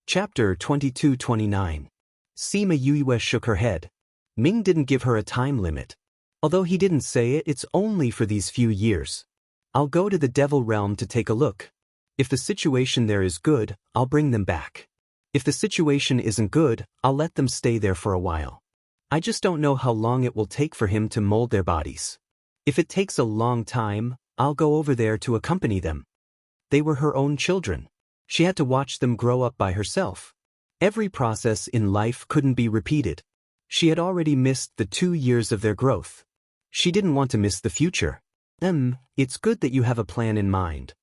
Chapter 22-29. Sima Yue shook her head. Ming didn't give her a time limit. Although he didn't say it, it's only for these few years. I'll go to the Devil Realm to take a look. If the situation there is good, I'll bring them back. If the situation isn't good, I'll let them stay there for a while. I just don't know how long it will take for him to mold their bodies. If it takes a long time, I'll go over there to accompany them. They were her own children. She had to watch them grow up by herself. Every process in life couldn't be repeated. She had already missed the 2 years of their growth. She didn't want to miss the future. It's good that you have a plan in mind.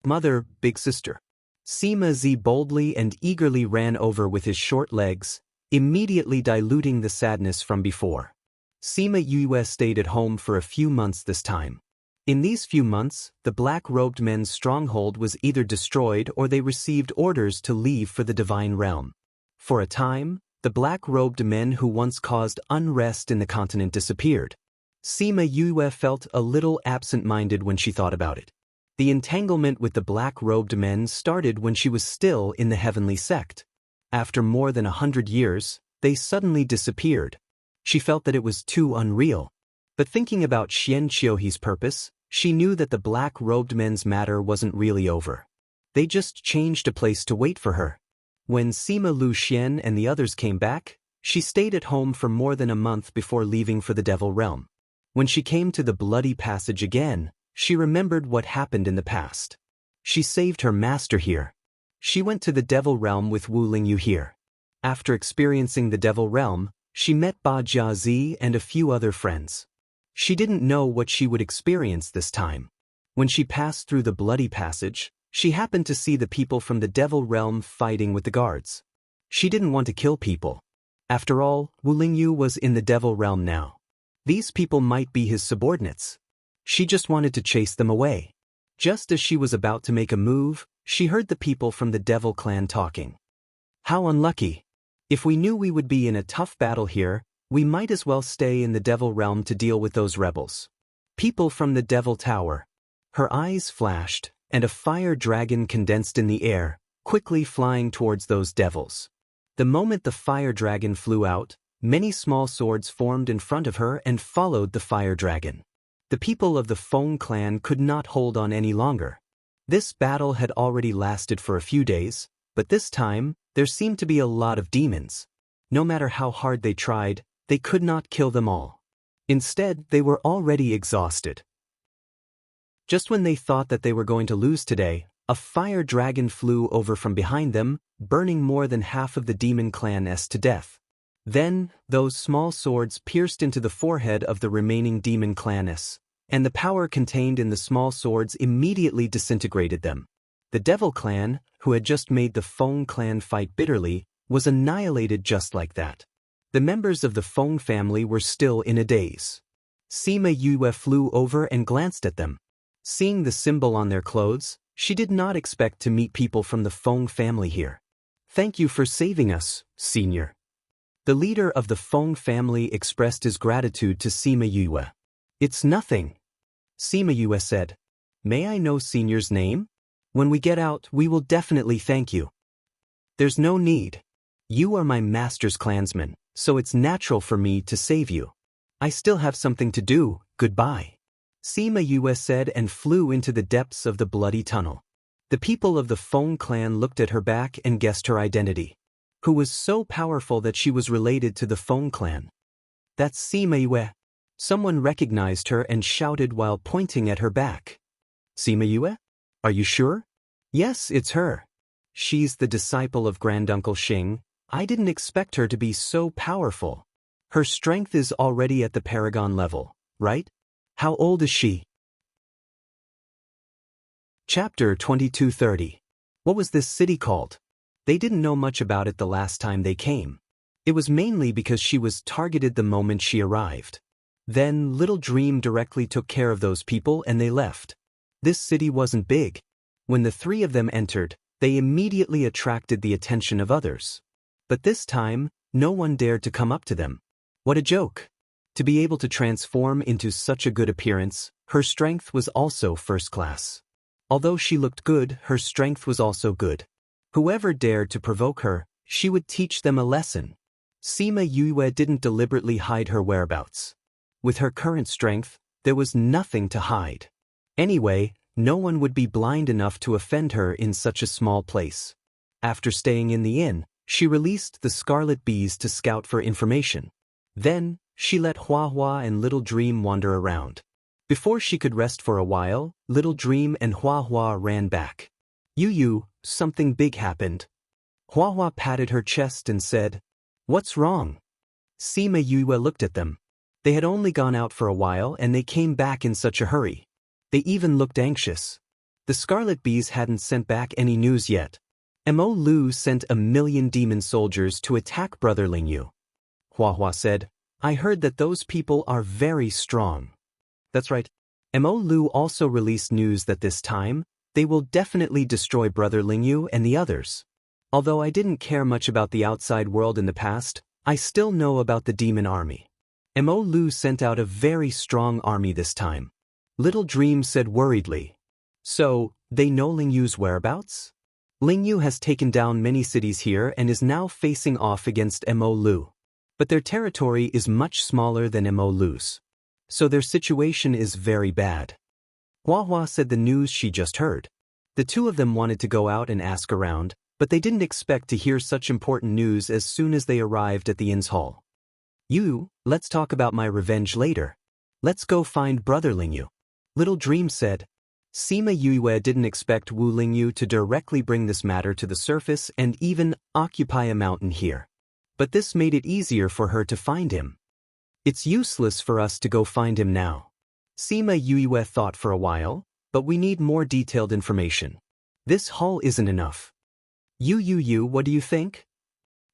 Mother, big sister. Sima Zi boldly and eagerly ran over with his short legs, immediately diluting the sadness from before. Sima Yue stayed at home for a few months this time. In these few months, the black-robed men's stronghold was either destroyed or they received orders to leave for the divine realm. For a time, the black-robed men who once caused unrest in the continent disappeared. Sima Yue felt a little absent-minded when she thought about it. The entanglement with the black-robed men started when she was still in the heavenly sect. After more than 100 years, they suddenly disappeared. She felt that it was too unreal. But thinking about Xian Qiuhe's purpose, she knew that the black-robed men's matter wasn't really over. They just changed a place to wait for her. When Sima Lu Xian and the others came back, she stayed at home for more than a month before leaving for the Devil Realm. When she came to the bloody passage again, she remembered what happened in the past. She saved her master here. She went to the Devil Realm with Wu Lingyu here. After experiencing the Devil Realm, she met Ba Jiazi and a few other friends. She didn't know what she would experience this time. When she passed through the bloody passage, she happened to see the people from the Devil Realm fighting with the guards. She didn't want to kill people. After all, Wu Lingyu was in the Devil Realm now. These people might be his subordinates. She just wanted to chase them away. Just as she was about to make a move, she heard the people from the Devil Clan talking. How unlucky. If we knew we would be in a tough battle here, we might as well stay in the Devil Realm to deal with those rebels. People from the Devil Tower. Her eyes flashed, and a fire dragon condensed in the air, quickly flying towards those devils. The moment the fire dragon flew out, many small swords formed in front of her and followed the fire dragon. The people of the Feng clan could not hold on any longer. This battle had already lasted for a few days, but this time, there seemed to be a lot of demons. No matter how hard they tried, they could not kill them all. Instead, they were already exhausted. Just when they thought that they were going to lose today, a fire dragon flew over from behind them, burning more than half of the demon clan-s to death. Then, those small swords pierced into the forehead of the remaining demon clan-s, and the power contained in the small swords immediately disintegrated them. The Devil Clan, who had just made the Feng clan fight bitterly, was annihilated just like that. The members of the Feng family were still in a daze. Sima Yue flew over and glanced at them. Seeing the symbol on their clothes, she did not expect to meet people from the Feng family here. Thank you for saving us, Senior. The leader of the Feng family expressed his gratitude to Sima Yue. It's nothing. Sima Yue said. May I know Senior's name? When we get out, we will definitely thank you. There's no need. You are my master's clansman, so it's natural for me to save you. I still have something to do, goodbye. Sima Yue said and flew into the depths of the bloody tunnel. The people of the Feng clan looked at her back and guessed her identity. Who was so powerful that she was related to the Feng clan. That's Sima Yue. Someone recognized her and shouted while pointing at her back. Sima Yue? Are you sure? Yes, it's her. She's the disciple of Granduncle Xing. I didn't expect her to be so powerful. Her strength is already at the paragon level, right? How old is she? Chapter 22-30. What was this city called? They didn't know much about it the last time they came. It was mainly because she was targeted the moment she arrived. Then Little Dream directly took care of those people and they left. This city wasn't big. When the three of them entered, they immediately attracted the attention of others. But this time, no one dared to come up to them. What a joke! To be able to transform into such a good appearance, her strength was also first class. Although she looked good, her strength was also good. Whoever dared to provoke her, she would teach them a lesson. Sima Yue didn't deliberately hide her whereabouts. With her current strength, there was nothing to hide. Anyway, no one would be blind enough to offend her in such a small place. After staying in the inn, she released the scarlet bees to scout for information. Then, she let Hua Hua and Little Dream wander around. Before she could rest for a while, Little Dream and Hua Hua ran back. Yu, something big happened. Hua Hua patted her chest and said, "What's wrong?" Sima Yue looked at them. They had only gone out for a while and they came back in such a hurry. They even looked anxious. The Scarlet Bees hadn't sent back any news yet. Mo Lu sent 1,000,000 demon soldiers to attack Brother Lingyu. Hua Hua said, "I heard that those people are very strong." That's right. Mo Lu also released news that this time, they will definitely destroy Brother Lingyu and the others. Although I didn't care much about the outside world in the past, I still know about the demon army. Mo Lu sent out a very strong army this time. Little Dream said worriedly. So, they know Lingyu's whereabouts? Lingyu has taken down many cities here and is now facing off against Mo Lu. But their territory is much smaller than Mo Lu's. So their situation is very bad. Hua Hua said the news she just heard. The two of them wanted to go out and ask around, but they didn't expect to hear such important news as soon as they arrived at the inn's hall. Let's talk about my revenge later. Let's go find Brother Lingyu. Little Dream said. Sima Yue didn't expect Wu Lingyu to directly bring this matter to the surface and even occupy a mountain here. But this made it easier for her to find him. It's useless for us to go find him now. Sima Yue thought for a while, but we need more detailed information. This haul isn't enough. What do you think?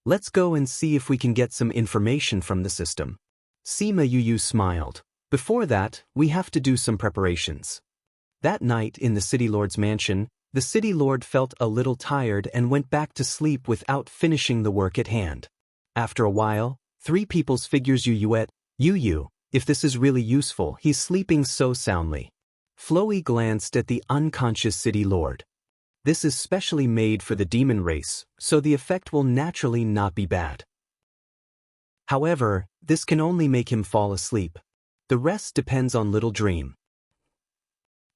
Let's go and see if we can get some information from the system. Sima Yu smiled. Before that, we have to do some preparations. That night in the City Lord's mansion, the City Lord felt a little tired and went back to sleep without finishing the work at hand. After a while, three people's figures if this is really useful, he's sleeping so soundly. Flowey glanced at the unconscious City Lord. This is specially made for the demon race, so the effect will naturally not be bad. However, this can only make him fall asleep. The rest depends on Little Dream.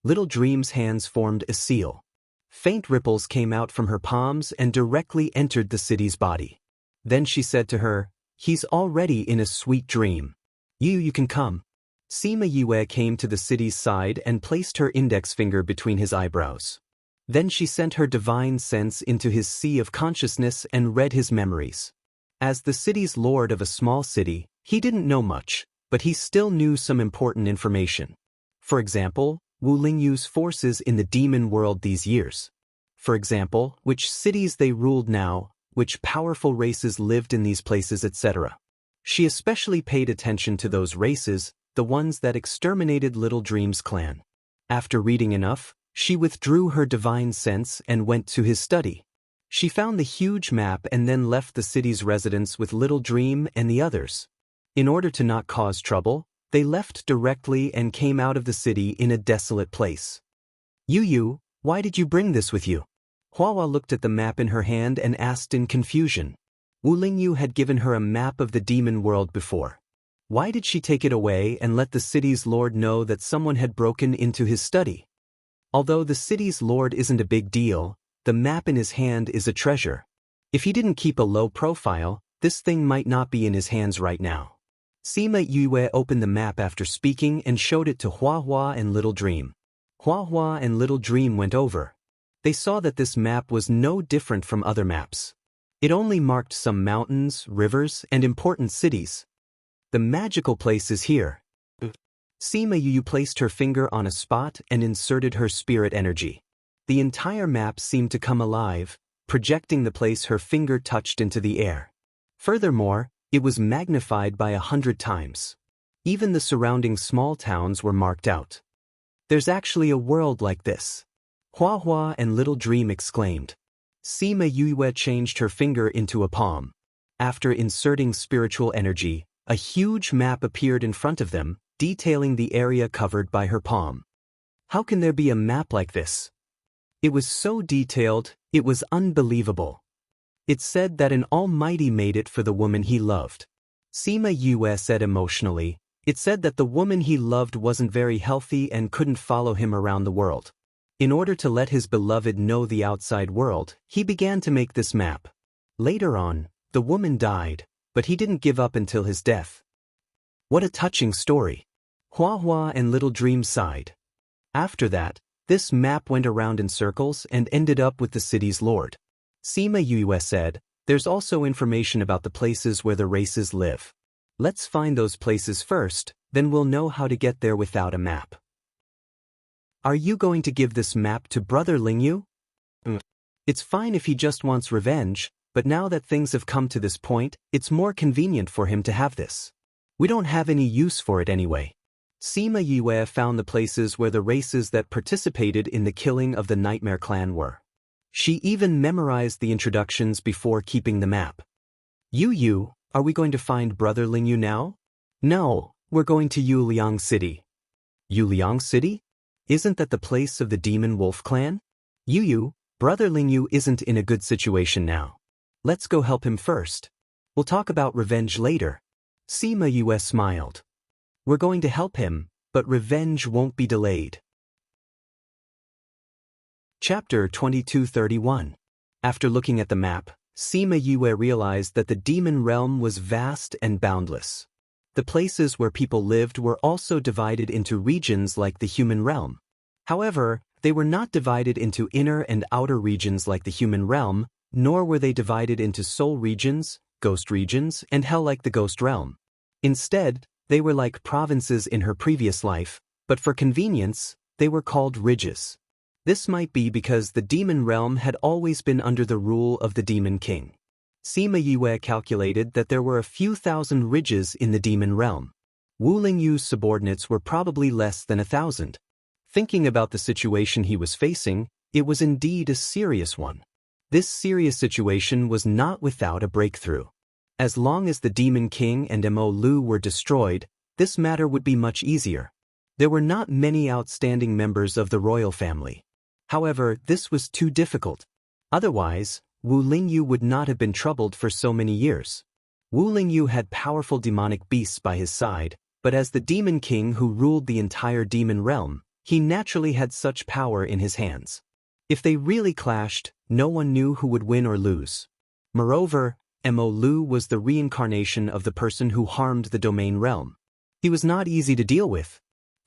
Little Dream's hands formed a seal. Faint ripples came out from her palms and directly entered the city's body. Then she said to her, "He's already in a sweet dream. You can come." Sima Yue came to the city's side and placed her index finger between his eyebrows. Then she sent her divine sense into his sea of consciousness and read his memories. As the city's lord of a small city, he didn't know much, but he still knew some important information. For example, Wu Lingyu's forces in the demon world these years. For example, which cities they ruled now, which powerful races lived in these places, etc. She especially paid attention to those races, the ones that exterminated Little Dream's clan. After reading enough, she withdrew her divine sense and went to his study. She found the huge map and then left the city's residents with Little Dream and the others. In order to not cause trouble, they left directly and came out of the city in a desolate place. Why did you bring this with you? Hua Hua looked at the map in her hand and asked in confusion. Wu Lingyu had given her a map of the demon world before. Why did she take it away and let the city's lord know that someone had broken into his study? Although the city's lord isn't a big deal, the map in his hand is a treasure. If he didn't keep a low profile, this thing might not be in his hands right now. Sima Yue opened the map after speaking and showed it to Hua Hua and Little Dream. Hua Hua and Little Dream went over. They saw that this map was no different from other maps. It only marked some mountains, rivers, and important cities. The magical place is here. Sima Yu placed her finger on a spot and inserted her spirit energy. The entire map seemed to come alive, projecting the place her finger touched into the air. Furthermore, it was magnified by 100 times. Even the surrounding small towns were marked out. There's actually a world like this. Hua Hua and Little Dream exclaimed. Sima Yue changed her finger into a palm. After inserting spiritual energy, a huge map appeared in front of them, detailing the area covered by her palm. How can there be a map like this? It was so detailed, it was unbelievable. It said that an almighty made it for the woman he loved. Sima Yue said emotionally. It said that the woman he loved wasn't very healthy and couldn't follow him around the world. In order to let his beloved know the outside world, he began to make this map. Later on, the woman died, but he didn't give up until his death. What a touching story. Hua Hua and Little Dream sighed. After that, this map went around in circles and ended up with the city's lord. Sima Yue said, there's also information about the places where the races live. Let's find those places first, then we'll know how to get there without a map. Are you going to give this map to Brother Lingyu? It's fine if he just wants revenge, but now that things have come to this point, it's more convenient for him to have this. We don't have any use for it anyway. Sima Yue found the places where the races that participated in the killing of the Nightmare Clan were. She even memorized the introductions before keeping the map. Yu, are we going to find Brother Lingyu now? No, we're going to Yuliang City. Yuliang City? Isn't that the place of the Demon Wolf Clan? Yu, Brother Lingyu isn't in a good situation now. Let's go help him first. We'll talk about revenge later. Sima Yue smiled. We're going to help him, but revenge won't be delayed. Chapter 2231. After looking at the map, Sima Yue realized that the demon realm was vast and boundless. The places where people lived were also divided into regions like the human realm. However, they were not divided into inner and outer regions like the human realm, nor were they divided into soul regions, ghost regions, and hell like the ghost realm. Instead, they were like provinces in her previous life, but for convenience, they were called ridges. This might be because the demon realm had always been under the rule of the demon king. Sima Yue calculated that there were a few thousand ridges in the demon realm. Wu Lingyu's subordinates were probably less than 1,000. Thinking about the situation he was facing, it was indeed a serious one. This serious situation was not without a breakthrough. As long as the demon king and Mo Lu were destroyed, this matter would be much easier. There were not many outstanding members of the royal family. However, this was too difficult. Otherwise, Wu Lingyu would not have been troubled for so many years. Wu Lingyu had powerful demonic beasts by his side, but as the demon king who ruled the entire demon realm, he naturally had such power in his hands. If they really clashed, no one knew who would win or lose. Moreover, Mo Lu was the reincarnation of the person who harmed the domain realm. He was not easy to deal with.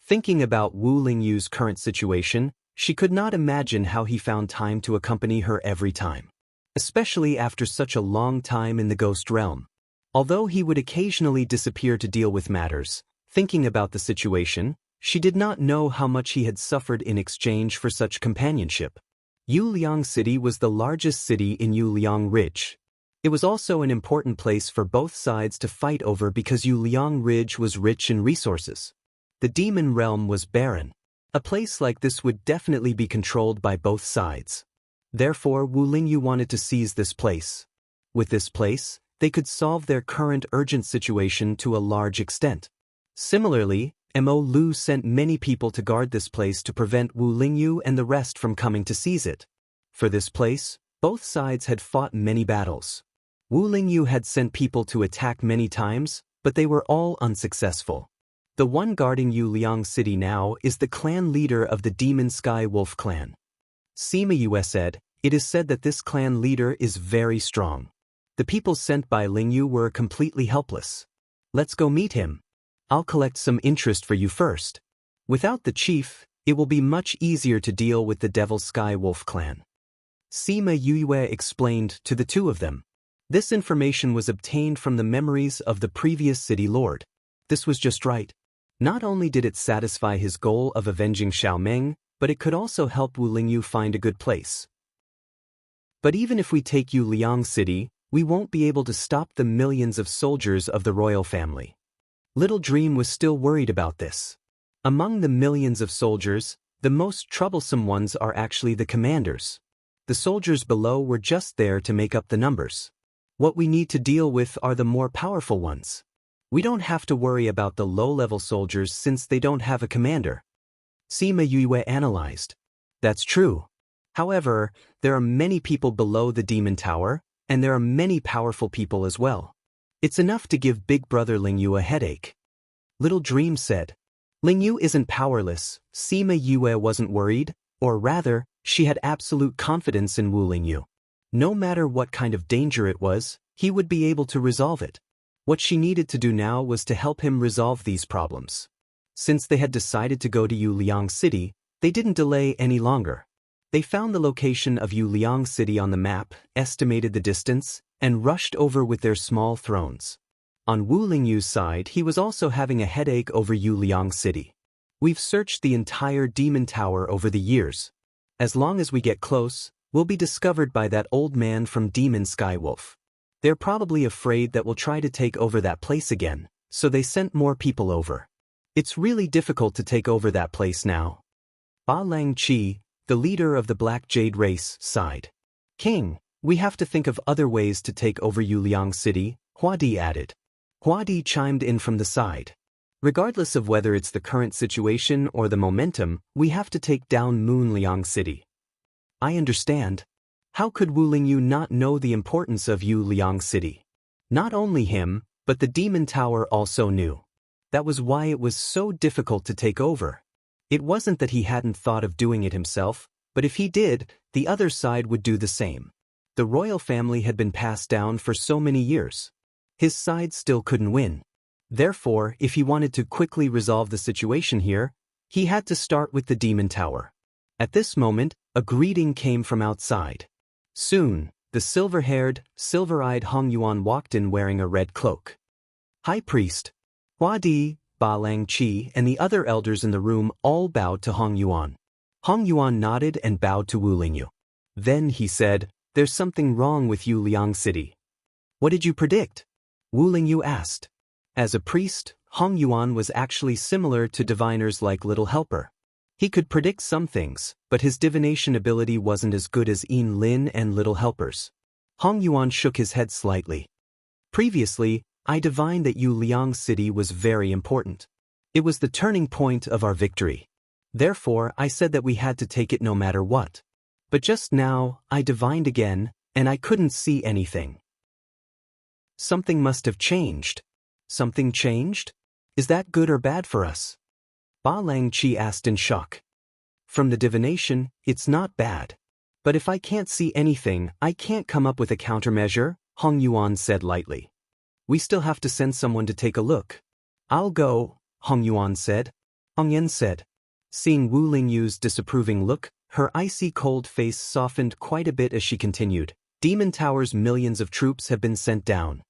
Thinking about Wu Lingyu's current situation, she could not imagine how he found time to accompany her every time. Especially after such a long time in the ghost realm. Although he would occasionally disappear to deal with matters, thinking about the situation, she did not know how much he had suffered in exchange for such companionship. Yuliang City was the largest city in Yuliang Ridge. It was also an important place for both sides to fight over because Yuliang Ridge was rich in resources. The demon realm was barren. A place like this would definitely be controlled by both sides. Therefore, Wu Lingyu wanted to seize this place. With this place, they could solve their current urgent situation to a large extent. Similarly, Mo Lu sent many people to guard this place to prevent Wu Lingyu and the rest from coming to seize it. For this place, both sides had fought many battles. Wu Lingyu had sent people to attack many times, but they were all unsuccessful. The one guarding Yuliang City now is the clan leader of the Demon Sky Wolf clan. Sima Yue said, it is said that this clan leader is very strong. The people sent by Lingyu were completely helpless. Let's go meet him. I'll collect some interest for you first. Without the chief, it will be much easier to deal with the Devil Sky Wolf clan. Sima Yue explained to the two of them. This information was obtained from the memories of the previous city lord. This was just right. Not only did it satisfy his goal of avenging Xiaomeng, but it could also help Wu Lingyu find a good place. But even if we take Yuliang City, we won't be able to stop the millions of soldiers of the royal family. Little Dream was still worried about this. Among the millions of soldiers, the most troublesome ones are actually the commanders. The soldiers below were just there to make up the numbers. What we need to deal with are the more powerful ones. We don't have to worry about the low-level soldiers since they don't have a commander. Sima Yue analyzed. That's true. However, there are many people below the demon tower, and there are many powerful people as well. It's enough to give Big Brother Ling Yu a headache. Little Dream said. Ling Yu isn't powerless. Sima Yue wasn't worried, or rather, she had absolute confidence in Wu Ling Yu. No matter what kind of danger it was, he would be able to resolve it. What she needed to do now was to help him resolve these problems. Since they had decided to go to Yuliang City, they didn't delay any longer. They found the location of Yuliang City on the map, estimated the distance, and rushed over with their small thrones. On Wu Lingyu's side, he was also having a headache over Yuliang City. We've searched the entire demon tower over the years. As long as we get close, we'll be discovered by that old man from Demon Skywolf. They're probably afraid that we'll try to take over that place again, so they sent more people over. It's really difficult to take over that place now. Ba Lang Qi, the leader of the Black Jade race, sighed. King, we have to think of other ways to take over Yuliang City, Hua Di added. Hua Di chimed in from the side. Regardless of whether it's the current situation or the momentum, we have to take down Moonliang City. I understand. How could Wu Lingyu not know the importance of Yuliang City? Not only him, but the Demon Tower also knew. That was why it was so difficult to take over. It wasn't that he hadn't thought of doing it himself, but if he did, the other side would do the same. The royal family had been passed down for so many years. His side still couldn't win. Therefore, if he wanted to quickly resolve the situation here, he had to start with the Demon Tower. At this moment, a greeting came from outside. Soon, the silver-haired, silver-eyed Hong Yuan walked in wearing a red cloak. High Priest, Hua Di, Ba Lang Qi, and the other elders in the room all bowed to Hong Yuan. Hong Yuan nodded and bowed to Wu Lingyu. Then he said, "There's something wrong with Yuliang City." "What did you predict?" Wu Lingyu asked. As a priest, Hong Yuan was actually similar to diviners like Little Helper. He could predict some things, but his divination ability wasn't as good as Yin Lin and Little Helper's. Hong Yuan shook his head slightly. Previously, I divined that Yuliang City was very important. It was the turning point of our victory. Therefore, I said that we had to take it no matter what. But just now, I divined again, and I couldn't see anything. Something must have changed. Something changed? Is that good or bad for us? Ba Lang Qi asked in shock. From the divination, it's not bad. But if I can't see anything, I can't come up with a countermeasure, Hong Yuan said lightly. We still have to send someone to take a look. I'll go, Hong Yuan said. Hong Yen said. Seeing Wu Lingyu's disapproving look, her icy cold face softened quite a bit as she continued. Demon Tower's millions of troops have been sent down.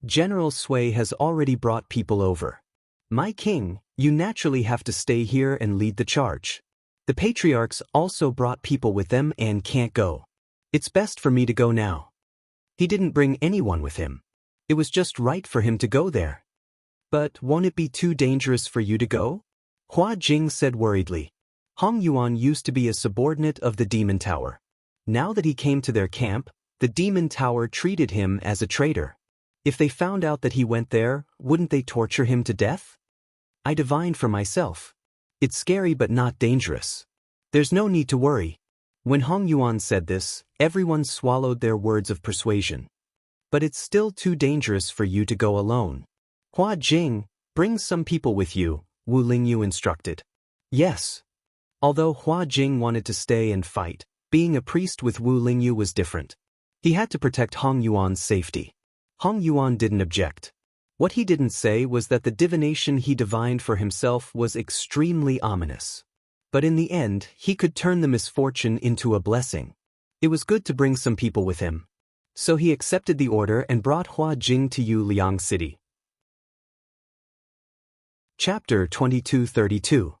General Sui has already brought people over. My king, you naturally have to stay here and lead the charge. The patriarchs also brought people with them and can't go. It's best for me to go now. He didn't bring anyone with him. It was just right for him to go there. But won't it be too dangerous for you to go? Hua Jing said worriedly. Hong Yuan used to be a subordinate of the Demon Tower. Now that he came to their camp, the Demon Tower treated him as a traitor. If they found out that he went there, wouldn't they torture him to death? I divined for myself. It's scary but not dangerous. There's no need to worry. When Hong Yuan said this, everyone swallowed their words of persuasion. But it's still too dangerous for you to go alone. Hua Jing, bring some people with you, Wu Lingyu instructed. Yes. Although Hua Jing wanted to stay and fight, being a priest with Wu Lingyu was different. He had to protect Hong Yuan's safety. Hong Yuan didn't object. What he didn't say was that the divination he divined for himself was extremely ominous. But in the end, he could turn the misfortune into a blessing. It was good to bring some people with him. So he accepted the order and brought Hua Jing to Yuliang City. Chapter 2232.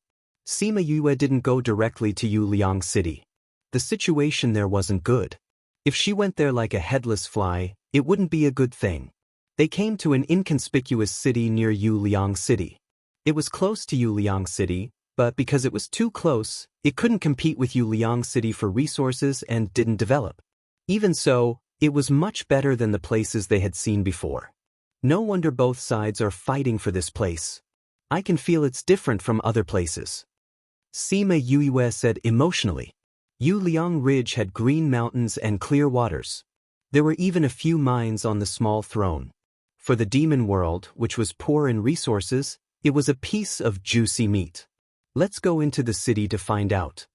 Sima Yue didn't go directly to Yuliang City. The situation there wasn't good. If she went there like a headless fly, it wouldn't be a good thing. They came to an inconspicuous city near Yuliang City. It was close to Yuliang City, but because it was too close, it couldn't compete with Yuliang City for resources and didn't develop. Even so, it was much better than the places they had seen before. No wonder both sides are fighting for this place. I can feel it's different from other places. Sima Yue said emotionally. Yu Liang Ridge had green mountains and clear waters. There were even a few mines on the small throne. For the demon world, which was poor in resources, it was a piece of juicy meat. Let's go into the city to find out.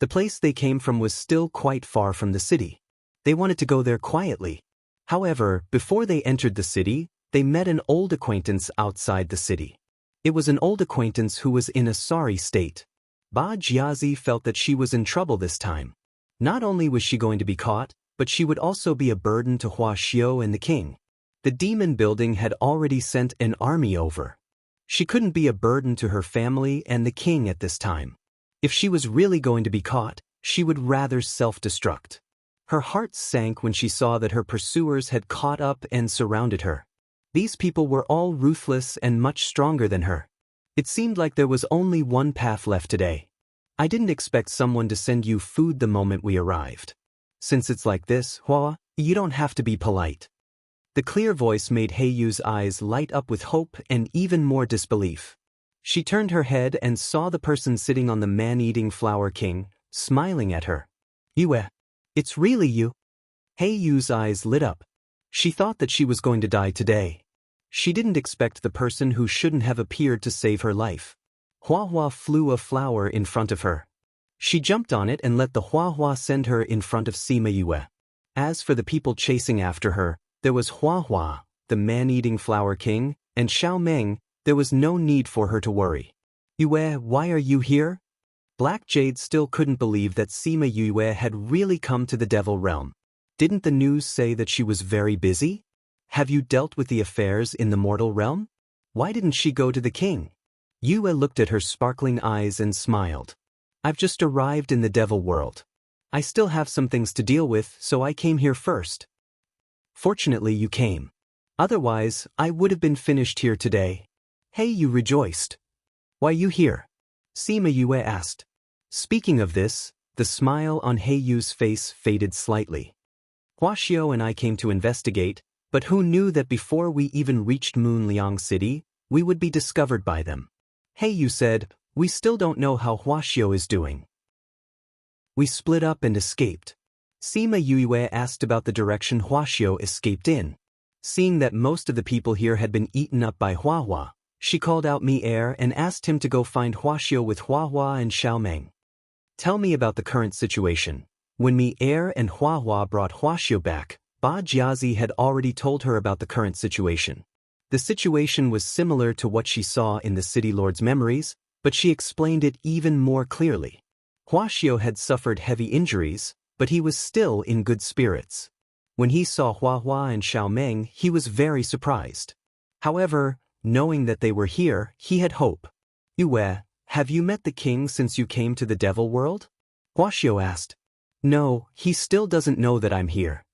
The place they came from was still quite far from the city. They wanted to go there quietly. However, before they entered the city, they met an old acquaintance outside the city. It was an old acquaintance who was in a sorry state. Ba Jiazi felt that she was in trouble this time. Not only was she going to be caught, but she would also be a burden to Hua Xiao and the king. The demon building had already sent an army over. She couldn't be a burden to her family and the king at this time. If she was really going to be caught, she would rather self-destruct. Her heart sank when she saw that her pursuers had caught up and surrounded her. These people were all ruthless and much stronger than her. It seemed like there was only one path left today. I didn't expect someone to send you food the moment we arrived. Since it's like this, Hua, you don't have to be polite. The clear voice made Heiyu's eyes light up with hope and even more disbelief. She turned her head and saw the person sitting on the man-eating flower king, smiling at her. Yue, it's really you. Heiyu's eyes lit up. She thought that she was going to die today. She didn't expect the person who shouldn't have appeared to save her life. Hua Hua flew a flower in front of her. She jumped on it and let the Hua Hua send her in front of Sima Yue. As for the people chasing after her, there was Hua Hua, the man-eating flower king, and Xiao Meng. There was no need for her to worry. Yue, why are you here? Black Jade still couldn't believe that Sima Yue had really come to the Devil Realm. Didn't the news say that she was very busy? Have you dealt with the affairs in the mortal realm? Why didn't she go to the king? Yue looked at her sparkling eyes and smiled. I've just arrived in the devil world. I still have some things to deal with, so I came here first. Fortunately you came. Otherwise, I would have been finished here today. Heyu rejoiced. Why you here? Sima Yue asked. Speaking of this, the smile on Heiyu's face faded slightly. Hua Xiao and I came to investigate, but who knew that before we even reached Moonliang City, we would be discovered by them. Heiyu said, we still don't know how Hua Xiao is doing. We split up and escaped. Sima Yue asked about the direction Hua Xiao escaped in. Seeing that most of the people here had been eaten up by Hua Hua, she called out Mi Air and asked him to go find Hua Xiao with Hua Hua and Xiao Meng. Tell me about the current situation. When Mi Air and Hua Hua brought Hua Xiao back, Ba Jiazi had already told her about the current situation. The situation was similar to what she saw in the City Lord's memories, but she explained it even more clearly. Hua Xiao had suffered heavy injuries, but he was still in good spirits. When he saw Hua Hua and Xiao Meng, he was very surprised. However, knowing that they were here, he had hope. Yue, have you met the king since you came to the devil world? Hua Xiao asked. No, he still doesn't know that I'm here.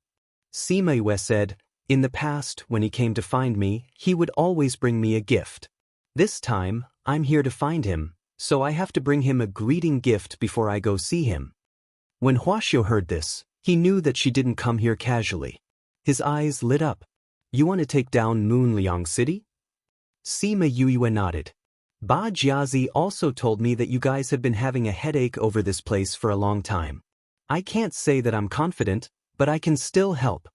Sima Yue said, in the past, when he came to find me, he would always bring me a gift. This time, I'm here to find him, so I have to bring him a greeting gift before I go see him. When Hua Xiao heard this, he knew that she didn't come here casually. His eyes lit up. You want to take down Moonliang City? Sima Yue nodded. Ba Jiazi also told me that you guys have been having a headache over this place for a long time. I can't say that I'm confident, but I can still help.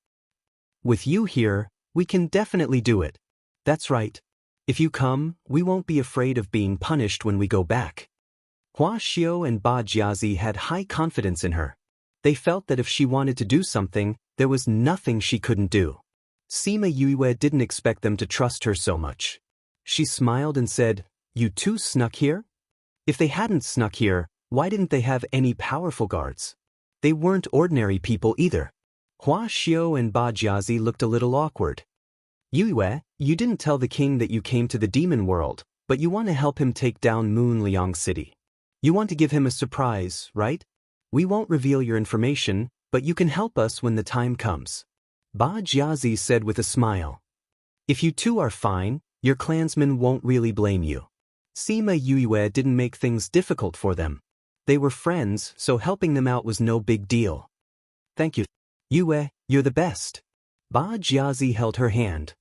With you here, we can definitely do it. That's right. If you come, we won't be afraid of being punished when we go back. Hua Xiao and Ba Jiazi had high confidence in her. They felt that if she wanted to do something, there was nothing she couldn't do. Sima Yue didn't expect them to trust her so much. She smiled and said, you two snuck here? If they hadn't snuck here, why didn't they have any powerful guards? They weren't ordinary people either. Hua Xiao and Ba Jiazi looked a little awkward. Yue, you didn't tell the king that you came to the demon world, but you want to help him take down Moonliang City. You want to give him a surprise, right? We won't reveal your information, but you can help us when the time comes. Ba Jiazi said with a smile. If you two are fine, your clansmen won't really blame you. Sima Yue didn't make things difficult for them. They were friends, so helping them out was no big deal. Thank you. Yue, you're the best. Ba Jiazi held her hand.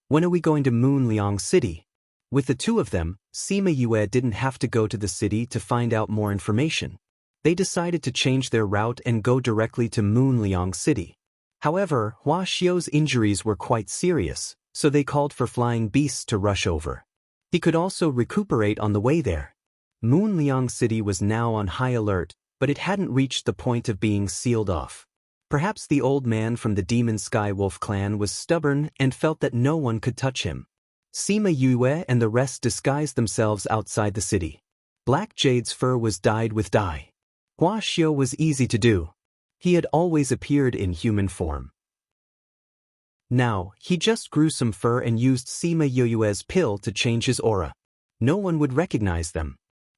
When are we going to Moonliang City? With the two of them, Sima Yue didn't have to go to the city to find out more information. They decided to change their route and go directly to Moonliang City. However, Hua Xiu's injuries were quite serious, so they called for flying beasts to rush over. He could also recuperate on the way there. Moonliang City was now on high alert, but it hadn't reached the point of being sealed off. Perhaps the old man from the Demon Skywolf clan was stubborn and felt that no one could touch him. Sima Yue and the rest disguised themselves outside the city. Black Jade's fur was dyed with dye. Hua Xiu was easy to do. He had always appeared in human form. Now, he just grew some fur and used Sima Yue's pill to change his aura. No one would recognize them.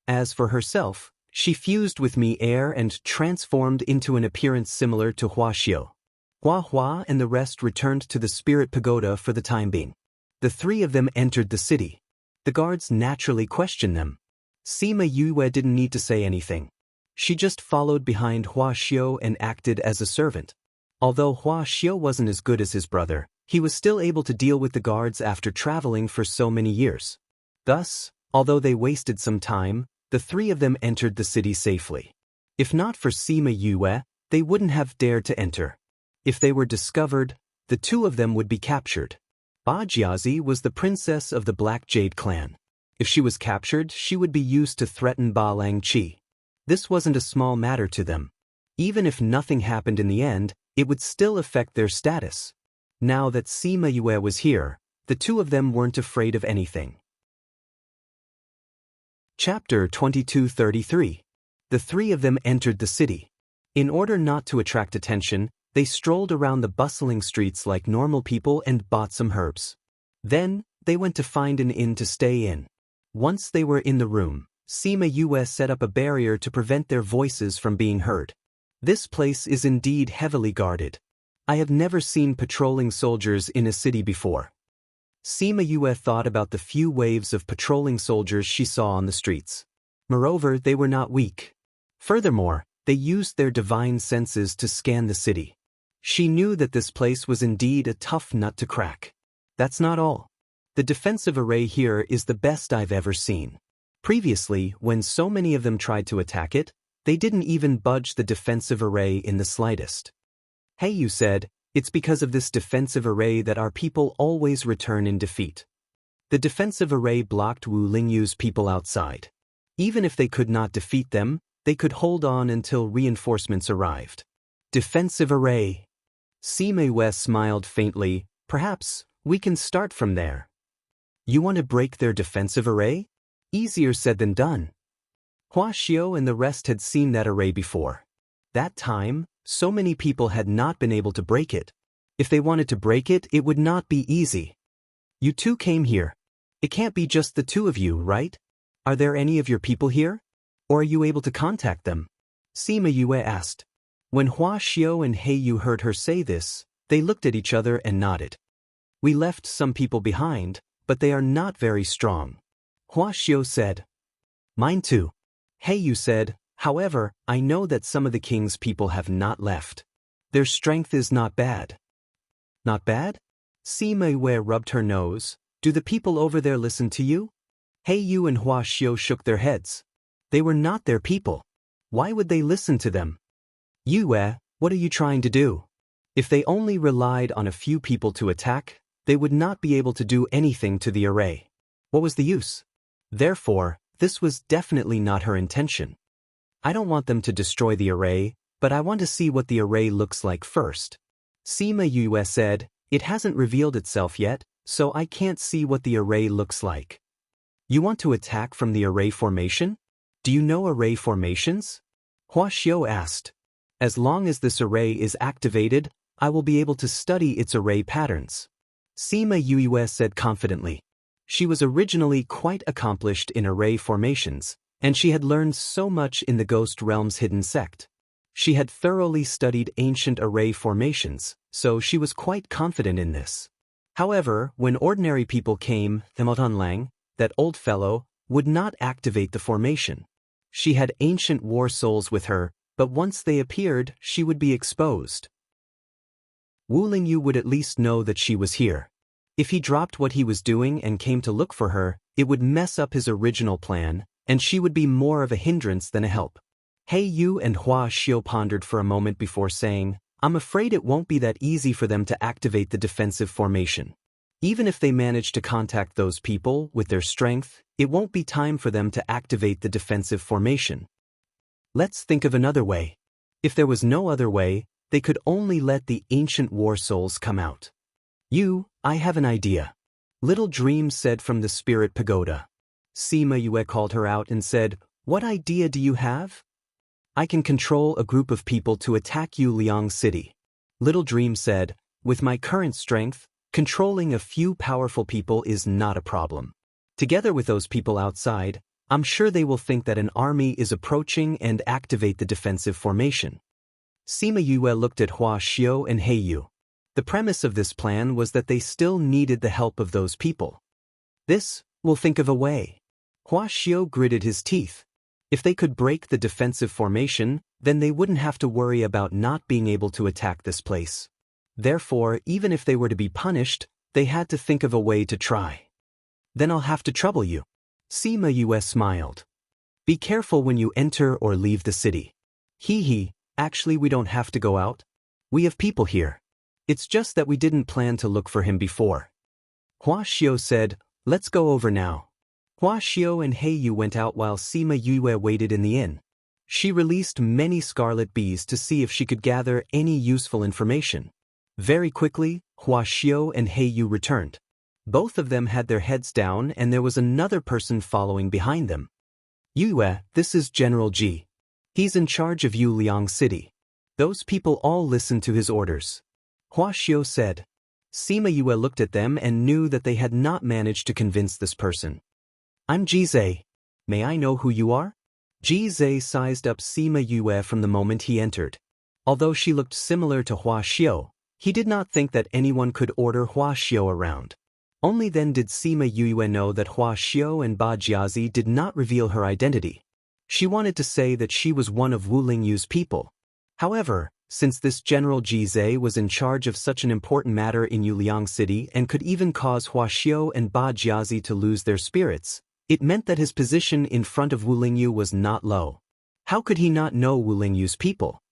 As for herself, she fused with me air and transformed into an appearance similar to Hua Xiu. Hua Hua and the rest returned to the Spirit Pagoda for the time being. The three of them entered the city. The guards naturally questioned them. Sima Yue didn't need to say anything. She just followed behind Hua Xiu and acted as a servant. Although Hua Xiu wasn't as good as his brother, he was still able to deal with the guards after traveling for so many years. Thus, although they wasted some time, the three of them entered the city safely. If not for Sima Yue, they wouldn't have dared to enter. If they were discovered, the two of them would be captured. Ba Jiazi was the princess of the Black Jade clan. If she was captured, she would be used to threaten Ba Langqi. This wasn't a small matter to them. Even if nothing happened in the end, it would still affect their status. Now that Sima Yue was here, the two of them weren't afraid of anything. Chapter 2233. The three of them entered the city. In order not to attract attention, they strolled around the bustling streets like normal people and bought some herbs. Then, they went to find an inn to stay in. Once they were in the room, Sima Yue set up a barrier to prevent their voices from being heard. This place is indeed heavily guarded. I have never seen patrolling soldiers in a city before. Sima Yue thought about the few waves of patrolling soldiers she saw on the streets. Moreover, they were not weak. Furthermore, they used their divine senses to scan the city. She knew that this place was indeed a tough nut to crack. That's not all. The defensive array here is the best I've ever seen. Previously, when so many of them tried to attack it, they didn't even budge the defensive array in the slightest. Hey, you said, it's because of this defensive array that our people always return in defeat. The defensive array blocked Wu Lingyu's people outside. Even if they could not defeat them, they could hold on until reinforcements arrived. Defensive array. Sima Yue smiled faintly. Perhaps we can start from there. You want to break their defensive array? Easier said than done. Hua Xiu and the rest had seen that array before. That time, so many people had not been able to break it. If they wanted to break it, it would not be easy. You two came here. It can't be just the two of you, right? Are there any of your people here? Or are you able to contact them? Sima Yue asked. When Hua Xiu and He Yu heard her say this, they looked at each other and nodded. We left some people behind, but they are not very strong. Hua Xiu said. Mine too. He Yu said, however, I know that some of the king's people have not left. Their strength is not bad. Not bad? Sima Yue rubbed her nose. Do the people over there listen to you? He Yu and Hua Xiu shook their heads. They were not their people. Why would they listen to them? Yue, what are you trying to do? If they only relied on a few people to attack, they would not be able to do anything to the array. What was the use? Therefore, this was definitely not her intention. I don't want them to destroy the array, but I want to see what the array looks like first. Sima Yue said, it hasn't revealed itself yet, so I can't see what the array looks like. You want to attack from the array formation? Do you know array formations? Hua Xiu asked. As long as this array is activated, I will be able to study its array patterns. Sima Yue said confidently. She was originally quite accomplished in array formations, and she had learned so much in the Ghost Realm's hidden sect. She had thoroughly studied ancient array formations, so she was quite confident in this. However, when ordinary people came, the Motanlang, that old fellow, would not activate the formation. She had ancient war souls with her, but once they appeared, she would be exposed. Wu Lingyu would at least know that she was here. If he dropped what he was doing and came to look for her, it would mess up his original plan, and she would be more of a hindrance than a help. He Yu and Hua Xiu pondered for a moment before saying, I'm afraid it won't be that easy for them to activate the defensive formation. Even if they manage to contact those people with their strength, it won't be time for them to activate the defensive formation. Let's think of another way. If there was no other way, they could only let the ancient war souls come out. I have an idea. Little Dream said from the spirit pagoda. Sima Yue called her out and said, What idea do you have? I can control a group of people to attack Liang City. Little Dream said, With my current strength, controlling a few powerful people is not a problem. Together with those people outside, I'm sure they will think that an army is approaching and activate the defensive formation. Sima Yue looked at Hua Xiu and He Yu. The premise of this plan was that they still needed the help of those people. We'll think of a way. Hua Xiu gritted his teeth. If they could break the defensive formation, then they wouldn't have to worry about not being able to attack this place. Therefore, even if they were to be punished, they had to think of a way to try. Then I'll have to trouble you. Sima Yue smiled. Be careful when you enter or leave the city. Actually we don't have to go out. We have people here. It's just that we didn't plan to look for him before. Hua Xiu said, Let's go over now. Hua Xiu and He Yu went out while Sima Yue waited in the inn. She released many scarlet bees to see if she could gather any useful information. Very quickly, Hua Xiu and He Yu returned. Both of them had their heads down and there was another person following behind them. Yue, this is General Ji. He's in charge of Liang City. Those people all listened to his orders. Hua Xiu said. Sima Yue looked at them and knew that they had not managed to convince this person. I'm Ji Zhe. May I know who you are? Ji Zhe sized up Sima Yue from the moment he entered. Although she looked similar to Hua Xiu, he did not think that anyone could order Hua Xiu around. Only then did Sima Yue know that Hua Xiu and Ba Jiazi did not reveal her identity. She wanted to say that she was one of Wu Lingyu's people. However, since this General Ji Zhe was in charge of such an important matter in Liang City and could even cause Hua Xiu and Ba Jiazi to lose their spirits, it meant that his position in front of Wu Lingyu was not low. How could he not know Wu Lingyu's people?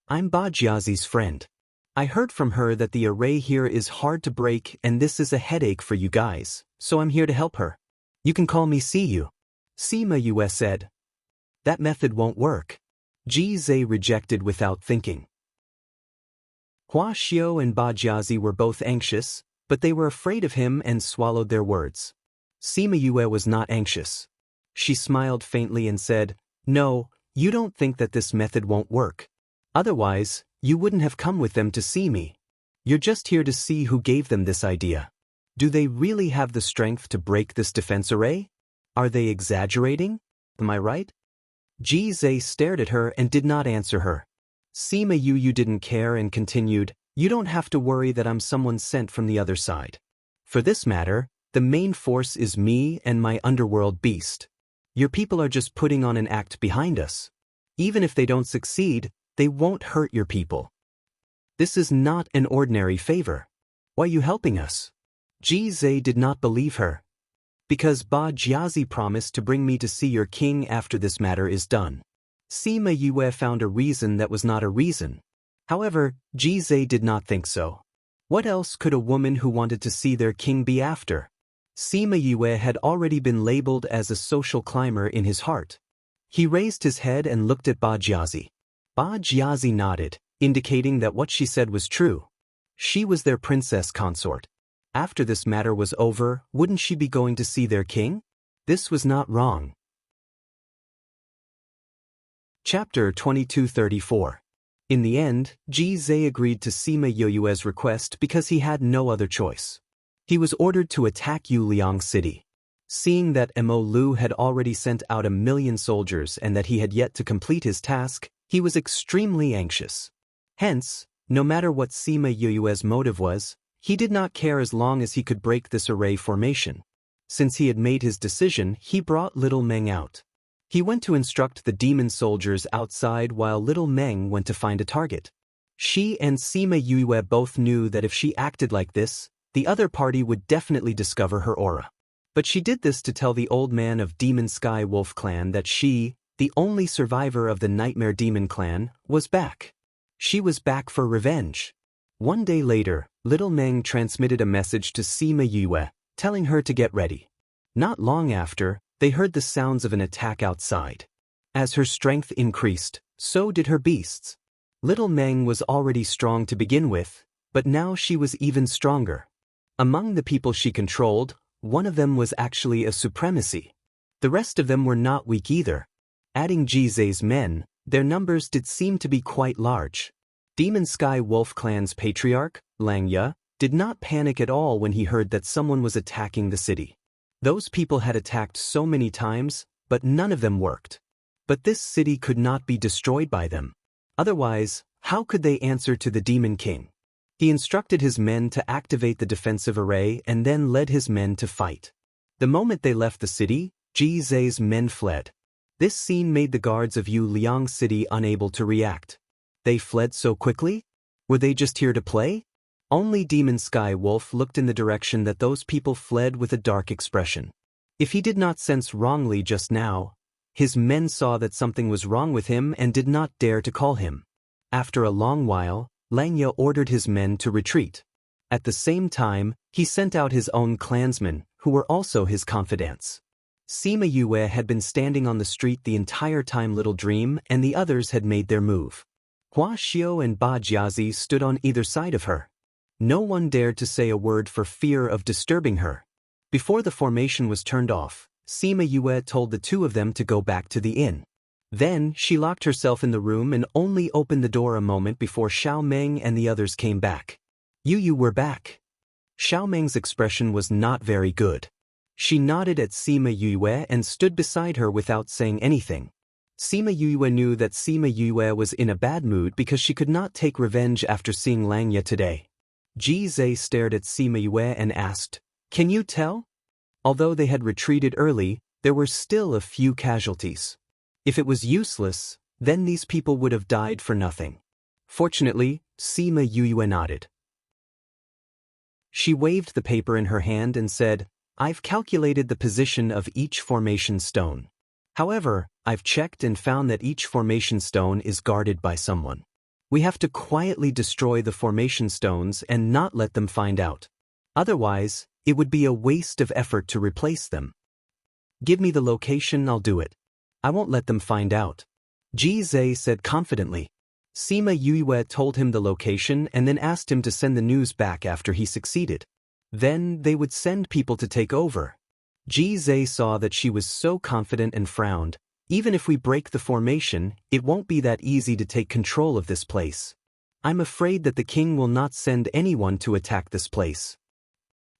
I'm Ba Jiazi's friend. I heard from her that the array here is hard to break and this is a headache for you guys, so I'm here to help her. You can call me Siyu. Sima Yue said. That method won't work. Ji Zhe rejected without thinking. Hua Xiu and Ba Jiazi were both anxious, but they were afraid of him and swallowed their words. Sima Yue was not anxious. She smiled faintly and said, No, you don't think that this method won't work. Otherwise, you wouldn't have come with them to see me. You're just here to see who gave them this idea. Do they really have the strength to break this defense array? Are they exaggerating? Am I right? Ji Zhe stared at her and did not answer her. Sima Yue didn't care and continued, You don't have to worry that I'm someone sent from the other side. For this matter, the main force is me and my underworld beast. Your people are just putting on an act behind us. Even if they don't succeed, they won't hurt your people. This is not an ordinary favor. Why are you helping us? Ji Zhe did not believe her. Because Ba Jiazi promised to bring me to see your king after this matter is done. Sima Yue found a reason that was not a reason. However, Ji Zhe did not think so. What else could a woman who wanted to see their king be after? Sima Yue had already been labeled as a social climber in his heart. He raised his head and looked at Ba Jiazi. Ba Jiazi nodded, indicating that what she said was true. She was their princess consort. After this matter was over, wouldn't she be going to see their king? This was not wrong. Chapter 2234. In the end, Ji Zhe agreed to Sima Yue's request because he had no other choice. He was ordered to attack Liang City. Seeing that Mo Lu had already sent out 1,000,000 soldiers and that he had yet to complete his task, he was extremely anxious. Hence, no matter what Sima Yue's motive was, he did not care as long as he could break this array formation. Since he had made his decision, he brought Little Meng out. He went to instruct the demon soldiers outside while Little Meng went to find a target. She and Sima Yue both knew that if she acted like this, the other party would definitely discover her aura. But she did this to tell the old man of Demon Sky Wolf Clan that she, the only survivor of the Nightmare Demon clan, was back. She was back for revenge. One day later, Little Meng transmitted a message to Sima Yue, telling her to get ready. Not long after, they heard the sounds of an attack outside. As her strength increased, so did her beasts. Little Meng was already strong to begin with, but now she was even stronger. Among the people she controlled, one of them was actually a supremacy. The rest of them were not weak either. Adding Jizai's men, their numbers did seem to be quite large. Demon Sky Wolf Clan's patriarch, Langya, did not panic at all when he heard that someone was attacking the city. Those people had attacked so many times, but none of them worked. But this city could not be destroyed by them. Otherwise, how could they answer to the Demon King? He instructed his men to activate the defensive array and then led his men to fight. The moment they left the city, Jizai's men fled. This scene made the guards of Yuliang City unable to react. They fled so quickly? Were they just here to play? Only Demon Sky Wolf looked in the direction that those people fled with a dark expression. If he did not sense wrongly just now, his men saw that something was wrong with him and did not dare to call him. After a long while, Langya ordered his men to retreat. At the same time, he sent out his own clansmen, who were also his confidants. Sima Yue had been standing on the street the entire time Little Dream and the others had made their move. Hua Xiao and Ba Jiazi stood on either side of her. No one dared to say a word for fear of disturbing her. Before the formation was turned off, Sima Yue told the two of them to go back to the inn. Then, she locked herself in the room and only opened the door a moment before Xiao Meng and the others came back. You were back. Xiao Meng's expression was not very good. She nodded at Sima Yue and stood beside her without saying anything. Sima Yue knew that Sima Yue was in a bad mood because she could not take revenge after seeing Langya today. Jizai stared at Sima Yue and asked, "Can you tell?" Although they had retreated early, there were still a few casualties. If it was useless, then these people would have died for nothing. Fortunately, Sima Yue nodded. She waved the paper in her hand and said, "I've calculated the position of each formation stone. However, I've checked and found that each formation stone is guarded by someone. We have to quietly destroy the formation stones and not let them find out. Otherwise, it would be a waste of effort to replace them. Give me the location, I'll do it. I won't let them find out," Jizai said confidently. Sima Yue told him the location and then asked him to send the news back after he succeeded. Then they would send people to take over. Jizai saw that she was so confident and frowned. "Even if we break the formation, it won't be that easy to take control of this place. I'm afraid that the king will not send anyone to attack this place."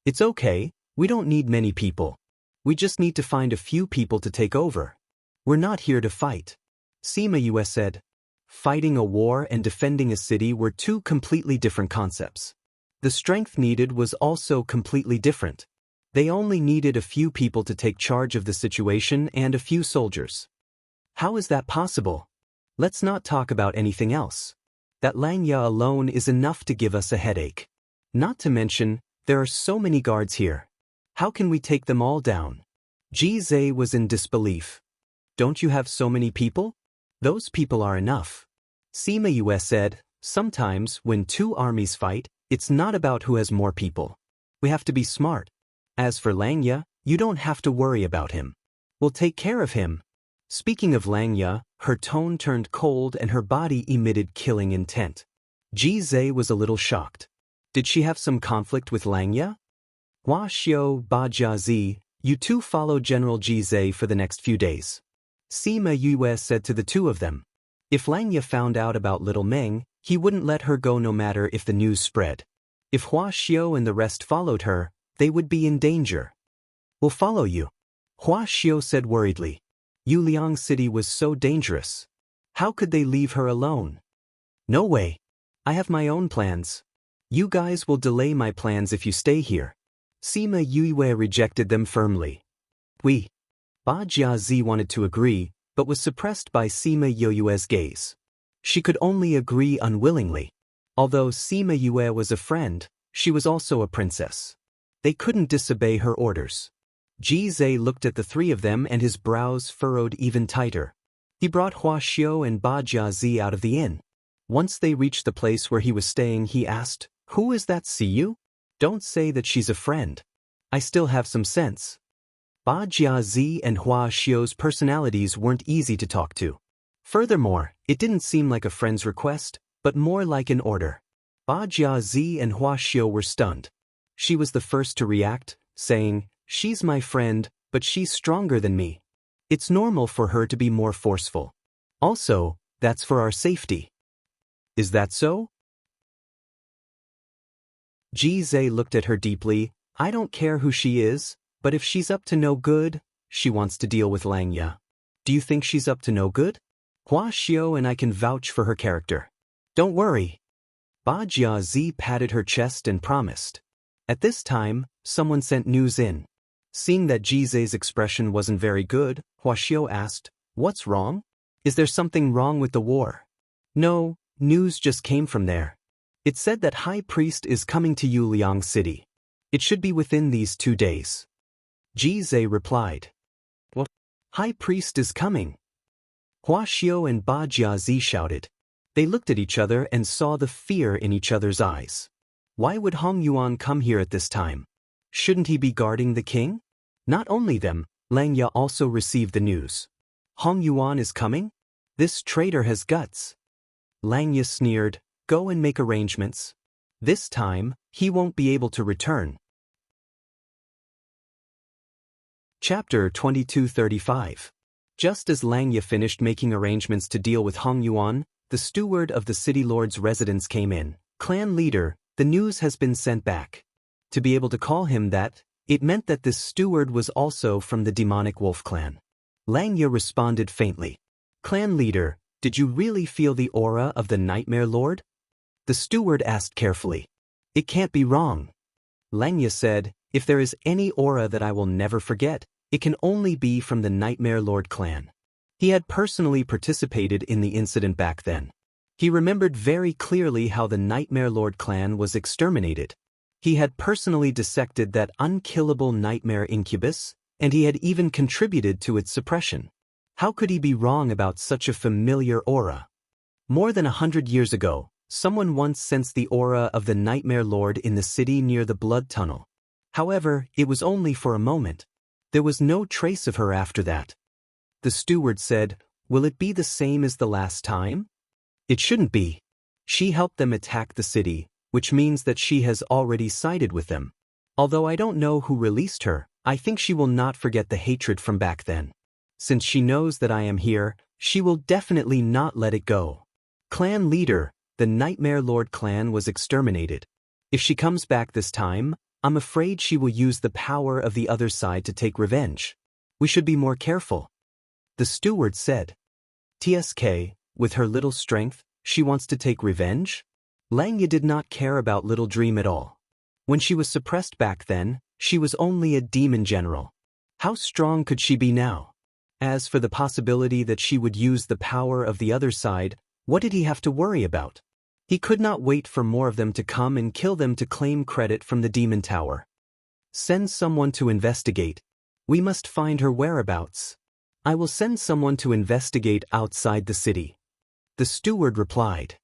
"It's okay, we don't need many people. We just need to find a few people to take over. We're not here to fight," Sima Yue said. Fighting a war and defending a city were two completely different concepts. The strength needed was also completely different. They only needed a few people to take charge of the situation and a few soldiers. How is that possible? Let's not talk about anything else. That Langya alone is enough to give us a headache. Not to mention, there are so many guards here. How can we take them all down? Jizai was in disbelief. "Don't you have so many people? Those people are enough," Sima Yue said. "Sometimes, when two armies fight, it's not about who has more people. We have to be smart. As for Langya, you don't have to worry about him. We'll take care of him." Speaking of Langya, her tone turned cold and her body emitted killing intent. Jizai was a little shocked. Did she have some conflict with Langya? "Hua Xiao, Ba Jiazi, you two follow General Jizai for the next few days," Sima Yue said to the two of them. If Langya found out about Little Meng, he wouldn't let her go no matter if the news spread. If Hua Xiao and the rest followed her, they would be in danger. "We'll follow you," Hua Xiao said worriedly. Yuliang City was so dangerous. How could they leave her alone? "No way. I have my own plans. You guys will delay my plans if you stay here." Sima Yue rejected them firmly. Ba Jiazi wanted to agree, but was suppressed by Sima Yue's gaze. She could only agree unwillingly. Although Sima Yue was a friend, she was also a princess. They couldn't disobey her orders. Jizai looked at the three of them and his brows furrowed even tighter. He brought Hua Xiu and Ba Jiazi out of the inn. Once they reached the place where he was staying, he asked, "Who is that? See you? Don't say that she's a friend. I still have some sense." Ba Jiazi and Hua Xiu's personalities weren't easy to talk to. Furthermore, it didn't seem like a friend's request, but more like an order. Ba Jiazi and Hua Xiu were stunned. She was the first to react, saying, "She's my friend, but she's stronger than me. It's normal for her to be more forceful. Also, that's for our safety." "Is that so?" Ji Zhe looked at her deeply. "I don't care who she is, but if she's up to no good, she wants to deal with Lang Ya. Do you think she's up to no good? Hua Xiu and I can vouch for her character. Don't worry." Ba Jiazi patted her chest and promised. At this time, someone sent news in. Seeing that Ji Zhe's expression wasn't very good, Hua Xiu asked, "What's wrong? Is there something wrong with the war?" "No, news just came from there. It said that High Priest is coming to Yuliang City. It should be within these 2 days." Ji Zhe replied. "What? High Priest is coming?" Hua Xiu and Ba Jiazi shouted. They looked at each other and saw the fear in each other's eyes. Why would Hong Yuan come here at this time? Shouldn't he be guarding the king? Not only them, Lang Ya also received the news. Hong Yuan is coming? This traitor has guts. Lang Ya sneered, "Go and make arrangements. This time, he won't be able to return." Chapter 2235. Just as Lang Ya finished making arrangements to deal with Hong Yuan, the steward of the city lord's residence came in. "Clan leader, the news has been sent back." To be able to call him that, it meant that this steward was also from the demonic wolf clan. Lang Ya responded faintly. "Clan leader, did you really feel the aura of the Nightmare Lord?" The steward asked carefully. "It can't be wrong." Lang Ya said, "If there is any aura that I will never forget, it can only be from the Nightmare Lord clan." He had personally participated in the incident back then. He remembered very clearly how the Nightmare Lord clan was exterminated. He had personally dissected that unkillable nightmare incubus, and he had even contributed to its suppression. How could he be wrong about such a familiar aura? More than 100 years ago, someone once sensed the aura of the Nightmare Lord in the city near the Blood Tunnel. However, it was only for a moment. There was no trace of her after that. The steward said, "Will it be the same as the last time?" "It shouldn't be. She helped them attack the city, which means that she has already sided with them. Although I don't know who released her, I think she will not forget the hatred from back then. Since she knows that I am here, she will definitely not let it go." Clan leader, the Nightmare Lord clan was exterminated. If she comes back this time, I'm afraid she will use the power of the other side to take revenge. We should be more careful. The steward said. "TSK, with her little strength, she wants to take revenge?" Lang Ya did not care about Little Dream at all. When she was suppressed back then, she was only a demon general. How strong could she be now? As for the possibility that she would use the power of the other side, what did he have to worry about? He could not wait for more of them to come and kill them to claim credit from the demon tower. "Send someone to investigate. We must find her whereabouts." "I will send someone to investigate outside the city." The steward replied.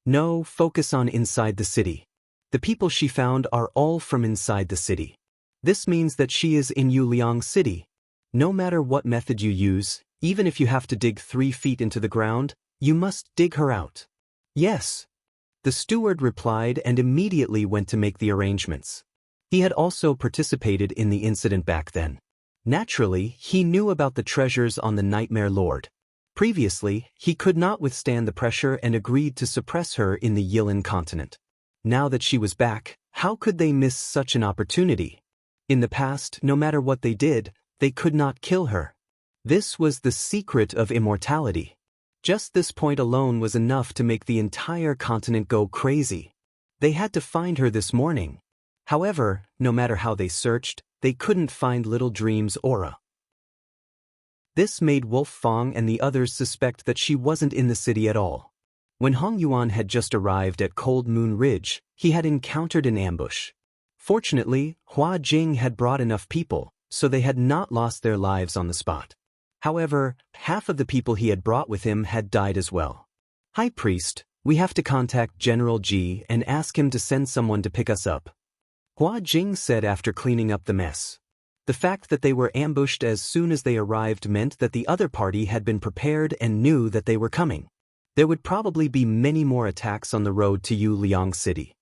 "No, focus on inside the city. The people she found are all from inside the city. This means that she is in Yuliang City. No matter what method you use, even if you have to dig 3 feet into the ground, you must dig her out." "Yes." The steward replied and immediately went to make the arrangements. He had also participated in the incident back then. Naturally, he knew about the treasures on the Nightmare Lord. Previously, he could not withstand the pressure and agreed to suppress her in the Yilin continent. Now that she was back, how could they miss such an opportunity? In the past, no matter what they did, they could not kill her. This was the secret of immortality. Just this point alone was enough to make the entire continent go crazy. They had to find her this morning. However, no matter how they searched, they couldn't find Little Dream's aura. This made Wolf Fong and the others suspect that she wasn't in the city at all. When Hong Yuan had just arrived at Cold Moon Ridge, he had encountered an ambush. Fortunately, Hua Jing had brought enough people, so they had not lost their lives on the spot. However, half of the people he had brought with him had died as well. High Priest, we have to contact General Ji and ask him to send someone to pick us up, Hua Jing said after cleaning up the mess. The fact that they were ambushed as soon as they arrived meant that the other party had been prepared and knew that they were coming. There would probably be many more attacks on the road to Yuliang City.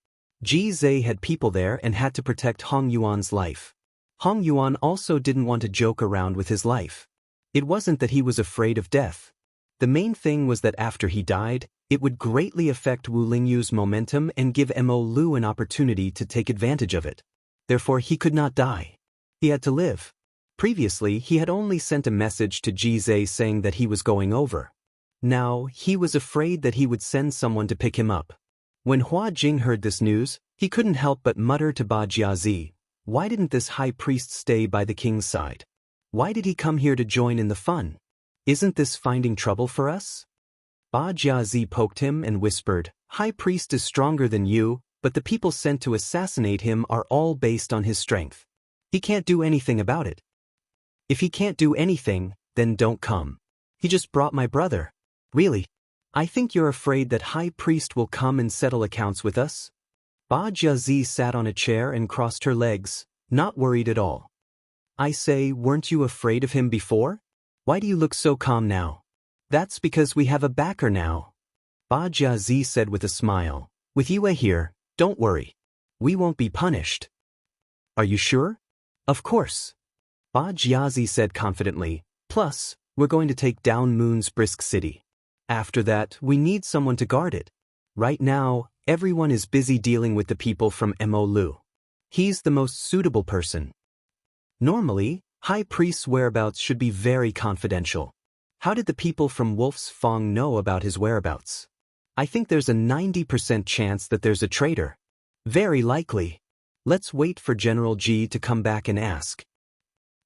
Ji Zhe had people there and had to protect Hong Yuan's life. Hong Yuan also didn't want to joke around with his life. It wasn't that he was afraid of death. The main thing was that after he died, it would greatly affect Wu Lingyu's momentum and give Mo Lu an opportunity to take advantage of it. Therefore he could not die. He had to live. Previously he had only sent a message to Ji Zhe saying that he was going over. Now he was afraid that he would send someone to pick him up. When Hua Jing heard this news, he couldn't help but mutter to Ba Jiazi, why didn't this high priest stay by the king's side? Why did he come here to join in the fun? Isn't this finding trouble for us? Ba Jiazi poked him and whispered, High priest is stronger than you, but the people sent to assassinate him are all based on his strength. He can't do anything about it. If he can't do anything, then don't come. He just brought my brother. Really? I think you're afraid that High Priest will come and settle accounts with us? Ba Jiazi sat on a chair and crossed her legs, not worried at all. I say, weren't you afraid of him before? Why do you look so calm now? That's because we have a backer now. Ba Jiazi said with a smile. With Yue here, don't worry. We won't be punished. Are you sure? Of course. Ba Jiazi said confidently. Plus, we're going to take down Moon's brisk city. After that, we need someone to guard it. Right now, everyone is busy dealing with the people from Mo Lu. He's the most suitable person. Normally, High Priest's whereabouts should be very confidential. How did the people from Wolf's Fong know about his whereabouts? I think there's a 90% chance that there's a traitor. Very likely. Let's wait for General Ji to come back and ask.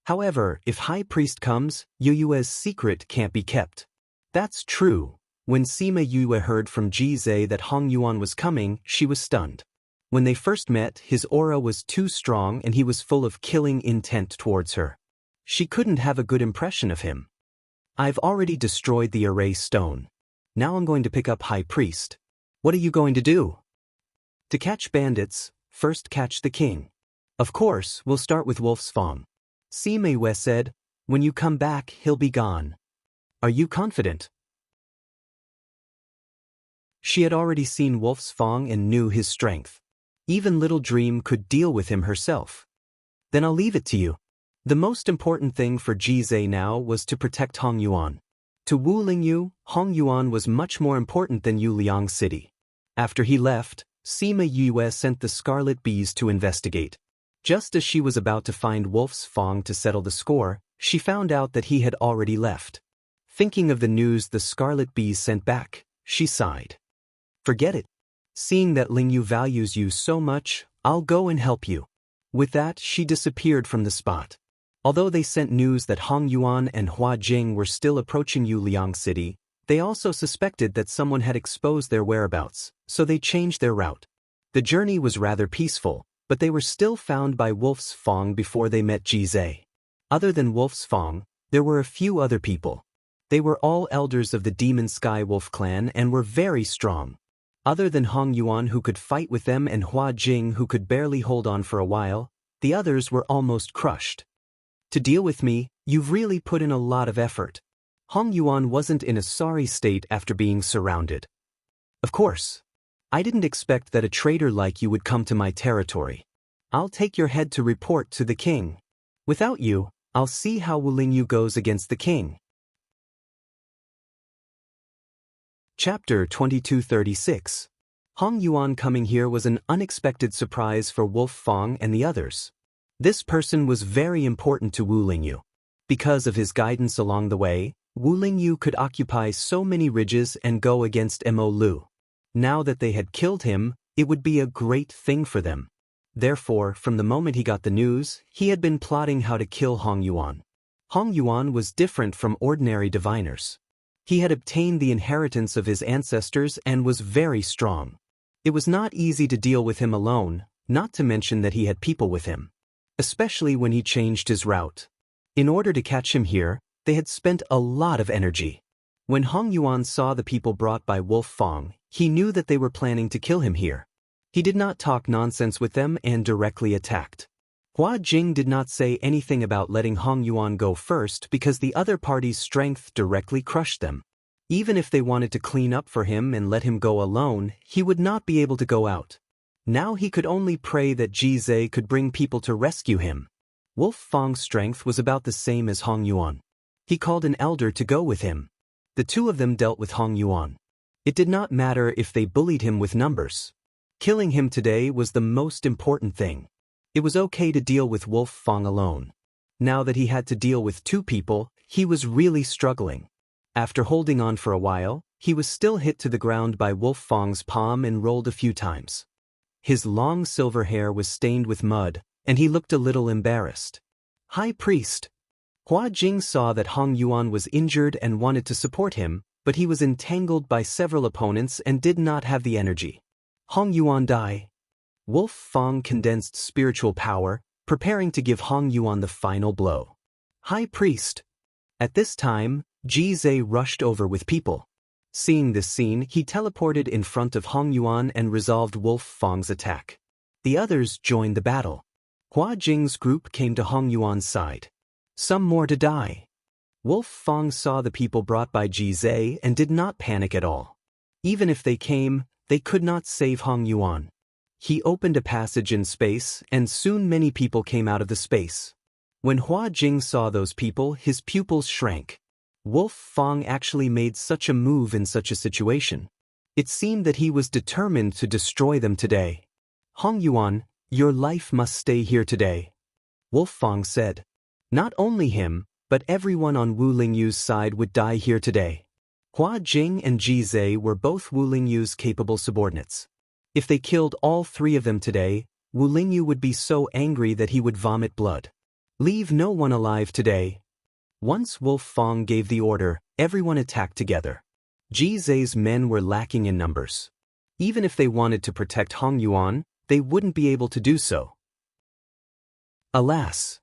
However, if High Priest comes, Yu Yue's secret can't be kept. That's true. When Sima Yue heard from Ji Zhe that Hong Yuan was coming, she was stunned. When they first met, his aura was too strong and he was full of killing intent towards her. She couldn't have a good impression of him. I've already destroyed the array stone. Now I'm going to pick up High Priest. What are you going to do? To catch bandits, first catch the king. Of course, we'll start with Wolf's Fong. Sima Yue said, when you come back, he'll be gone. Are you confident? She had already seen Wolf's Fong and knew his strength. Even Little Dream could deal with him herself. Then I'll leave it to you. The most important thing for Ji Zhe now was to protect Hong Yuan. To Wu Lingyu, Hong Yuan was much more important than Yuliang City. After he left, Sima Yue sent the Scarlet Bees to investigate. Just as she was about to find Wolf's Fong to settle the score, she found out that he had already left. Thinking of the news the Scarlet Bees sent back, she sighed. Forget it. Seeing that Lingyu values you so much, I'll go and help you. With that, she disappeared from the spot. Although they sent news that Hong Yuan and Hua Jing were still approaching Yuliang City, they also suspected that someone had exposed their whereabouts, so they changed their route. The journey was rather peaceful, but they were still found by Wolf's Fong before they met Ji Zhe. Other than Wolf's Fong, there were a few other people. They were all elders of the Demon Sky Wolf clan and were very strong. Other than Hong Yuan who could fight with them and Hua Jing who could barely hold on for a while, the others were almost crushed. To deal with me, you've really put in a lot of effort. Hong Yuan wasn't in a sorry state after being surrounded. Of course. I didn't expect that a traitor like you would come to my territory. I'll take your head to report to the king. Without you, I'll see how Wu Lingyu goes against the king. Chapter 2236. Hong Yuan coming here was an unexpected surprise for Wolf Fong and the others. This person was very important to Wu Lingyu. Because of his guidance along the way, Wu Lingyu could occupy so many ridges and go against Mo Lu. Now that they had killed him, it would be a great thing for them. Therefore, from the moment he got the news, he had been plotting how to kill Hong Yuan. Hong Yuan was different from ordinary diviners. He had obtained the inheritance of his ancestors and was very strong. It was not easy to deal with him alone, not to mention that he had people with him. Especially when he changed his route. In order to catch him here, They had spent a lot of energy. When Hong Yuan saw the people brought by Wolf Fang, he knew that they were planning to kill him here. He did not talk nonsense with them and directly attacked. Hua Jing did not say anything about letting Hong Yuan go first because the other party's strength directly crushed them. Even if they wanted to clean up for him and let him go alone, he would not be able to go out. Now he could only pray that Ji Zhe could bring people to rescue him. Wolf Fang's strength was about the same as Hong Yuan. He called an elder to go with him. The two of them dealt with Hong Yuan. It did not matter if they bullied him with numbers. Killing him today was the most important thing. It was okay to deal with Wolf Fang alone. Now that he had to deal with two people, he was really struggling. After holding on for a while, he was still hit to the ground by Wolf Fang's palm and rolled a few times. His long silver hair was stained with mud, and he looked a little embarrassed. High Priest. Hua Jing saw that Hong Yuan was injured and wanted to support him, but he was entangled by several opponents and did not have the energy. Hong Yuan die. Wolf Fang condensed spiritual power, preparing to give Hong Yuan the final blow. High Priest. At this time, Ji Zhe rushed over with people. Seeing this scene, he teleported in front of Hong Yuan and resolved Wolf Fang's attack. The others joined the battle. Hua Jing's group came to Hong Yuan's side. Some more to die. Wolf Fang saw the people brought by Ji Zhe and did not panic at all. Even if they came, they could not save Hong Yuan. He opened a passage in space, and soon many people came out of the space. When Hua Jing saw those people, his pupils shrank. Wolf Fang actually made such a move in such a situation. It seemed that he was determined to destroy them today. Hong Yuan, your life must stay here today. Wolf Fang said. Not only him, but everyone on Wu Lingyu's side would die here today. Hua Jing and Ji Zhe were both Wu Lingyu's capable subordinates. If they killed all three of them today, Wu Lingyu would be so angry that he would vomit blood. Leave no one alive today. Once Wolf Fang gave the order, everyone attacked together. Ji Zhe's men were lacking in numbers. Even if they wanted to protect Hong Yuan, they wouldn't be able to do so. Alas!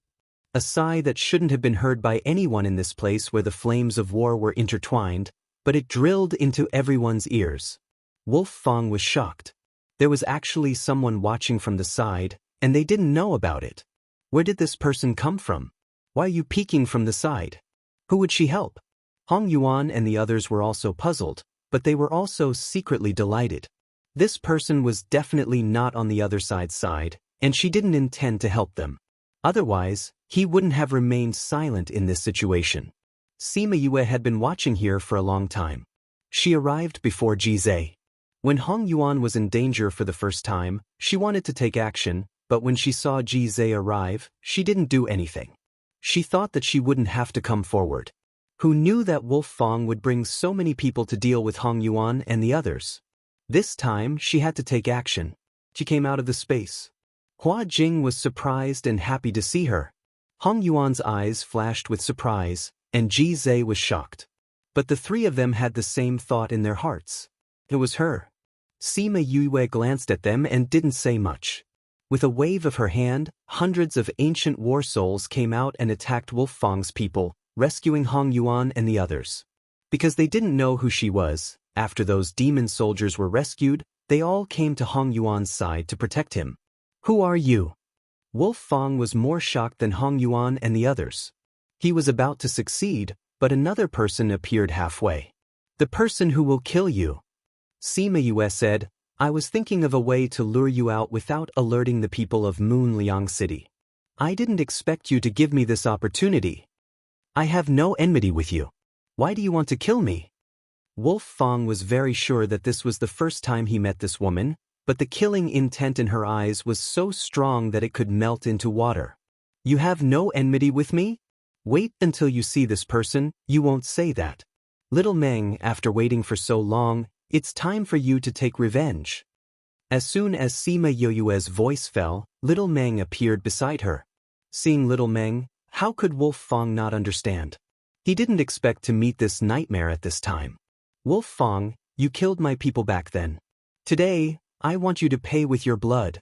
A sigh that shouldn't have been heard by anyone in this place where the flames of war were intertwined, but it drilled into everyone's ears. Wolf Fang was shocked. There was actually someone watching from the side, and they didn't know about it. Where did this person come from? Why are you peeking from the side? Who would she help? Hong Yuan and the others were also puzzled, but they were also secretly delighted. This person was definitely not on the other side's side, and she didn't intend to help them. Otherwise, he wouldn't have remained silent in this situation. Sima Yue had been watching here for a long time. She arrived before Ji Zhe. When Hong Yuan was in danger for the first time, she wanted to take action, but when she saw Ji Zhe arrive, she didn't do anything. She thought that she wouldn't have to come forward. Who knew that Wolf Fang would bring so many people to deal with Hong Yuan and the others? This time, she had to take action. She came out of the space. Hua Jing was surprised and happy to see her. Hong Yuan's eyes flashed with surprise, and Ji Zhe was shocked. But the three of them had the same thought in their hearts. It was her. Sima Yue glanced at them and didn't say much. With a wave of her hand, hundreds of ancient war souls came out and attacked Wolf Fang's people, rescuing Hong Yuan and the others. Because they didn't know who she was, after those demon soldiers were rescued, they all came to Hong Yuan's side to protect him. Who are you? Wolf Fang was more shocked than Hong Yuan and the others. He was about to succeed, but another person appeared halfway. The person who will kill you. Sima Yue said, I was thinking of a way to lure you out without alerting the people of Moonliang City. I didn't expect you to give me this opportunity. I have no enmity with you. Why do you want to kill me? Wolf Fang was very sure that this was the first time he met this woman, but the killing intent in her eyes was so strong that it could melt into water. You have no enmity with me? Wait until you see this person, you won't say that. Little Meng, after waiting for so long, it's time for you to take revenge. As soon as Sima Yue's voice fell, Little Meng appeared beside her. Seeing Little Meng, how could Wolf Fang not understand? He didn't expect to meet this nightmare at this time. Wolf Fang, you killed my people back then. Today, I want you to pay with your blood.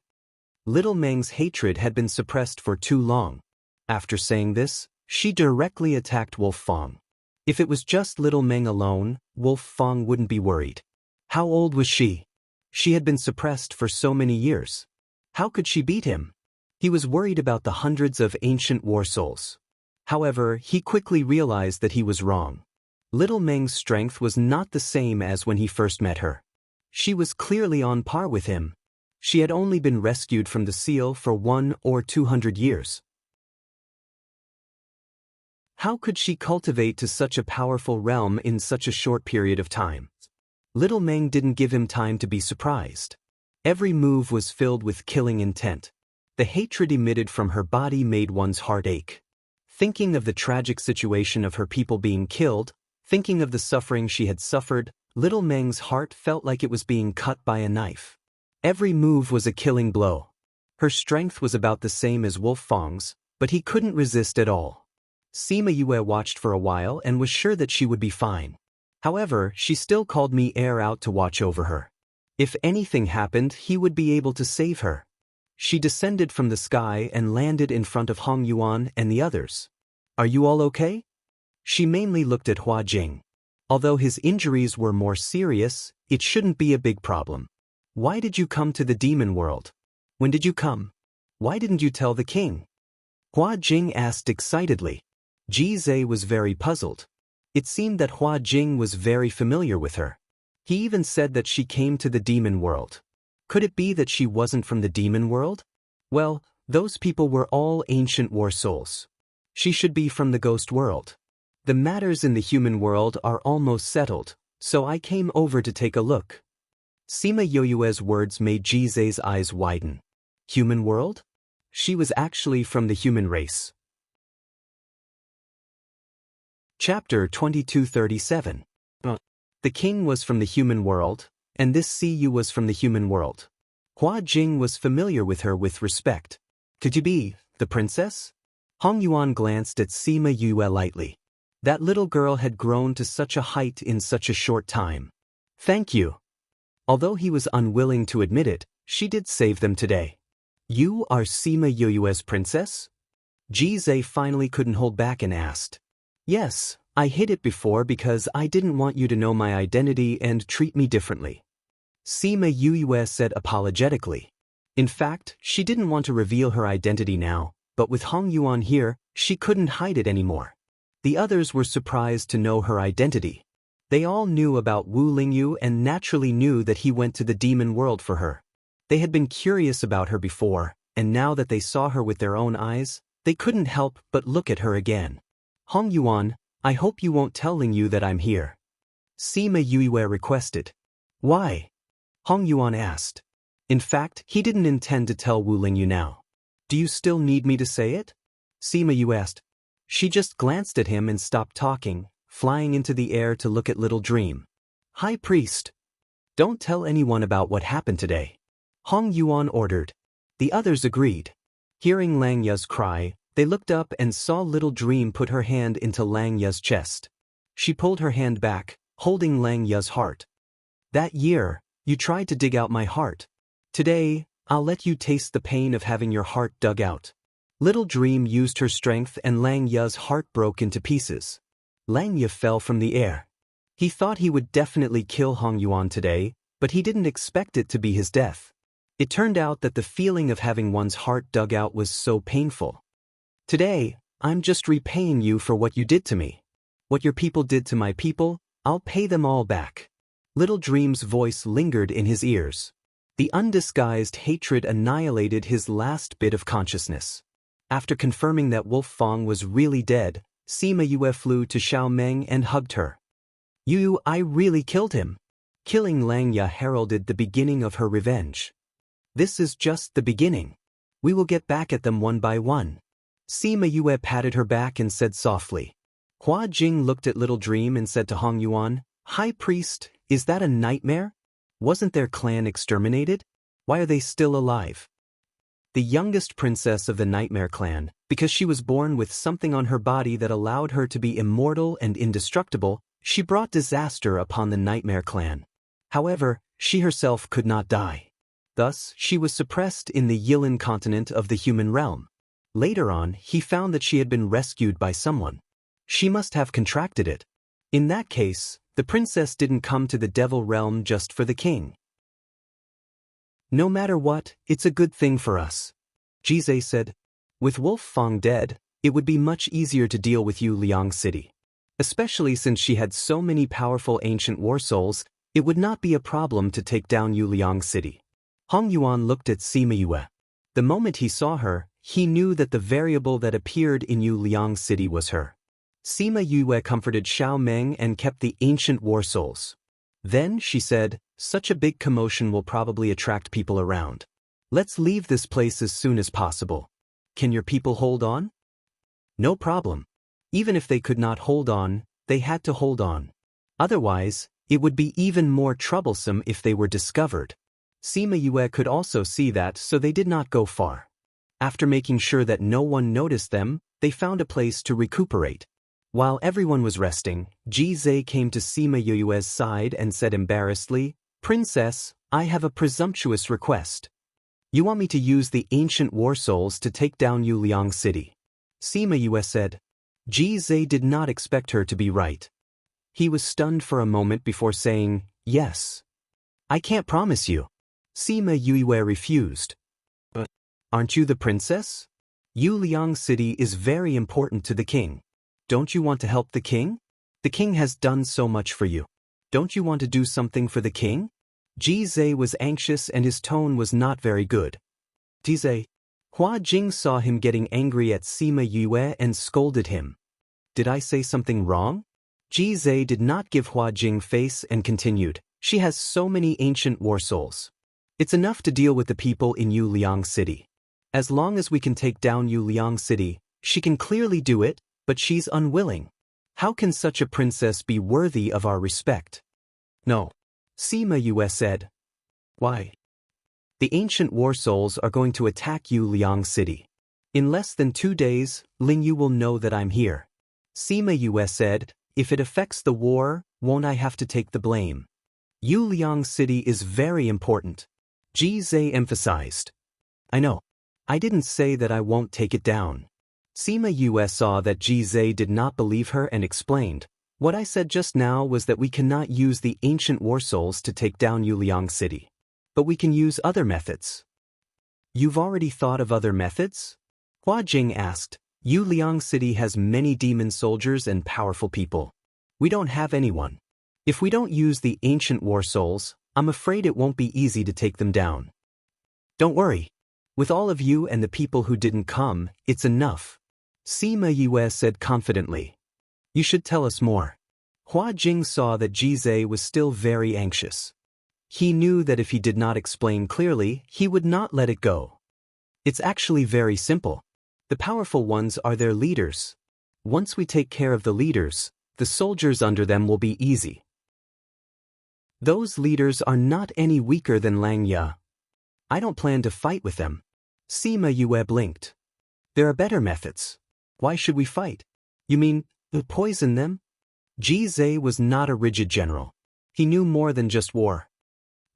Little Meng's hatred had been suppressed for too long. After saying this, She directly attacked Wolf Fong. If it was just little Meng alone, Wolf Fong wouldn't be worried. How old was she? She had been suppressed for so many years. How could she beat him? He was worried about the hundreds of ancient war souls. However, he quickly realized that he was wrong. Little Meng's strength was not the same as when he first met her. She was clearly on par with him. She had only been rescued from the seal for 100 or 200 years. How could she cultivate to such a powerful realm in such a short period of time? Little Meng didn't give him time to be surprised. Every move was filled with killing intent. The hatred emitted from her body made one's heart ache. Thinking of the tragic situation of her people being killed, thinking of the suffering she had suffered, little Meng's heart felt like it was being cut by a knife. Every move was a killing blow. Her strength was about the same as Wolf Fong's, but he couldn't resist at all. Sima Yue watched for a while and was sure that she would be fine. However, she still called Mi Er out to watch over her. If anything happened, he would be able to save her. She descended from the sky and landed in front of Hong Yuan and the others. Are you all okay? She mainly looked at Hua Jing. Although his injuries were more serious, it shouldn't be a big problem. Why did you come to the demon world? When did you come? Why didn't you tell the king? Hua Jing asked excitedly. Ji Zhe was very puzzled. It seemed that Hua Jing was very familiar with her. He even said that she came to the demon world. Could it be that she wasn't from the demon world? Well, those people were all ancient war souls. She should be from the ghost world. The matters in the human world are almost settled, so I came over to take a look. Sima Yoyue's words made Ji Zhe's eyes widen. Human world? She was actually from the human race. Chapter 2237. The king was from the human world, and this Siyu was from the human world. Hua Jing was familiar with her with respect. Could you be the princess? Hong Yuan glanced at Sima Yue lightly. That little girl had grown to such a height in such a short time. Thank you. Although he was unwilling to admit it, she did save them today. You are Sima Yue's princess? Ji Zhe finally couldn't hold back and asked. Yes, I hid it before because I didn't want you to know my identity and treat me differently. Sima Yue said apologetically. In fact, she didn't want to reveal her identity now, but with Hong Yuan here, she couldn't hide it anymore. The others were surprised to know her identity. They all knew about Wu Lingyu and naturally knew that he went to the demon world for her. They had been curious about her before, and now that they saw her with their own eyes, they couldn't help but look at her again. Hong Yuan, I hope you won't tell Lingyu that I'm here. Sima Yue requested. Why? Hong Yuan asked. In fact, he didn't intend to tell Wu Lingyu now. Do you still need me to say it? Sima Yue asked. She just glanced at him and stopped talking, flying into the air to look at Little Dream. High Priest. Don't tell anyone about what happened today. Hong Yuan ordered. The others agreed. Hearing Lang Ya's cry, they looked up and saw Little Dream put her hand into Lang Ya's chest. She pulled her hand back, holding Lang Ya's heart. That year, you tried to dig out my heart. Today, I'll let you taste the pain of having your heart dug out. Little Dream used her strength and Lang Ya's heart broke into pieces. Lang Ya fell from the air. He thought he would definitely kill Hong Yuan today, but he didn't expect it to be his death. It turned out that the feeling of having one's heart dug out was so painful. Today, I'm just repaying you for what you did to me. What your people did to my people, I'll pay them all back. Little Dream's voice lingered in his ears. The undisguised hatred annihilated his last bit of consciousness. After confirming that Wolf Fong was really dead, Sima Yue flew to Xiao Meng and hugged her. I really killed him. Killing Lang Ya heralded the beginning of her revenge. This is just the beginning. We will get back at them one by one. Sima Yue patted her back and said softly. Hua Jing looked at Little Dream and said to Hong Yuan, High Priest, is that a nightmare? Wasn't their clan exterminated? Why are they still alive? The youngest princess of the Nightmare clan, because she was born with something on her body that allowed her to be immortal and indestructible, she brought disaster upon the Nightmare clan. However, she herself could not die. Thus, she was suppressed in the Yilin continent of the human realm. Later on, he found that she had been rescued by someone. She must have contracted it. In that case, the princess didn't come to the devil realm just for the king. No matter what, it's a good thing for us. Jizai said. With Wolf Fang dead, it would be much easier to deal with Yu Liang City. Especially since she had so many powerful ancient war souls, it would not be a problem to take down Yu Liang City. Hong Yuan looked at Sima Yue. The moment he saw her, he knew that the variable that appeared in Yu Liang City was her. Sima Yue comforted Xiao Meng and kept the ancient war souls. Then, she said, such a big commotion will probably attract people around. Let's leave this place as soon as possible. Can your people hold on? No problem. Even if they could not hold on, they had to hold on. Otherwise, it would be even more troublesome if they were discovered. Sima Yue could also see that, so they did not go far. After making sure that no one noticed them, they found a place to recuperate. While everyone was resting, Jizai came to Sima Yue's side and said embarrassedly, Princess, I have a presumptuous request. You want me to use the ancient war souls to take down Yu Liang City? Sima Yue said. Jizai did not expect her to be right. He was stunned for a moment before saying, yes. I can't promise you. Sima Yue refused. But aren't you the princess? Yu Liang City is very important to the king. Don't you want to help the king? The king has done so much for you. Don't you want to do something for the king? Jizai was anxious and his tone was not very good. Jizai. Hua Jing saw him getting angry at Sima Yue and scolded him. Did I say something wrong? Jizai did not give Hua Jing face and continued. She has so many ancient war souls. It's enough to deal with the people in Yu Liang City. As long as we can take down Yu Liang City, she can clearly do it, but she's unwilling. How can such a princess be worthy of our respect? No. Sima Yue said. Why? The ancient war souls are going to attack Yu Liang City. In less than 2 days, Ling Yu will know that I'm here. Sima Yue said, if it affects the war, won't I have to take the blame? Yu Liang City is very important. Jizai emphasized. I know. I didn't say that I won't take it down. Sima Yue saw that Jizai did not believe her and explained, what I said just now was that we cannot use the ancient war souls to take down Yu Liang City. But we can use other methods. You've already thought of other methods? Hua Jing asked. Yu Liang City has many demon soldiers and powerful people. We don't have anyone. If we don't use the ancient war souls, I'm afraid it won't be easy to take them down. Don't worry. With all of you and the people who didn't come, it's enough. Sima Yue said confidently. You should tell us more. Hua Jing saw that Jizai was still very anxious. He knew that if he did not explain clearly, he would not let it go. It's actually very simple. The powerful ones are their leaders. Once we take care of the leaders, the soldiers under them will be easy. Those leaders are not any weaker than Lang Ya. I don't plan to fight with them. Sima Yue blinked. There are better methods. Why should we fight? You mean, poison them? Jizai was not a rigid general. He knew more than just war.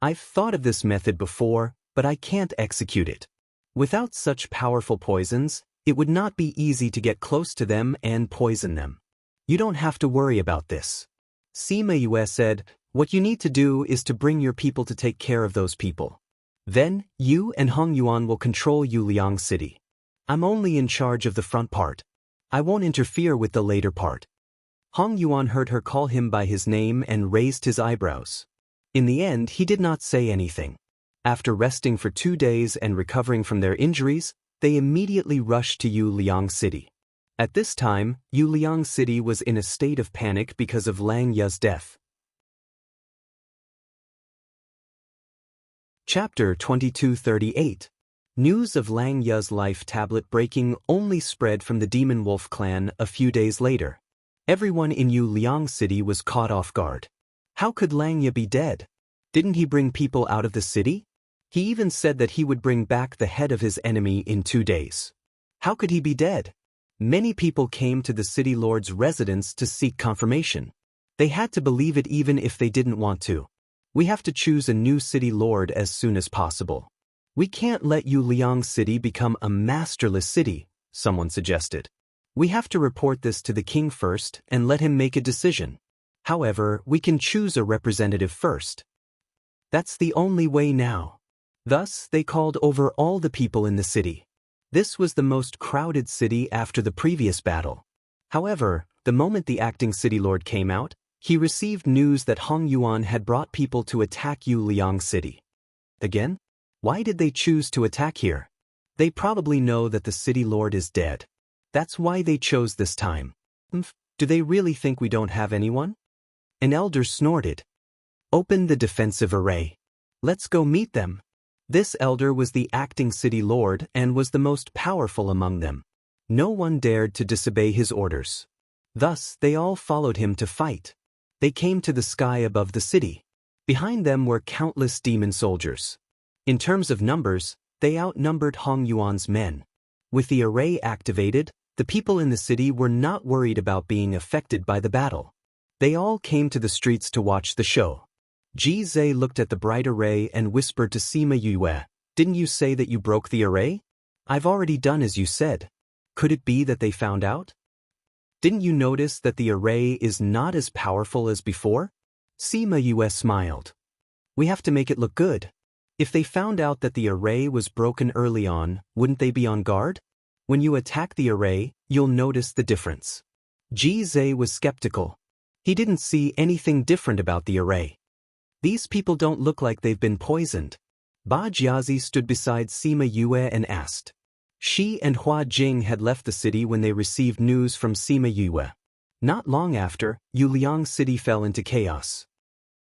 I've thought of this method before, but I can't execute it. Without such powerful poisons, it would not be easy to get close to them and poison them. You don't have to worry about this. Sima Yue said, what you need to do is to bring your people to take care of those people. Then, you and Hong Yuan will control Yu Liang City. I'm only in charge of the front part. I won't interfere with the later part. Hong Yuan heard her call him by his name and raised his eyebrows. In the end, he did not say anything. After resting for 2 days and recovering from their injuries, they immediately rushed to Yu Liang City. At this time, Yu Liang City was in a state of panic because of Lang Ya's death. Chapter 2238. News of Lang Ya's life tablet breaking only spread from the Demon Wolf clan a few days later. Everyone in Yu Liang City was caught off guard. How could Lang Ya be dead? Didn't he bring people out of the city? He even said that he would bring back the head of his enemy in 2 days. How could he be dead? Many people came to the city lord's residence to seek confirmation. They had to believe it even if they didn't want to. We have to choose a new city lord as soon as possible. We can't let Yu Liang City become a masterless city, someone suggested. We have to report this to the king first and let him make a decision. However, we can choose a representative first. That's the only way now. Thus, they called over all the people in the city. This was the most crowded city after the previous battle. However, the moment the acting city lord came out, he received news that Hong Yuan had brought people to attack Liang City. Again? Why did they choose to attack here? They probably know that the city lord is dead. That's why they chose this time. Do they really think we don't have anyone? An elder snorted. Open the defensive array. Let's go meet them. This elder was the acting city lord and was the most powerful among them. No one dared to disobey his orders. Thus, they all followed him to fight. They came to the sky above the city. Behind them were countless demon soldiers. In terms of numbers, they outnumbered Hong Yuan's men. With the array activated, the people in the city were not worried about being affected by the battle. They all came to the streets to watch the show. Ji Zhe looked at the bright array and whispered to Sima Yue, "Didn't you say that you broke the array? I've already done as you said. Could it be that they found out? Didn't you notice that the array is not as powerful as before?" Sima Yue smiled. "We have to make it look good. If they found out that the array was broken early on, wouldn't they be on guard? When you attack the array, you'll notice the difference." Ji Zhe was skeptical. He didn't see anything different about the array. These people don't look like they've been poisoned. Ba Jiazi stood beside Sima Yue and asked. She and Hua Jing had left the city when they received news from Sima Yue. Not long after, Liang City fell into chaos.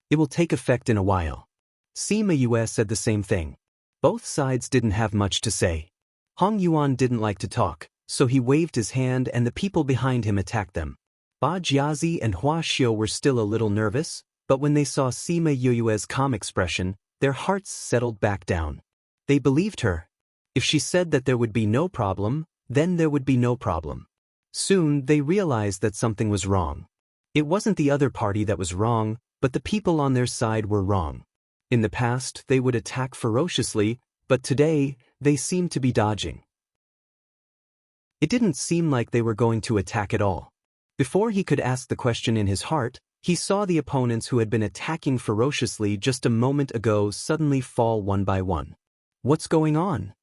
It will take effect in a while. Sima Yue said the same thing. Both sides didn't have much to say. Hong Yuan didn't like to talk, so he waved his hand and the people behind him attacked them. Ba Jiazi and Hua Xiu were still a little nervous, but when they saw Sima Yue's calm expression, their hearts settled back down. They believed her. If she said that there would be no problem, then there would be no problem. Soon they realized that something was wrong. It wasn't the other party that was wrong, but the people on their side were wrong. In the past, they would attack ferociously, but today, they seemed to be dodging. It didn't seem like they were going to attack at all. Before he could ask the question in his heart, he saw the opponents who had been attacking ferociously just a moment ago suddenly fall one by one. What's going on?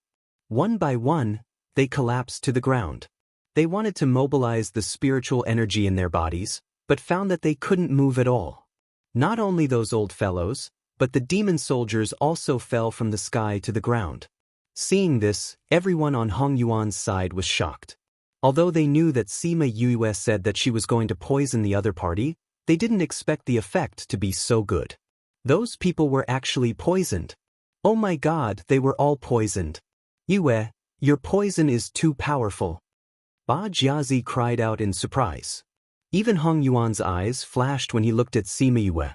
One by one, they collapsed to the ground. They wanted to mobilize the spiritual energy in their bodies, but found that they couldn't move at all. Not only those old fellows, but the demon soldiers also fell from the sky to the ground. Seeing this, everyone on Hong Yuan's side was shocked. Although they knew that Sima Yue said that she was going to poison the other party, they didn't expect the effect to be so good. Those people were actually poisoned. Oh my God, they were all poisoned. Yue, your poison is too powerful. Ba Jiazi cried out in surprise. Even Hong Yuan's eyes flashed when he looked at Sima Yue.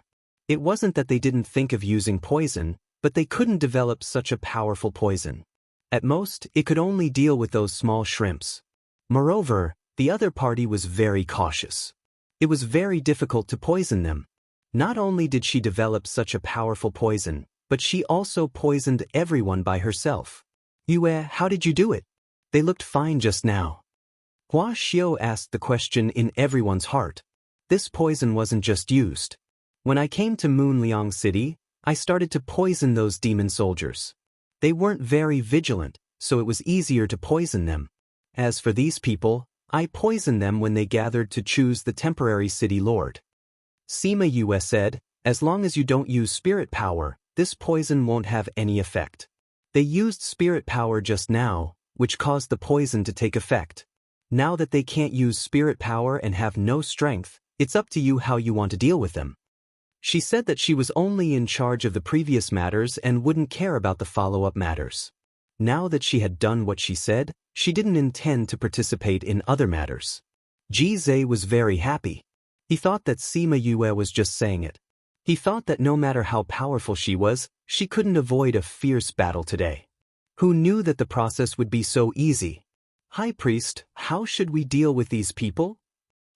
It wasn't that they didn't think of using poison, but they couldn't develop such a powerful poison. At most, it could only deal with those small shrimps. Moreover, the other party was very cautious. It was very difficult to poison them. Not only did she develop such a powerful poison, but she also poisoned everyone by herself. Yue, how did you do it? They looked fine just now. Hua Xiu asked the question in everyone's heart. This poison wasn't just used. When I came to Liang City, I started to poison those demon soldiers. They weren't very vigilant, so it was easier to poison them. As for these people, I poisoned them when they gathered to choose the temporary city lord. Sima Yue said, as long as you don't use spirit power, this poison won't have any effect. They used spirit power just now, which caused the poison to take effect. Now that they can't use spirit power and have no strength, it's up to you how you want to deal with them. She said that she was only in charge of the previous matters and wouldn't care about the follow-up matters. Now that she had done what she said, she didn't intend to participate in other matters. Ji Zhe was very happy. He thought that Sima Yue was just saying it. He thought that no matter how powerful she was, she couldn't avoid a fierce battle today. Who knew that the process would be so easy? High Priest, how should we deal with these people?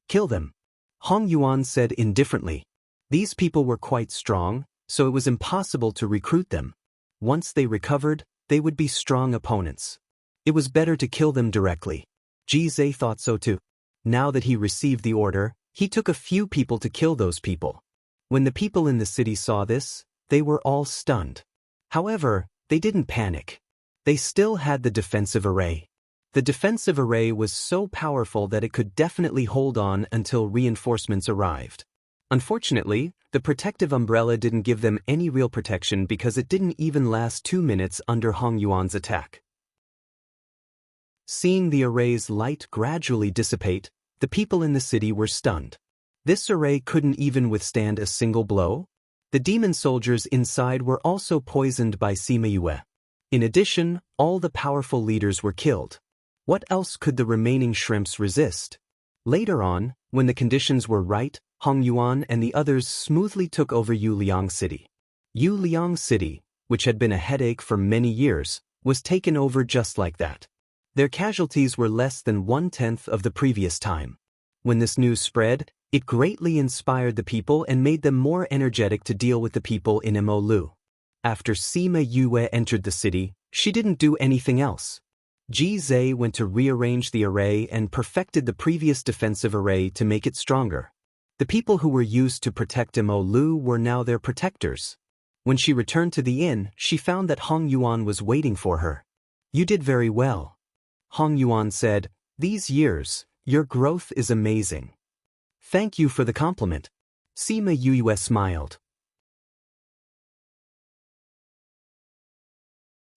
Kill them. Hong Yuan said indifferently. These people were quite strong, so it was impossible to recruit them. Once they recovered, they would be strong opponents. It was better to kill them directly. Ji thought so too. Now that he received the order, he took a few people to kill those people. When the people in the city saw this, they were all stunned. However, they didn't panic. They still had the defensive array. The defensive array was so powerful that it could definitely hold on until reinforcements arrived. Unfortunately, the protective umbrella didn't give them any real protection because it didn't even last 2 minutes under Hong Yuan's attack. Seeing the array's light gradually dissipate, the people in the city were stunned. This array couldn't even withstand a single blow. The demon soldiers inside were also poisoned by Sima Yue. In addition, all the powerful leaders were killed. What else could the remaining shrimps resist? Later on, when the conditions were right, Hong Yuan and the others smoothly took over Yuliang City. Yuliang City, which had been a headache for many years, was taken over just like that. Their casualties were less than 1/10 of the previous time. When this news spread, it greatly inspired the people and made them more energetic to deal with the people in Mo. After Sima Yue entered the city, she didn't do anything else. Ji went to rearrange the array and perfected the previous defensive array to make it stronger. The people who were used to protect Mo were now their protectors. When she returned to the inn, she found that Hong Yuan was waiting for her. "You did very well," Hong Yuan said. "These years, your growth is amazing." "Thank you for the compliment." Sima Yue smiled.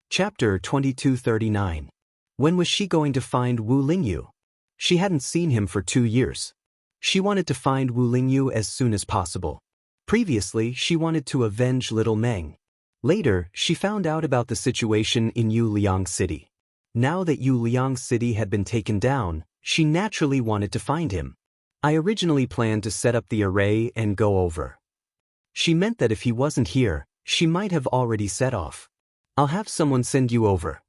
Chapter 2239. When was she going to find Wu Lingyu? She hadn't seen him for 2 years. She wanted to find Wu Lingyu as soon as possible. Previously, she wanted to avenge little Meng. Later, she found out about the situation in Yuliang City. Now that Yuliang City had been taken down, she naturally wanted to find him. "I originally planned to set up the array and go over." She meant that if he wasn't here, she might have already set off. "I'll have someone send you over,"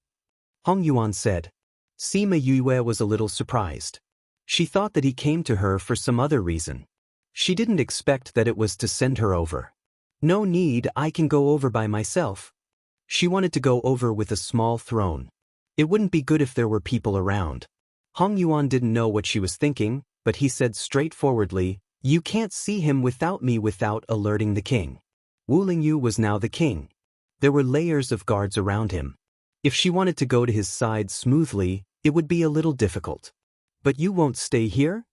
Hong Yuan said. Sima Yue was a little surprised. She thought that he came to her for some other reason. She didn't expect that it was to send her over. "No need, I can go over by myself." She wanted to go over with a small throne. It wouldn't be good if there were people around. Hong Yuan didn't know what she was thinking, but he said straightforwardly, "You can't see him without me without alerting the king." Wu Lingyu was now the king. There were layers of guards around him. If she wanted to go to his side smoothly, it would be a little difficult. "But you won't stay here?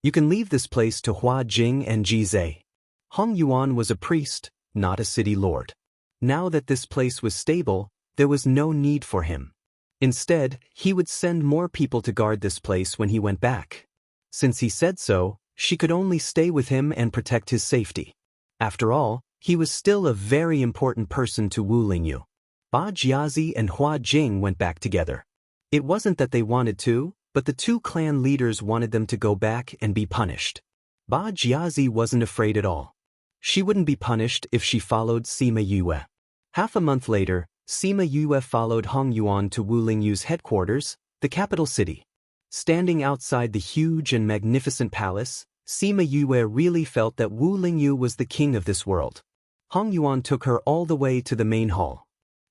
You can leave this place to Hua Jing and Ji." Hong Yuan was a priest, not a city lord. Now that this place was stable, there was no need for him. Instead, he would send more people to guard this place when he went back. Since he said so, she could only stay with him and protect his safety. After all, he was still a very important person to Wu Lingyu. Ba Jiazi and Hua Jing went back together. It wasn't that they wanted to, but the 2 clan leaders wanted them to go back and be punished. Ba Jiazi wasn't afraid at all. She wouldn't be punished if she followed Sima Yue. Half a month later, Sima Yue followed Hong Yuan to Wu Lingyu's headquarters, the capital city. Standing outside the huge and magnificent palace, Sima Yue really felt that Wu Lingyu was the king of this world. Hong Yuan took her all the way to the main hall.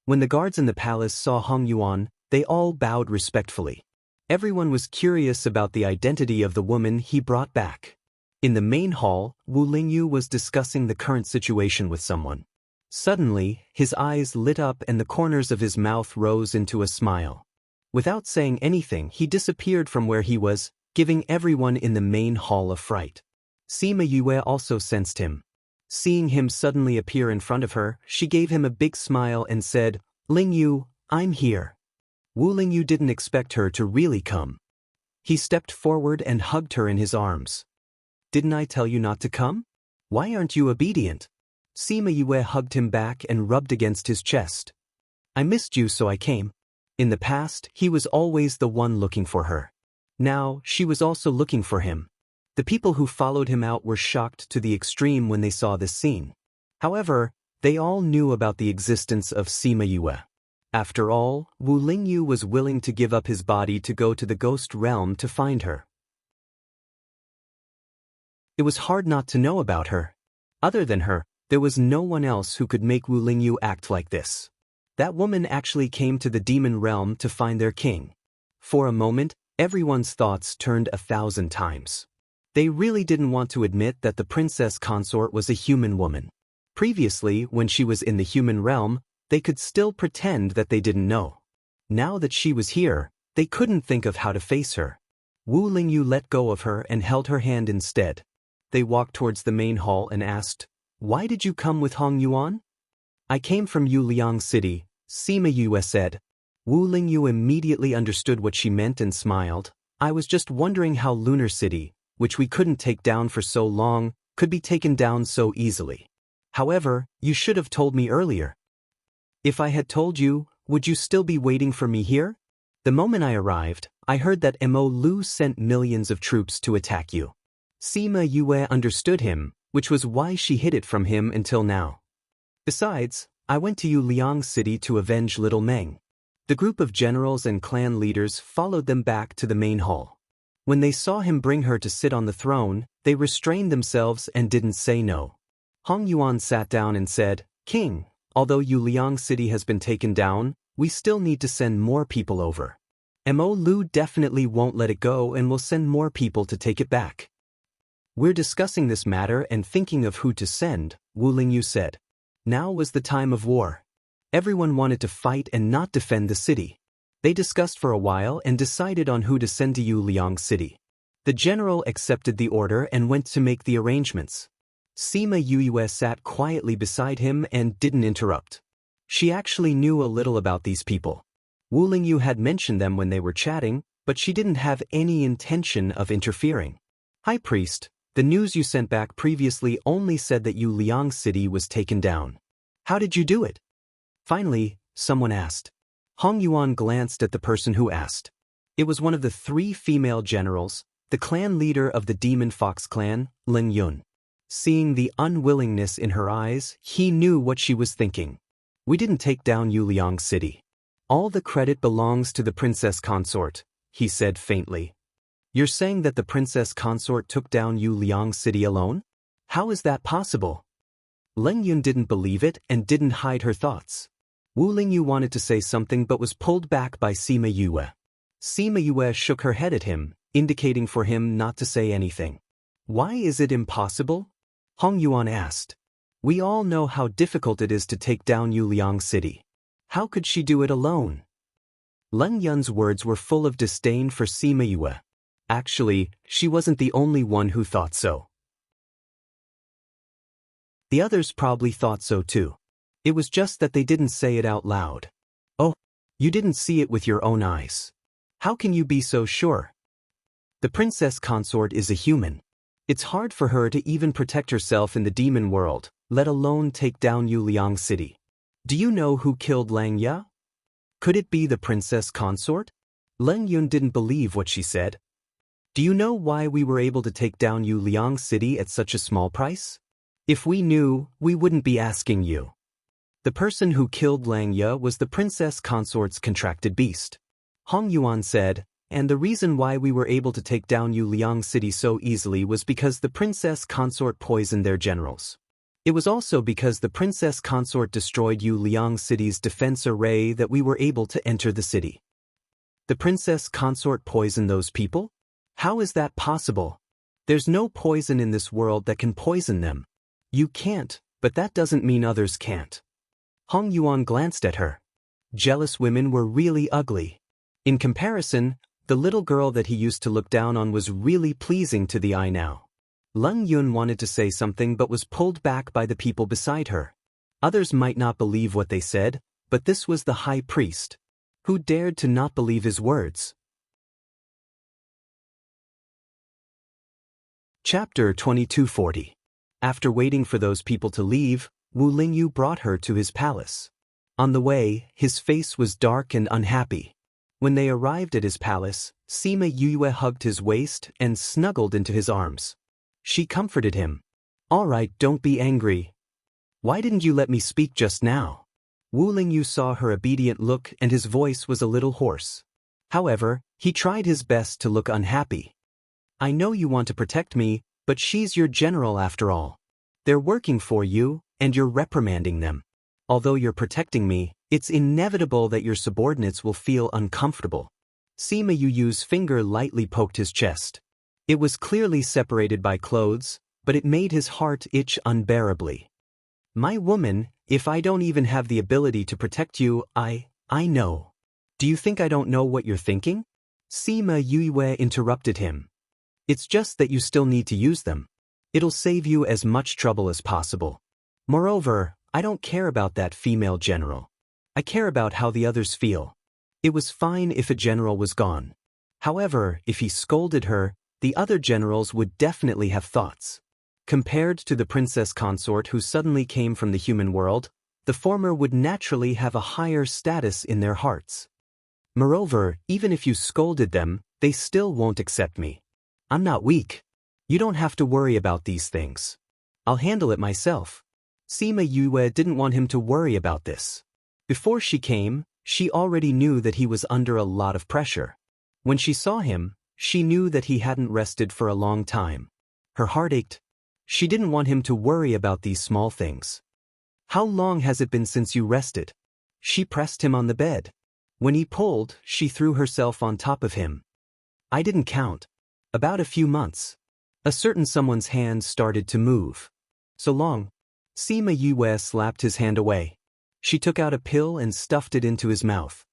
When the guards in the palace saw Hong Yuan, they all bowed respectfully. Everyone was curious about the identity of the woman he brought back. In the main hall, Wu Lingyu was discussing the current situation with someone. Suddenly, his eyes lit up and the corners of his mouth rose into a smile. Without saying anything, he disappeared from where he was, giving everyone in the main hall a fright. Sima Yue also sensed him. Seeing him suddenly appear in front of her, she gave him a big smile and said, "Lingyu, I'm here." Wu Lingyu didn't expect her to really come. He stepped forward and hugged her in his arms. "Didn't I tell you not to come? Why aren't you obedient?" Sima Yue hugged him back and rubbed against his chest. "I missed you, so I came." In the past, he was always the one looking for her. Now, she was also looking for him. The people who followed him out were shocked to the extreme when they saw this scene. However, they all knew about the existence of Sima Yue. After all, Wu Lingyu was willing to give up his body to go to the ghost realm to find her. It was hard not to know about her. Other than her, there was no one else who could make Wu Lingyu act like this. That woman actually came to the demon realm to find their king. For a moment, Everyone's thoughts turned 1,000 times. They really didn't want to admit that the princess consort was a human woman. Previously, when she was in the human realm, they could still pretend that they didn't know. Now that she was here, they couldn't think of how to face her. Wu Lingyu let go of her and held her hand instead. They walked towards the main hall and asked, "Why did you come with Hong Yuan?" "I came from Yuliang City," Sima Yue said. Wu Lingyu immediately understood what she meant and smiled. "I was just wondering how Lunar City, which we couldn't take down for so long, could be taken down so easily. However, you should have told me earlier." "If I had told you, would you still be waiting for me here? The moment I arrived, I heard that Mo Lu sent millions of troops to attack you." Sima Yue understood him, which was why she hid it from him until now. "Besides, I went to Yuliang City to avenge Little Meng." The group of generals and clan leaders followed them back to the main hall. When they saw him bring her to sit on the throne, they restrained themselves and didn't say no. Hong Yuan sat down and said, "King, although Yuliang City has been taken down, we still need to send more people over. Mo Lu definitely won't let it go and will send more people to take it back." "We're discussing this matter and thinking of who to send," Wu Lingyu said. Now was the time of war. Everyone wanted to fight and not defend the city. They discussed for a while and decided on who to send to Yuliang City. The general accepted the order and went to make the arrangements. Sima Yue sat quietly beside him and didn't interrupt. She actually knew a little about these people. Wu Lingyu had mentioned them when they were chatting, but she didn't have any intention of interfering. "High Priest, the news you sent back previously only said that Yuliang City was taken down. How did you do it?" Finally, someone asked. Hong Yuan glanced at the person who asked. It was one of the 3 female generals, the clan leader of the Demon Fox clan, Ling Yun. Seeing the unwillingness in her eyes, he knew what she was thinking. "We didn't take down Yuliang City. All the credit belongs to the princess consort," he said faintly. "You're saying that the princess consort took down Yuliang City alone? How is that possible?" Ling Yun didn't believe it and didn't hide her thoughts. Wu Lingyu wanted to say something but was pulled back by Sima Yue. Sima Yue shook her head at him, indicating for him not to say anything. "Why is it impossible?" Hong Yuan asked. "We all know how difficult it is to take down Yuliang City. How could she do it alone?" Ling Yun's words were full of disdain for Sima Yue. Actually, she wasn't the only one who thought so. The others probably thought so too. It was just that they didn't say it out loud. "Oh, you didn't see it with your own eyes. How can you be so sure? The princess consort is a human. It's hard for her to even protect herself in the demon world, let alone take down Yuliang City. Do you know who killed Lang Ya? Could it be the princess consort?" Ling Yun didn't believe what she said. "Do you know why we were able to take down Yuliang City at such a small price? If we knew, we wouldn't be asking you. The person who killed Lang Ya was the princess consort's contracted beast," Hong Yuan said, "and the reason why we were able to take down Yuliang City so easily was because the princess consort poisoned their generals. It was also because the princess consort destroyed Yuliang City's defense array that we were able to enter the city." "The princess consort poisoned those people? How is that possible? There's no poison in this world that can poison them." "You can't, but that doesn't mean others can't." Hong Yuan glanced at her. Jealous women were really ugly. In comparison, the little girl that he used to look down on was really pleasing to the eye now. Ling Yun wanted to say something but was pulled back by the people beside her. Others might not believe what they said, but this was the high priest. Who dared to not believe his words? Chapter 2240. After waiting for those people to leave, Wu Lingyu brought her to his palace. On the way, his face was dark and unhappy. When they arrived at his palace, Sima Yue hugged his waist and snuggled into his arms. She comforted him. "All right, don't be angry. Why didn't you let me speak just now?" Wu Lingyu saw her obedient look and his voice was a little hoarse. However, he tried his best to look unhappy. "I know you want to protect me, but she's your general after all. They're working for you, and you're reprimanding them. Although you're protecting me, it's inevitable that your subordinates will feel uncomfortable. Sima Yuyu's finger lightly poked his chest. It was clearly separated by clothes, but it made his heart itch unbearably. My woman, if I don't even have the ability to protect you, I know. Do you think I don't know what you're thinking? Sima Yue interrupted him. It's just that you still need to use them. It'll save you as much trouble as possible. Moreover, I don't care about that female general. I care about how the others feel. It was fine if a general was gone. However, if he scolded her, the other generals would definitely have thoughts. Compared to the princess consort who suddenly came from the human world, the former would naturally have a higher status in their hearts. Moreover, even if you scolded them, they still won't accept me. I'm not weak. You don't have to worry about these things. I'll handle it myself. Sima Yue didn't want him to worry about this. Before she came, she already knew that he was under a lot of pressure. When she saw him, she knew that he hadn't rested for a long time. Her heart ached. She didn't want him to worry about these small things. How long has it been since you rested? She pressed him on the bed. When he pulled, she threw herself on top of him. I didn't count. About a few months. A certain someone's hand started to move. So long. Sima Yue slapped his hand away. She took out a pill and stuffed it into his mouth.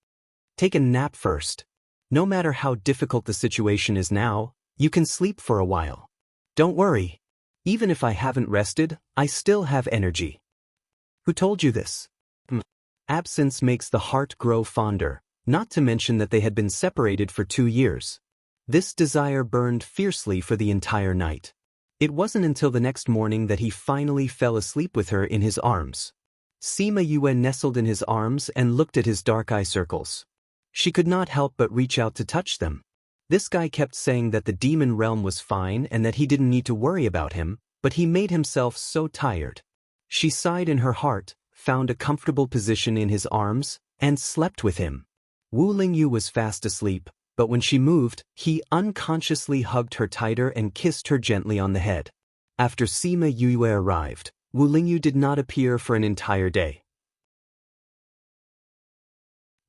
Take a nap first. No matter how difficult the situation is now, you can sleep for a while. Don't worry. Even if I haven't rested, I still have energy. Who told you this? Absence makes the heart grow fonder, not to mention that they had been separated for 2 years. This desire burned fiercely for the entire night. It wasn't until the next morning that he finally fell asleep with her in his arms. Sima Yue nestled in his arms and looked at his dark eye circles. She could not help but reach out to touch them. This guy kept saying that the demon realm was fine and that he didn't need to worry about him, but he made himself so tired. She sighed in her heart, found a comfortable position in his arms, and slept with him. Wu Lingyu was fast asleep, but when she moved, he unconsciously hugged her tighter and kissed her gently on the head. After Sima Yue arrived, Wu Lingyu did not appear for an entire day.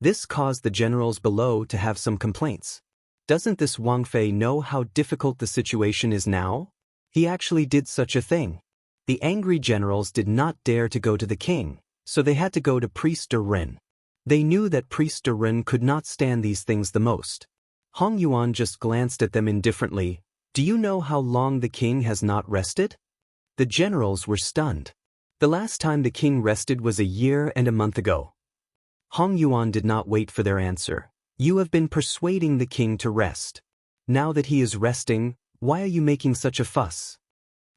This caused the generals below to have some complaints. Doesn't this Wang Fei know how difficult the situation is now? He actually did such a thing. The angry generals did not dare to go to the king, so they had to go to Priest De Ren. They knew that Priest De Ren could not stand these things the most. Hong Yuan just glanced at them indifferently. Do you know how long the king has not rested? The generals were stunned. The last time the king rested was a year and a month ago. Hong Yuan did not wait for their answer. You have been persuading the king to rest. Now that he is resting, why are you making such a fuss?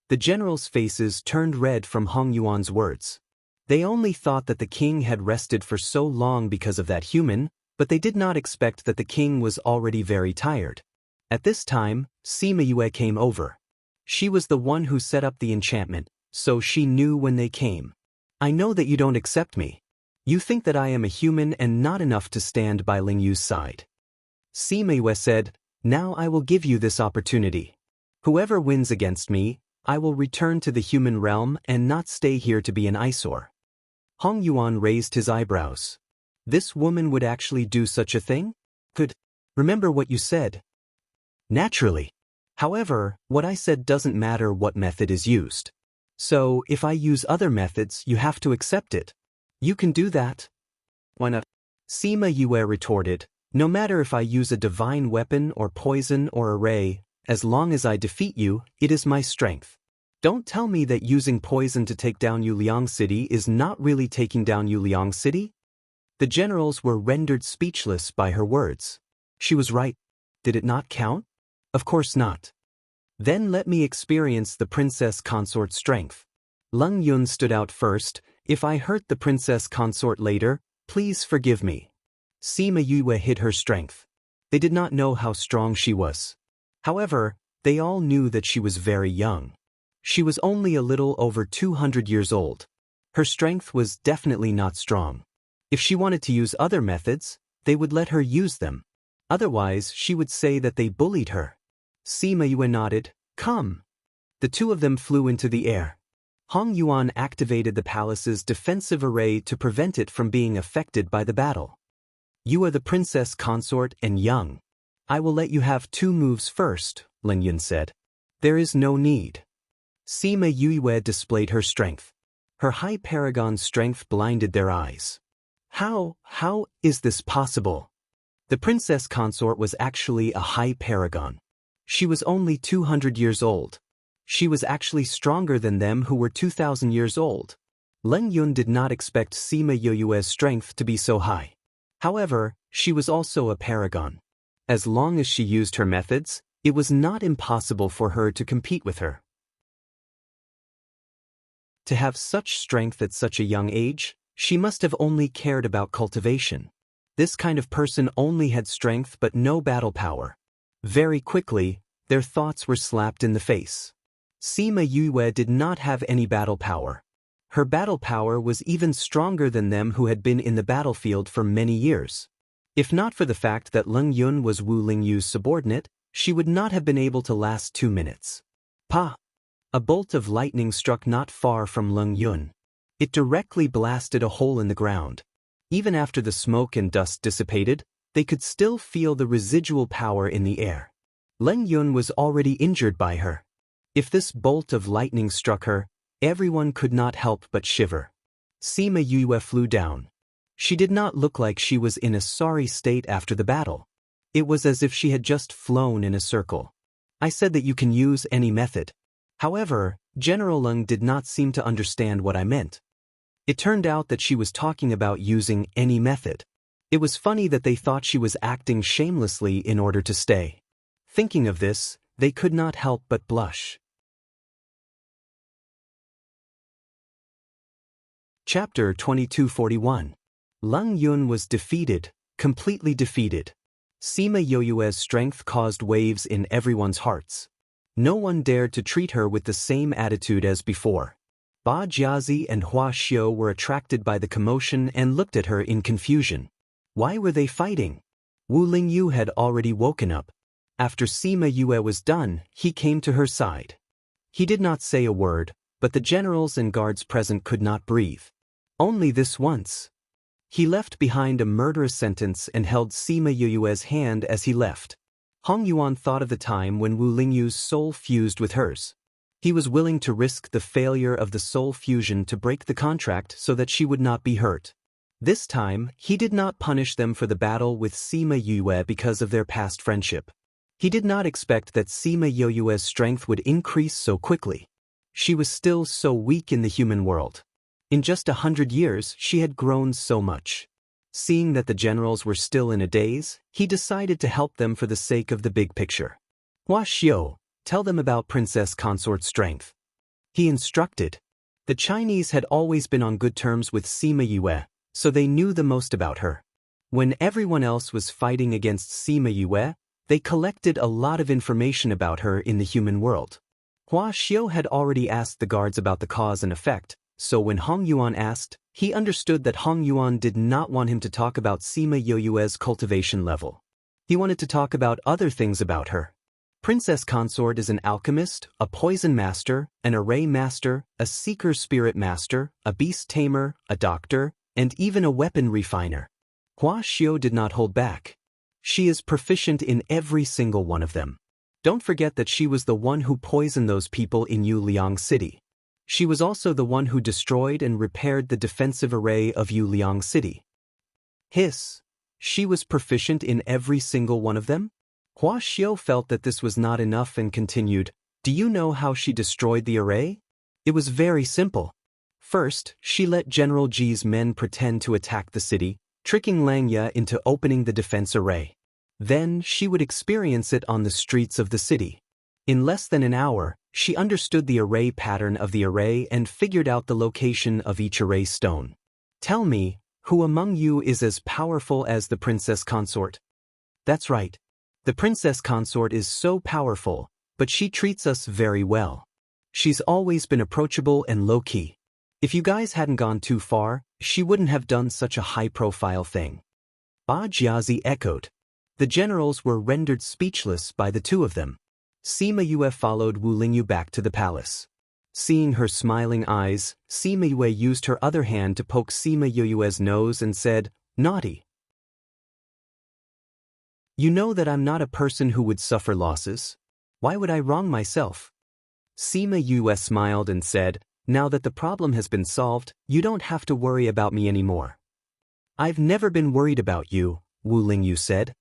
The generals' faces turned red from Hong Yuan's words. They only thought that the king had rested for so long because of that human, but they did not expect that the king was already very tired. At this time, Sima Yue came over. She was the one who set up the enchantment, so she knew when they came. I know that you don't accept me. You think that I am a human and not enough to stand by Ling Yu's side. Sima Yue said, now I will give you this opportunity. Whoever wins against me, I will return to the human realm and not stay here to be an eyesore. Hong Yuan raised his eyebrows. This woman would actually do such a thing? Could. Remember what you said. Naturally. However, what I said doesn't matter what method is used. So, if I use other methods, you have to accept it. You can do that. Why not? Sima Yue retorted, no matter if I use a divine weapon or poison or a ray, as long as I defeat you, it is my strength. Don't tell me that using poison to take down Yuliang City is not really taking down Yuliang City? The generals were rendered speechless by her words. She was right. Did it not count? Of course not. Then let me experience the princess consort's strength. Leng Yun stood out first. If I hurt the princess consort later, please forgive me. Sima Yue hid her strength. They did not know how strong she was. However, they all knew that she was very young. She was only a little over 200 years old. Her strength was definitely not strong. If she wanted to use other methods, they would let her use them. Otherwise, she would say that they bullied her. Sima Yue nodded, come. The two of them flew into the air. Hong Yuan activated the palace's defensive array to prevent it from being affected by the battle. You are the princess consort and young. I will let you have 2 moves first, Lin Yun said. There is no need. Sima Yue displayed her strength. Her high paragon strength blinded their eyes. How is this possible? The princess consort was actually a high paragon. She was only 200 years old. She was actually stronger than them who were 2,000 years old. Lin Yun did not expect Sima Yue's strength to be so high. However, she was also a paragon. As long as she used her methods, it was not impossible for her to compete with her. To have such strength at such a young age, she must have only cared about cultivation. This kind of person only had strength but no battle power. Very quickly, their thoughts were slapped in the face. Sima Yue did not have any battle power. Her battle power was even stronger than them who had been in the battlefield for many years. If not for the fact that Lin Yun was Wu Lingyu's subordinate, she would not have been able to last 2 minutes. Pa! A bolt of lightning struck not far from Lin Yun. It directly blasted a hole in the ground. Even after the smoke and dust dissipated, they could still feel the residual power in the air. Lin Yun was already injured by her. If this bolt of lightning struck her, everyone could not help but shiver. Sima Yue flew down. She did not look like she was in a sorry state after the battle. It was as if she had just flown in a circle. I said that you can use any method. However, General Leng did not seem to understand what I meant. It turned out that she was talking about using any method. It was funny that they thought she was acting shamelessly in order to stay. Thinking of this, they could not help but blush. Chapter 2241. Lin Yun was defeated, completely defeated. Sima Yue's strength caused waves in everyone's hearts. No one dared to treat her with the same attitude as before. Ba Jiazi and Hua Xiu were attracted by the commotion and looked at her in confusion. Why were they fighting? Wu Lingyu had already woken up. After Sima Yue was done, he came to her side. He did not say a word, but the generals and guards present could not breathe. Only this once. He left behind a murderous sentence and held Sima Yue's hand as he left. Hong Yuan thought of the time when Wu Lingyu's soul fused with hers. He was willing to risk the failure of the soul fusion to break the contract so that she would not be hurt. This time, he did not punish them for the battle with Sima Yue because of their past friendship. He did not expect that Sima Yue's strength would increase so quickly. She was still so weak in the human world. In just 100 years, she had grown so much. Seeing that the generals were still in a daze, he decided to help them for the sake of the big picture. Hua Xiu, tell them about Princess Consort's strength. He instructed. The Chinese had always been on good terms with Sima Yue, so they knew the most about her. When everyone else was fighting against Sima Yue, they collected a lot of information about her in the human world. Hua Xiu had already asked the guards about the cause and effect, so when Hong Yuan asked, he understood that Hong Yuan did not want him to talk about Sima Yue's cultivation level. He wanted to talk about other things about her. Princess Consort is an alchemist, a poison master, an array master, a seeker spirit master, a beast tamer, a doctor, and even a weapon refiner. Hua Xiu did not hold back. She is proficient in every single one of them. Don't forget that she was the one who poisoned those people in Yuliang City. She was also the one who destroyed and repaired the defensive array of Yuliang City. Hiss. She was proficient in every single one of them? Hua Xiu felt that this was not enough and continued, do you know how she destroyed the array? It was very simple. First, she let General Ji's men pretend to attack the city, tricking Lang Ye into opening the defense array. Then, she would experience it on the streets of the city. In less than an hour, she understood the array pattern of the array and figured out the location of each array stone. Tell me, who among you is as powerful as the Princess Consort? That's right. The Princess Consort is so powerful, but she treats us very well. She's always been approachable and low-key. If you guys hadn't gone too far, she wouldn't have done such a high-profile thing. Ba Jiazi echoed. The generals were rendered speechless by the two of them. Sima Yue followed Wu Lingyu back to the palace. Seeing her smiling eyes, Sima Yue used her other hand to poke Sima Yue's nose and said, naughty. You know that I'm not a person who would suffer losses. Why would I wrong myself? Sima Yue smiled and said, now that the problem has been solved, you don't have to worry about me anymore. I've never been worried about you, Wu Lingyu said.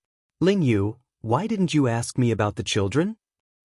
Lingyu, why didn't you ask me about the children?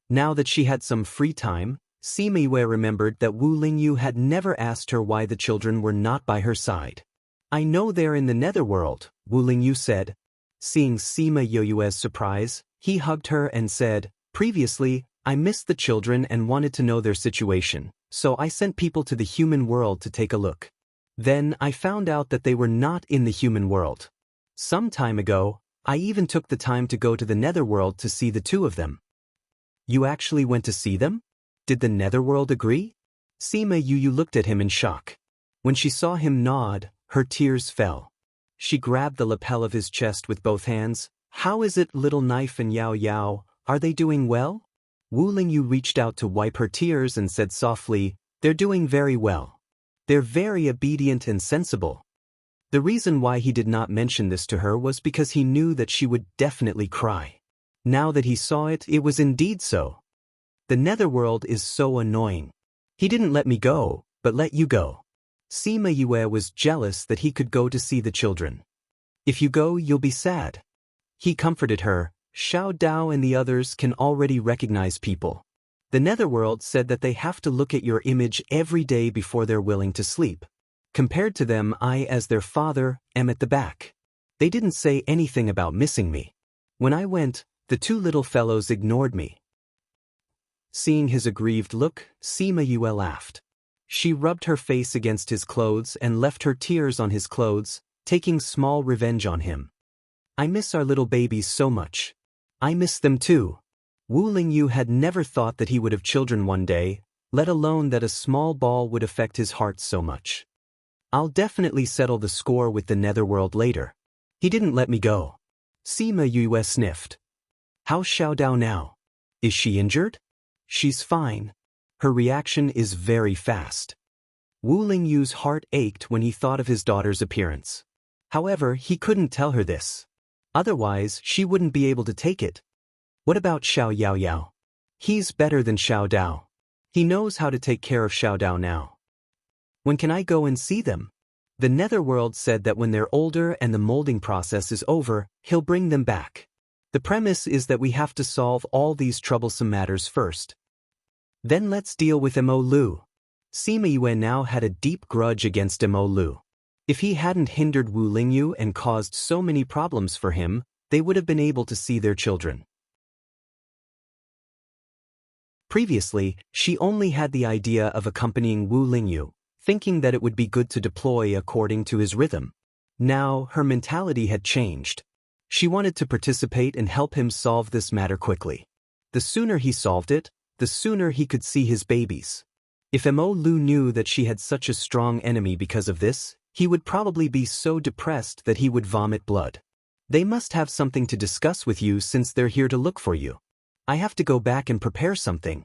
Now that she had some free time, Sima Yue remembered that Wu Lingyu had never asked her why the children were not by her side. I know they're in the netherworld, Wu Lingyu said. Seeing Sima Yue's surprise, he hugged her and said, previously, I missed the children and wanted to know their situation, so I sent people to the human world to take a look. Then I found out that they were not in the human world. Some time ago, I even took the time to go to the netherworld to see the two of them. You actually went to see them? Did the netherworld agree? Sima Yue looked at him in shock. When she saw him nod, her tears fell. She grabbed the lapel of his chest with both hands. How is it, Little Knife and Yao Yao, are they doing well? Wu Lingyu reached out to wipe her tears and said softly, they're doing very well. They're very obedient and sensible. The reason why he did not mention this to her was because he knew that she would definitely cry. Now that he saw it, it was indeed so. The netherworld is so annoying. He didn't let me go, but let you go. Sima Yue was jealous that he could go to see the children. If you go, you'll be sad. He comforted her. Xiao Dao and the others can already recognize people. The netherworld said that they have to look at your image every day before they're willing to sleep. Compared to them, I, as their father, am at the back. They didn't say anything about missing me. When I went, the two little fellows ignored me. Seeing his aggrieved look, Sima Yue laughed. She rubbed her face against his clothes and left her tears on his clothes, taking small revenge on him. I miss our little babies so much. I miss them too. Wu Lingyu had never thought that he would have children one day, let alone that a small ball would affect his heart so much. I'll definitely settle the score with the netherworld later. He didn't let me go. Sima Yue sniffed. How's Xiao Dao now? Is she injured? She's fine. Her reaction is very fast. Wu Lingyu's heart ached when he thought of his daughter's appearance. However, he couldn't tell her this. Otherwise, she wouldn't be able to take it. What about Xiao Yao Yao? He's better than Xiao Dao. He knows how to take care of Xiao Dao now. When can I go and see them? The netherworld said that when they're older and the molding process is over, he'll bring them back. The premise is that we have to solve all these troublesome matters first. Then let's deal with Mo Lu. Sima Yue now had a deep grudge against Mo Lu. If he hadn't hindered Wu Lingyu and caused so many problems for him, they would have been able to see their children. Previously, she only had the idea of accompanying Wu Lingyu, thinking that it would be good to deploy according to his rhythm. Now, her mentality had changed. She wanted to participate and help him solve this matter quickly. The sooner he solved it, the sooner he could see his babies. If Mo Lu knew that she had such a strong enemy because of this, he would probably be so depressed that he would vomit blood. They must have something to discuss with you since they're here to look for you. I have to go back and prepare something.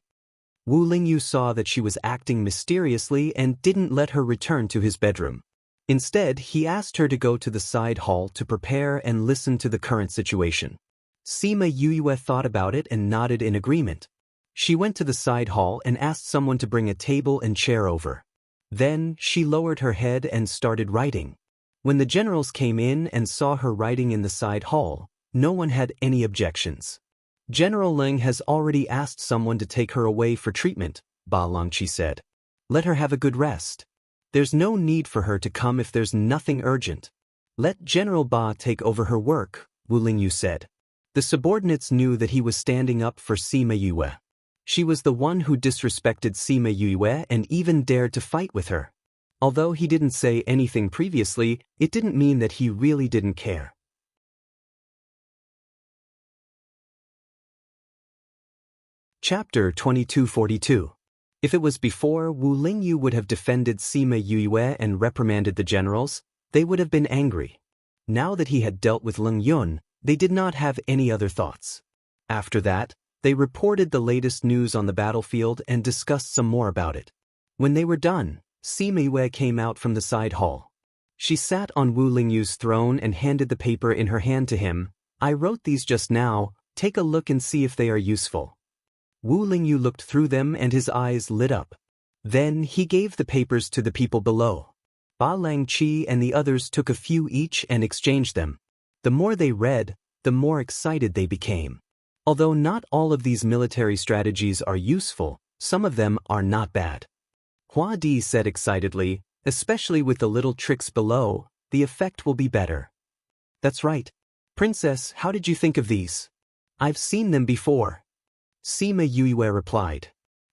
Wu Lingyu saw that she was acting mysteriously and didn't let her return to his bedroom. Instead, he asked her to go to the side hall to prepare and listen to the current situation. Sima Yue thought about it and nodded in agreement. She went to the side hall and asked someone to bring a table and chair over. Then, she lowered her head and started writing. When the generals came in and saw her writing in the side hall, no one had any objections. General Ling has already asked someone to take her away for treatment, Ba Longqi said. Let her have a good rest. There's no need for her to come if there's nothing urgent. Let General Ba take over her work, Wu Lingyu said. The subordinates knew that he was standing up for Sima Yue. She was the one who disrespected Sima Yue and even dared to fight with her. Although he didn't say anything previously, it didn't mean that he really didn't care. Chapter 2242. If it was before, Wu Lingyu would have defended Sima Yue and reprimanded the generals, they would have been angry. Now that he had dealt with Leng Yun, they did not have any other thoughts. After that, they reported the latest news on the battlefield and discussed some more about it. When they were done, Sima Yue came out from the side hall. She sat on Wu Lingyu's throne and handed the paper in her hand to him. I wrote these just now, take a look and see if they are useful. Wu Lingyu looked through them and his eyes lit up. Then he gave the papers to the people below. Ba Langqi and the others took a few each and exchanged them. The more they read, the more excited they became. Although not all of these military strategies are useful, some of them are not bad. Hua Di said excitedly, especially with the little tricks below, the effect will be better. That's right. Princess, how did you think of these? I've seen them before. Sima Yue replied.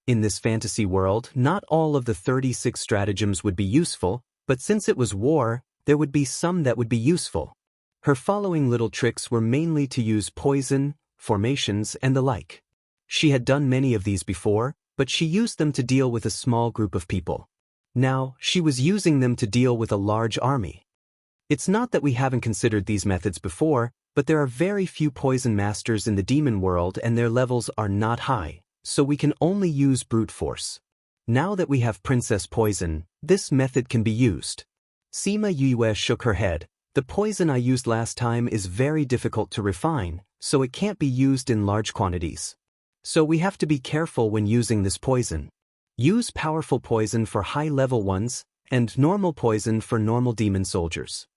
In this fantasy world, not all of the 36 stratagems would be useful, but since it was war, there would be some that would be useful. Her following little tricks were mainly to use poison, formations, and the like. She had done many of these before, but she used them to deal with a small group of people. Now, she was using them to deal with a large army. It's not that we haven't considered these methods before, but there are very few poison masters in the demon world and their levels are not high, so we can only use brute force. Now that we have Princess Poison, this method can be used. Sima Yue shook her head. The poison I used last time is very difficult to refine, so it can't be used in large quantities. So we have to be careful when using this poison. Use powerful poison for high-level ones, and normal poison for normal demon soldiers.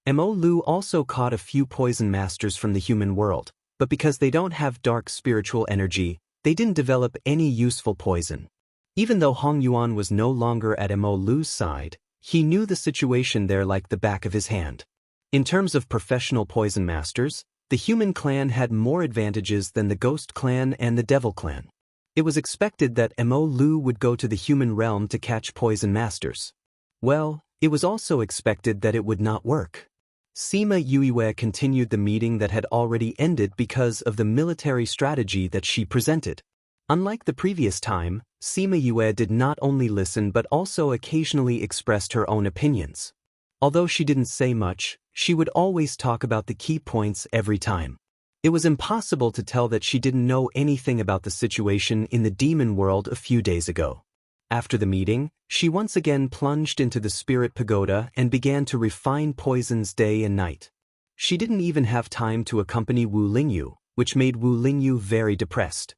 Mo Lu also caught a few poison masters from the human world, but because they don't have dark spiritual energy, they didn't develop any useful poison. Even though Hong Yuan was no longer at Mo Lu's side, he knew the situation there like the back of his hand. In terms of professional poison masters, the human clan had more advantages than the ghost clan and the devil clan. It was expected that Mo Lu would go to the human realm to catch poison masters. Well, it was also expected that it would not work. Sima Yue continued the meeting that had already ended because of the military strategy that she presented. Unlike the previous time, Sima Yue did not only listen but also occasionally expressed her own opinions. Although she didn't say much, she would always talk about the key points every time. It was impossible to tell that she didn't know anything about the situation in the demon world a few days ago. After the meeting, she once again plunged into the spirit pagoda and began to refine poisons day and night. She didn't even have time to accompany Wu Lingyu, which made Wu Lingyu very depressed.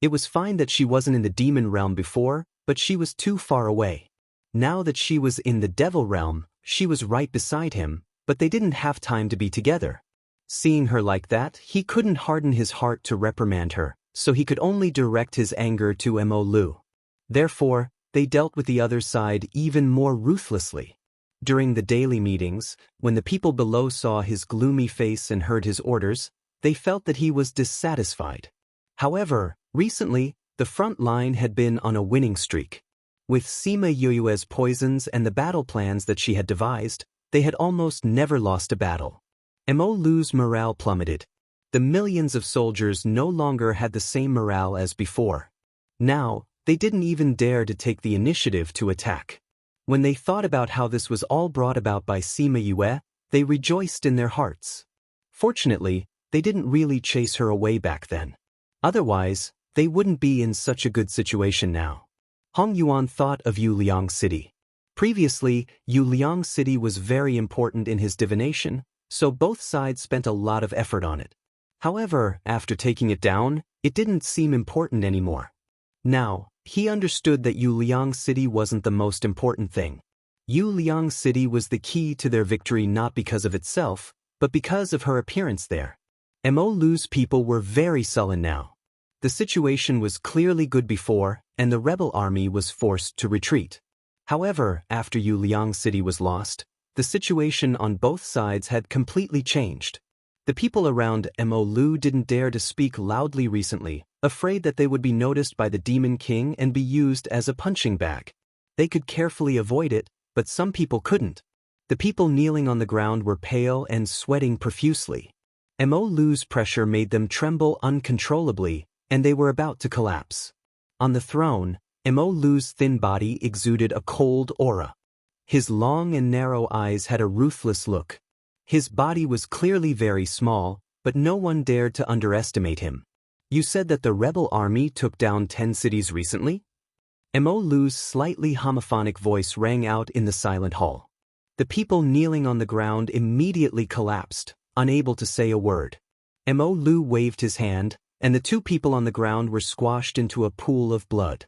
It was fine that she wasn't in the demon realm before, but she was too far away. Now that she was in the devil realm, she was right beside him, but they didn't have time to be together. Seeing her like that, he couldn't harden his heart to reprimand her, so he could only direct his anger to Mo Lu. Therefore, they dealt with the other side even more ruthlessly. During the daily meetings, when the people below saw his gloomy face and heard his orders, they felt that he was dissatisfied. However, recently, the front line had been on a winning streak. With Sima Yue's poisons and the battle plans that she had devised, they had almost never lost a battle. Mo Lu's morale plummeted. The millions of soldiers no longer had the same morale as before. Now, they didn't even dare to take the initiative to attack. When they thought about how this was all brought about by Sima Yue, they rejoiced in their hearts. Fortunately, they didn't really chase her away back then. Otherwise, they wouldn't be in such a good situation now. Hong Yuan thought of Yuliang City. Previously, Yuliang City was very important in his divination, so both sides spent a lot of effort on it. However, after taking it down, it didn't seem important anymore. Now, he understood that Yuliang City wasn't the most important thing. Yuliang City was the key to their victory not because of itself, but because of her appearance there. Mo Lu's people were very sullen now. The situation was clearly good before, and the rebel army was forced to retreat. However, after Yuliang City was lost, the situation on both sides had completely changed. The people around Mo Lu didn't dare to speak loudly recently, afraid that they would be noticed by the Demon King and be used as a punching bag. They could carefully avoid it, but some people couldn't. The people kneeling on the ground were pale and sweating profusely. Mo Lu's pressure made them tremble uncontrollably, and they were about to collapse. On the throne, Mo Lu's thin body exuded a cold aura. His long and narrow eyes had a ruthless look. His body was clearly very small, but no one dared to underestimate him. You said that the rebel army took down 10 cities recently? Mo Lu's slightly homophonic voice rang out in the silent hall. The people kneeling on the ground immediately collapsed, unable to say a word. Mo Lu waved his hand, and the two people on the ground were squashed into a pool of blood.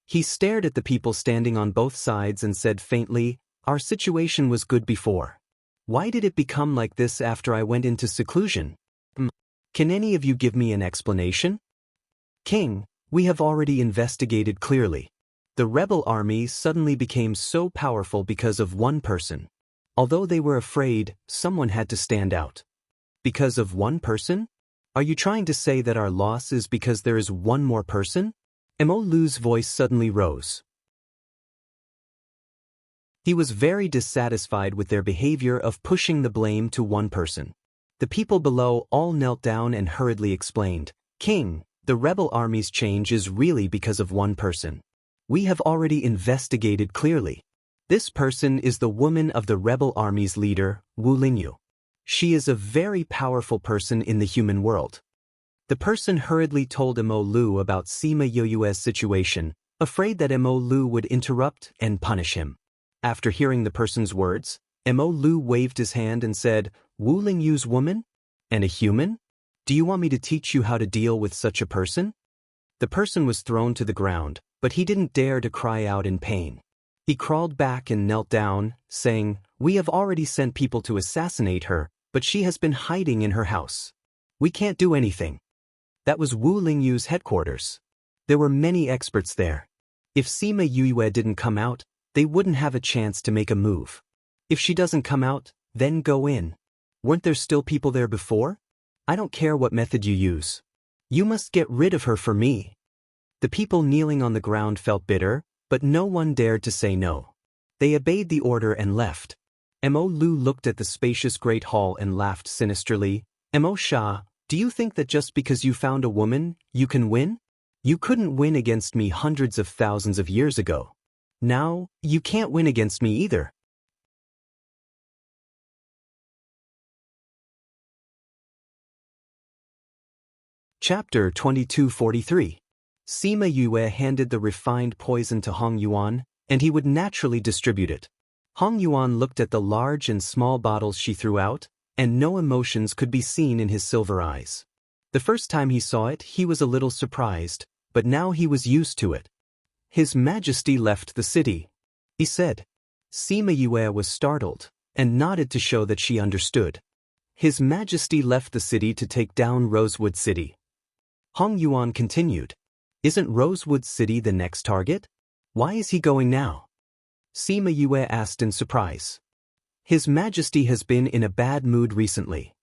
He stared at the people standing on both sides and said faintly, "Our situation was good before. Why did it become like this after I went into seclusion? Can any of you give me an explanation?" "King, we have already investigated clearly. The rebel army suddenly became so powerful because of one person. Although they were afraid, someone had to stand out." "Because of one person? Are you trying to say that our loss is because there is one more person?" Mo Lu's voice suddenly rose. He was very dissatisfied with their behavior of pushing the blame to one person. The people below all knelt down and hurriedly explained, "King, the rebel army's change is really because of one person. We have already investigated clearly. This person is the woman of the rebel army's leader, Wu Lingyu. She is a very powerful person in the human world." The person hurriedly told Mo Lu about Sima Yoyue's situation, afraid that Mo Lu would interrupt and punish him. After hearing the person's words, Mo Lu waved his hand and said, "Wu Lingyu's woman? And a human? Do you want me to teach you how to deal with such a person?" The person was thrown to the ground, but he didn't dare to cry out in pain. He crawled back and knelt down, saying, "We have already sent people to assassinate her, but she has been hiding in her house. We can't do anything." That was Wu Lingyu's headquarters. There were many experts there. If Sima Yue didn't come out, they wouldn't have a chance to make a move. If she doesn't come out, then go in. Weren't there still people there before? I don't care what method you use. You must get rid of her for me. The people kneeling on the ground felt bitter, but no one dared to say no. They obeyed the order and left. Mo Lu looked at the spacious great hall and laughed sinisterly. "Mo Sha, do you think that just because you found a woman, you can win? You couldn't win against me hundreds of thousands of years ago. Now, you can't win against me either." Chapter 2243. Sima Yue handed the refined poison to Hong Yuan, and he would naturally distribute it. Hong Yuan looked at the large and small bottles she threw out, and no emotions could be seen in his silver eyes. The first time he saw it, he was a little surprised, but now he was used to it. "His Majesty left the city," he said. Sima Yue was startled, and nodded to show that she understood. "His Majesty left the city to take down Rosewood City." Hong Yuan continued, "Isn't Rosewood City the next target? Why is he going now?" Sima Yue asked in surprise. "His Majesty has been in a bad mood recently,"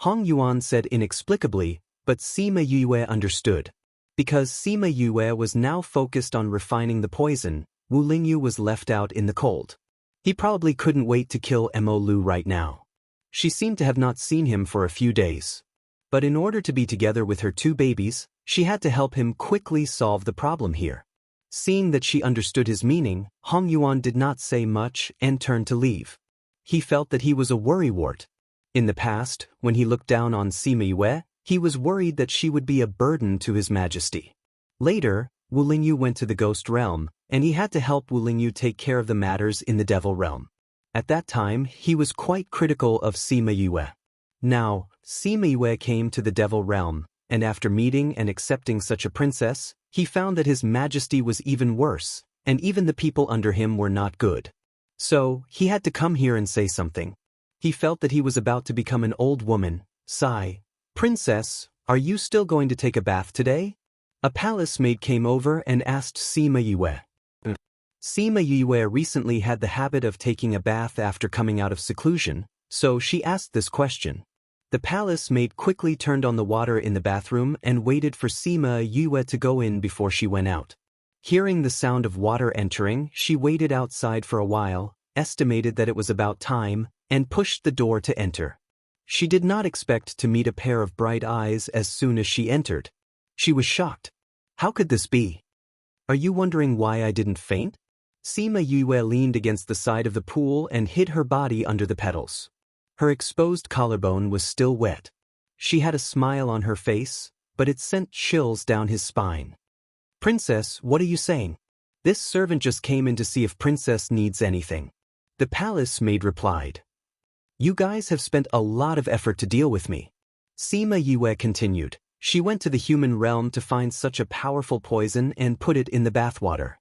Hong Yuan said inexplicably, but Sima Yue understood. Because Sima Yue was now focused on refining the poison, Wu Lingyu was left out in the cold. He probably couldn't wait to kill Mo Lu right now. She seemed to have not seen him for a few days. But in order to be together with her two babies, she had to help him quickly solve the problem here. Seeing that she understood his meaning, Hong Yuan did not say much and turned to leave. He felt that he was a worrywart. In the past, when he looked down on Sima Yue, he was worried that she would be a burden to His Majesty. Later, Wu Lingyu went to the Ghost Realm, and he had to help Wu Lingyu take care of the matters in the Devil Realm. At that time, he was quite critical of Sima Yue. Now, Sima Yue came to the Devil Realm, and after meeting and accepting such a princess, he found that His Majesty was even worse, and even the people under him were not good. So, he had to come here and say something. He felt that he was about to become an old woman. Sigh. "Princess, are you still going to take a bath today?" A palace maid came over and asked Sima Yue. Sima Yue recently had the habit of taking a bath after coming out of seclusion, so she asked this question. The palace maid quickly turned on the water in the bathroom and waited for Sima Yue to go in before she went out. Hearing the sound of water entering, she waited outside for a while, estimated that it was about time, and pushed the door to enter. She did not expect to meet a pair of bright eyes as soon as she entered. She was shocked. How could this be? Are you wondering why I didn't faint? Sima Yue leaned against the side of the pool and hid her body under the petals. Her exposed collarbone was still wet. She had a smile on her face, but it sent chills down his spine. "Princess, what are you saying? This servant just came in to see if Princess needs anything." The palace maid replied. You guys have spent a lot of effort to deal with me. Sima Yue continued. She went to the human realm to find such a powerful poison and put it in the bathwater.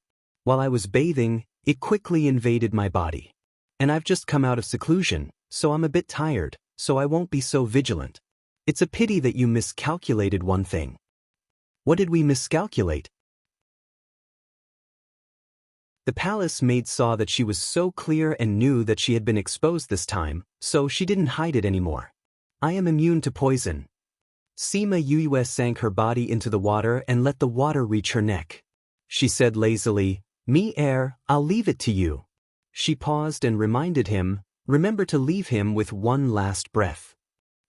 While I was bathing, it quickly invaded my body. And I've just come out of seclusion, so I'm a bit tired, so I won't be so vigilant. It's a pity that you miscalculated one thing. What did we miscalculate? The palace maid saw that she was so clear and knew that she had been exposed this time, so she didn't hide it anymore. I am immune to poison. Sima Yue sank her body into the water and let the water reach her neck. She said lazily, Me air, I'll leave it to you. She paused and reminded him, remember to leave him with one last breath.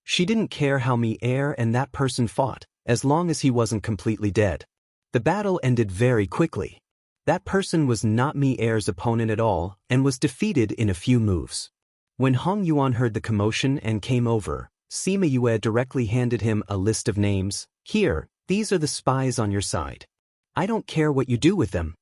She didn't care how Me air and that person fought, as long as he wasn't completely dead. The battle ended very quickly. That person was not Me air's opponent at all and was defeated in a few moves. When Hong Yuan heard the commotion and came over, Sima Yue directly handed him a list of names. Here, these are the spies on your side. I don't care what you do with them.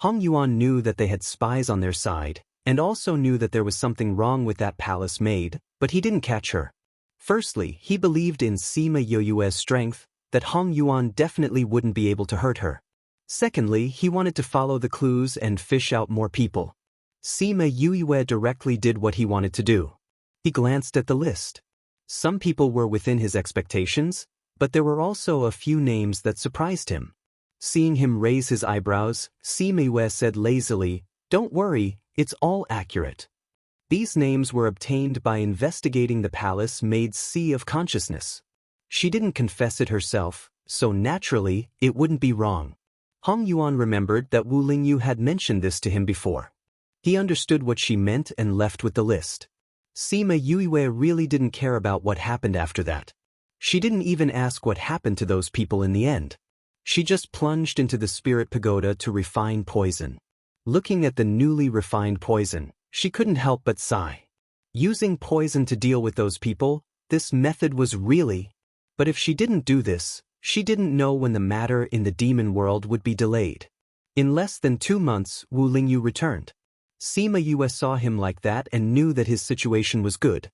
Hong Yuan knew that they had spies on their side, and also knew that there was something wrong with that palace maid, but he didn't catch her. Firstly, he believed in Sima Yue's strength, that Hong Yuan definitely wouldn't be able to hurt her. Secondly, he wanted to follow the clues and fish out more people. Sima Yue directly did what he wanted to do. He glanced at the list. Some people were within his expectations, but there were also a few names that surprised him. Seeing him raise his eyebrows, Sima Yue said lazily, Don't worry, it's all accurate. These names were obtained by investigating the palace maid's sea of consciousness. She didn't confess it herself, so naturally, it wouldn't be wrong. Hong Yuan remembered that Wu Lingyu had mentioned this to him before. He understood what she meant and left with the list. Sima Yue really didn't care about what happened after that. She didn't even ask what happened to those people in the end. She just plunged into the spirit pagoda to refine poison. Looking at the newly refined poison, she couldn't help but sigh. Using poison to deal with those people, this method was really... But if she didn't do this, she didn't know when the matter in the demon world would be delayed. In less than 2 months, Wu Lingyu returned. Sima Yue saw him like that and knew that his situation was good.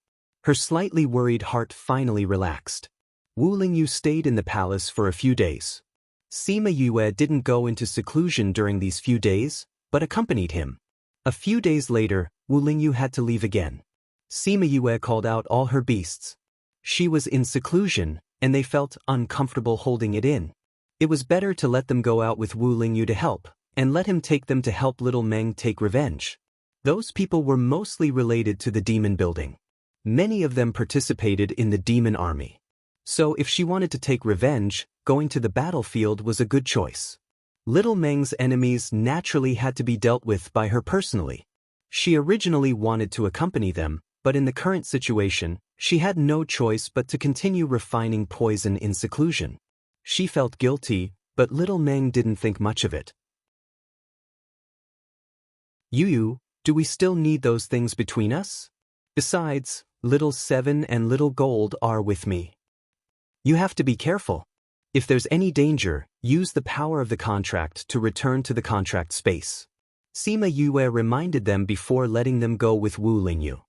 Her slightly worried heart finally relaxed. Wu Lingyu stayed in the palace for a few days. Sima Yue didn't go into seclusion during these few days, but accompanied him. A few days later, Wu Lingyu had to leave again. Sima Yue called out all her beasts. She was in seclusion, and they felt uncomfortable holding it in. It was better to let them go out with Wu Lingyu to help, and let him take them to help little Meng take revenge. Those people were mostly related to the demon building. Many of them participated in the demon army. So if she wanted to take revenge, going to the battlefield was a good choice. Little Meng's enemies naturally had to be dealt with by her personally. She originally wanted to accompany them, but in the current situation, she had no choice but to continue refining poison in seclusion. She felt guilty, but little Meng didn't think much of it. Yu, do we still need those things between us? Besides, little Seven and little Gold are with me. You have to be careful. If there's any danger, use the power of the contract to return to the contract space. Sima Yue reminded them before letting them go with Wu Lingyu.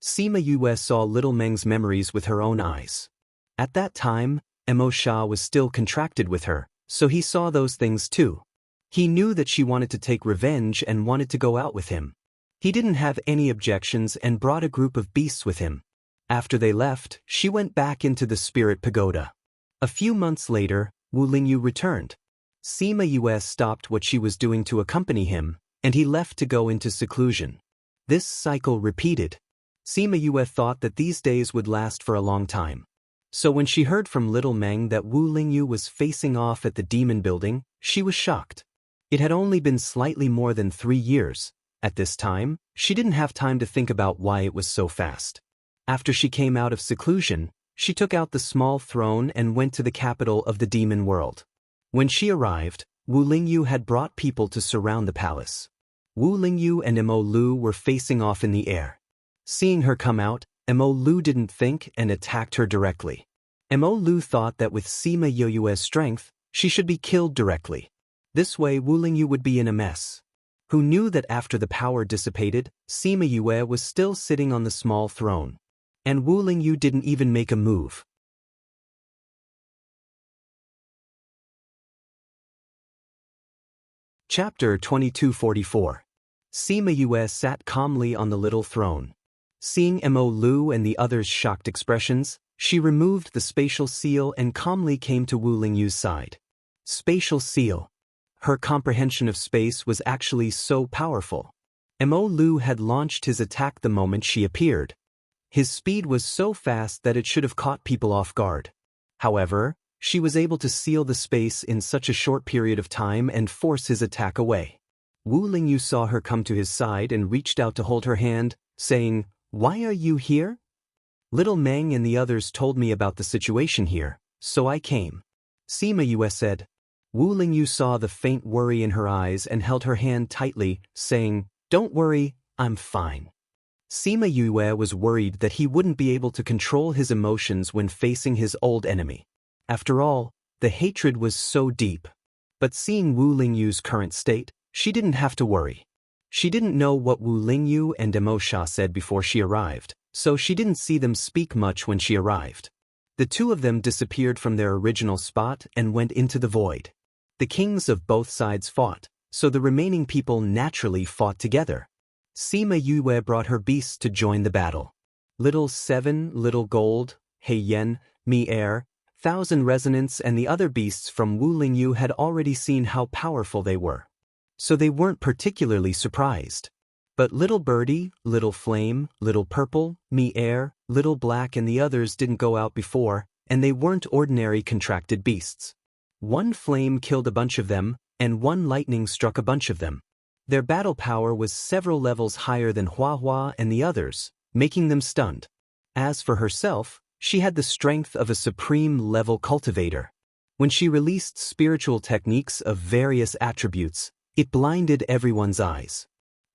Sima Yue saw little Meng's memories with her own eyes. At that time, Mo Sha was still contracted with her, so he saw those things too. He knew that she wanted to take revenge and wanted to go out with him. He didn't have any objections and brought a group of beasts with him. After they left, she went back into the spirit pagoda. A few months later, Wu Lingyu returned. Sima Yue stopped what she was doing to accompany him, and he left to go into seclusion. This cycle repeated. Sima Yue thought that these days would last for a long time. So when she heard from little Meng that Wu Lingyu was facing off at the demon building, she was shocked. It had only been slightly more than 3 years. At this time, she didn't have time to think about why it was so fast. After she came out of seclusion, she took out the small throne and went to the capital of the demon world. When she arrived, Wu Lingyu had brought people to surround the palace. Wu Lingyu and Mo Lu were facing off in the air. Seeing her come out, Mo Lu didn't think and attacked her directly. Mo Lu thought that with Sima Yue's strength, she should be killed directly. This way Wu Lingyu would be in a mess. who knew that after the power dissipated, Sima Yue was still sitting on the small throne. And Wu Lingyu didn't even make a move. Chapter 2244. Sima Yue sat calmly on the little throne. Seeing Mo Lu and the others' shocked expressions, she removed the spatial seal and calmly came to Wu Lingyu's side. Spatial seal. Her comprehension of space was actually so powerful. Mo Lu had launched his attack the moment she appeared. His speed was so fast that it should have caught people off guard. However, she was able to seal the space in such a short period of time and force his attack away. Wu Lingyu saw her come to his side and reached out to hold her hand, saying, "Why are you here?" "Little Meng and the others told me about the situation here, so I came," Sima Yue said. Wu Lingyu saw the faint worry in her eyes and held her hand tightly, saying, "Don't worry, I'm fine." Sima Yue was worried that he wouldn't be able to control his emotions when facing his old enemy. After all, the hatred was so deep. But seeing Wu Lingyu's current state, she didn't have to worry. She didn't know what Wu Lingyu and Demo Sha said before she arrived, so she didn't see them speak much when she arrived. The two of them disappeared from their original spot and went into the void. The kings of both sides fought, so the remaining people naturally fought together. Sima Yue brought her beasts to join the battle. Little Seven, Little Gold, Hei Yen, Mi Air, Thousand Resonance and the other beasts from Wu Lingyu had already seen how powerful they were. So they weren't particularly surprised. But Little Birdie, Little Flame, Little Purple, Mi Air, Little Black and the others didn't go out before, and they weren't ordinary contracted beasts. One flame killed a bunch of them, and one lightning struck a bunch of them. Their battle power was several levels higher than Hua Hua and the others, making them stunned. As for herself, she had the strength of a supreme-level cultivator. When she released spiritual techniques of various attributes, it blinded everyone's eyes.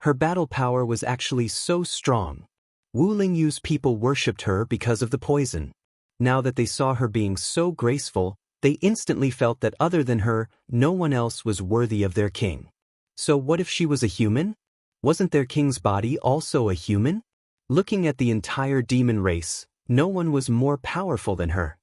Her battle power was actually so strong. Wu Lingyu's people worshipped her because of the poison. Now that they saw her being so graceful, they instantly felt that other than her, no one else was worthy of their king. So what if she was a human? Wasn't their king's body also a human? Looking at the entire demon race, no one was more powerful than her.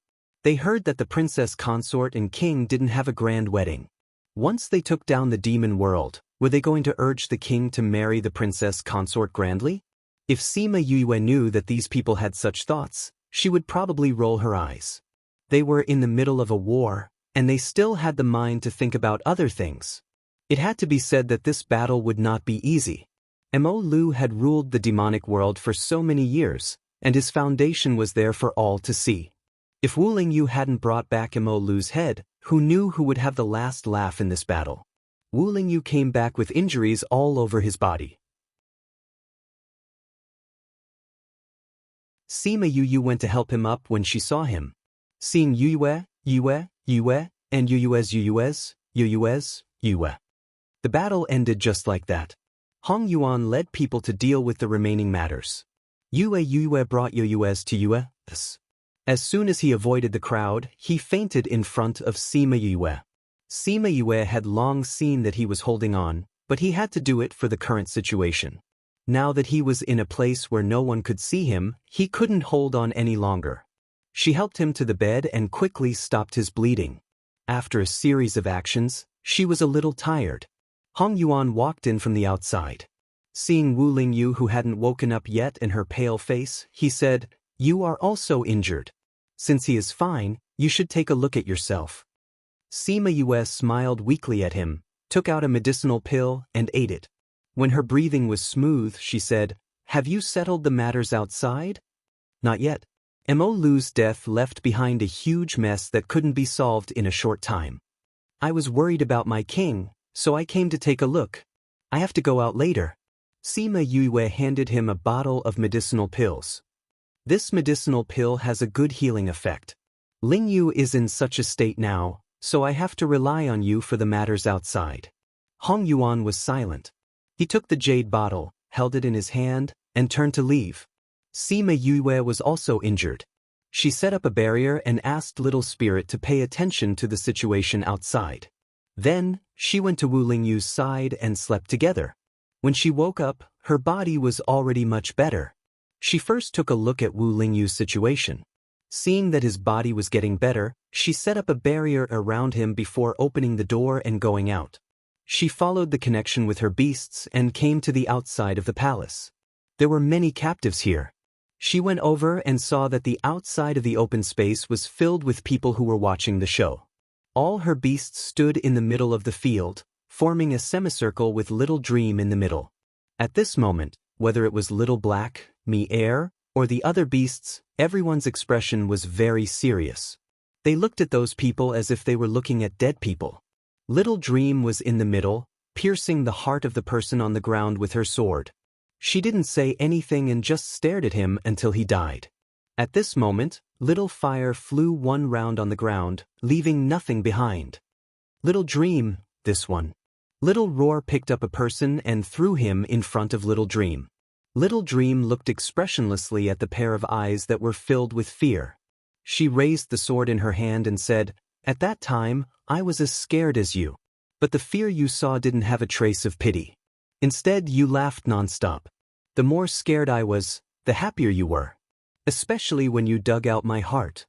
They heard that the princess consort and king didn't have a grand wedding. Once they took down the demon world, were they going to urge the king to marry the princess consort grandly? If Sima Yue knew that these people had such thoughts, she would probably roll her eyes. They were in the middle of a war, and they still had the mind to think about other things. It had to be said that this battle would not be easy. Mo Lu had ruled the demonic world for so many years, and his foundation was there for all to see. If Wu Lingyu hadn't brought back Mo Lu's head, who knew who would have the last laugh in this battle? Wu Lingyu came back with injuries all over his body. Sima Yue went to help him up when she saw him. Seeing Yue, and Yue's, the battle ended just like that. Hong Yuan led people to deal with the remaining matters. Yue brought Yue's to Yue's. As soon as he avoided the crowd, he fainted in front of Sima Yue. Sima Yue had long seen that he was holding on, but he had to do it for the current situation. Now that he was in a place where no one could see him, he couldn't hold on any longer. She helped him to the bed and quickly stopped his bleeding. After a series of actions, she was a little tired. Hong Yuan walked in from the outside. Seeing Wu Lingyu who hadn't woken up yet and her pale face, he said, "You are also injured. Since he is fine, you should take a look at yourself." Sima Yue smiled weakly at him, took out a medicinal pill, and ate it. When her breathing was smooth, she said, "Have you settled the matters outside?" "Not yet." Mo Lu's death left behind a huge mess that couldn't be solved in a short time. "I was worried about my king, so I came to take a look. I have to go out later." Sima Yue handed him a bottle of medicinal pills. "This medicinal pill has a good healing effect. Lingyu is in such a state now, so I have to rely on you for the matters outside." Hong Yuan was silent. He took the jade bottle, held it in his hand, and turned to leave. Sima Yue was also injured. She set up a barrier and asked Little Spirit to pay attention to the situation outside. Then, she went to Wu Lingyu's side and slept together. When she woke up, her body was already much better. She first took a look at Wu Lingyu's situation. Seeing that his body was getting better, she set up a barrier around him before opening the door and going out. She followed the connection with her beasts and came to the outside of the palace. There were many captives here. She went over and saw that the outside of the open space was filled with people who were watching the show. All her beasts stood in the middle of the field, forming a semicircle with Little Dream in the middle. At this moment, whether it was Little Black, Air, or the other beasts, everyone's expression was very serious. They looked at those people as if they were looking at dead people. Little Dream was in the middle, piercing the heart of the person on the ground with her sword. She didn't say anything and just stared at him until he died. At this moment, Little Fire flew one round on the ground, leaving nothing behind. Little Dream, this one. Little Roar picked up a person and threw him in front of Little Dream. Little Dream looked expressionlessly at the pair of eyes that were filled with fear. She raised the sword in her hand and said, "At that time, I was as scared as you. But the fear you saw didn't have a trace of pity. Instead, you laughed nonstop. The more scared I was, the happier you were. Especially when you dug out my heart.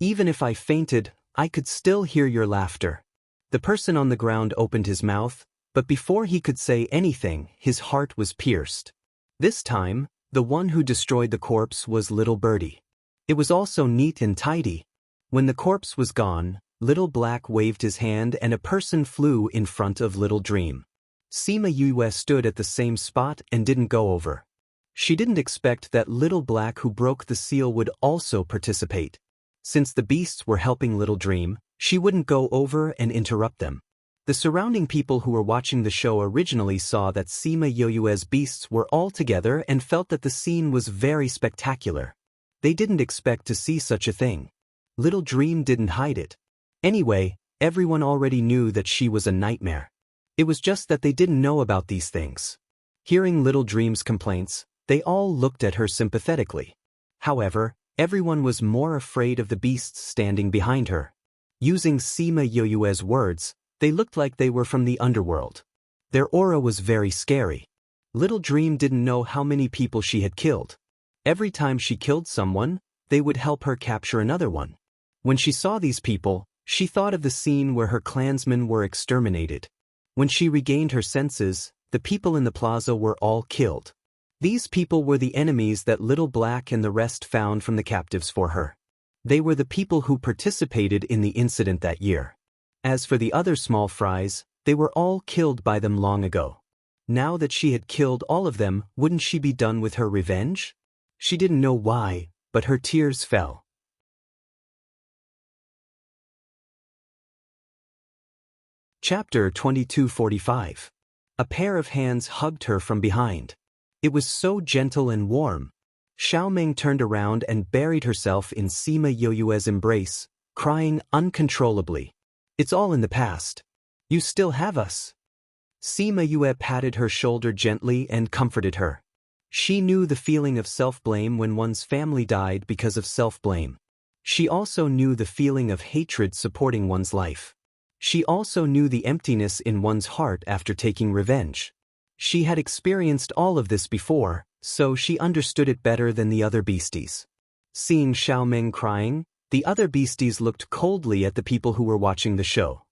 Even if I fainted, I could still hear your laughter." The person on the ground opened his mouth, but before he could say anything, his heart was pierced. This time, the one who destroyed the corpse was Little Birdie. It was also neat and tidy. When the corpse was gone, Little Black waved his hand and a person flew in front of Little Dream. Sima Yue stood at the same spot and didn't go over. She didn't expect that Little Black who broke the seal would also participate. Since the beasts were helping Little Dream, she wouldn't go over and interrupt them. The surrounding people who were watching the show originally saw that Sima Yue's beasts were all together and felt that the scene was very spectacular. They didn't expect to see such a thing. Little Dream didn't hide it. Anyway, everyone already knew that she was a nightmare. It was just that they didn't know about these things. Hearing Little Dream's complaints, they all looked at her sympathetically. However, everyone was more afraid of the beasts standing behind her. Using Sima Yue's words, they looked like they were from the underworld. Their aura was very scary. Little Dream didn't know how many people she had killed. Every time she killed someone, they would help her capture another one. When she saw these people, she thought of the scene where her clansmen were exterminated. When she regained her senses, the people in the plaza were all killed. These people were the enemies that Little Black and the rest found from the captives for her. They were the people who participated in the incident that year. As for the other small fries, they were all killed by them long ago. Now that she had killed all of them, wouldn't she be done with her revenge? She didn't know why, but her tears fell. Chapter 2245. A pair of hands hugged her from behind. It was so gentle and warm. Xiaoming turned around and buried herself in Sima Yue's embrace, crying uncontrollably. "It's all in the past. You still have us." Sima Yue patted her shoulder gently and comforted her. She knew the feeling of self-blame when one's family died because of self-blame. She also knew the feeling of hatred supporting one's life. She also knew the emptiness in one's heart after taking revenge. She had experienced all of this before, so she understood it better than the other beasties. Seeing Xiaoming crying, the other beasties looked coldly at the people who were watching the show.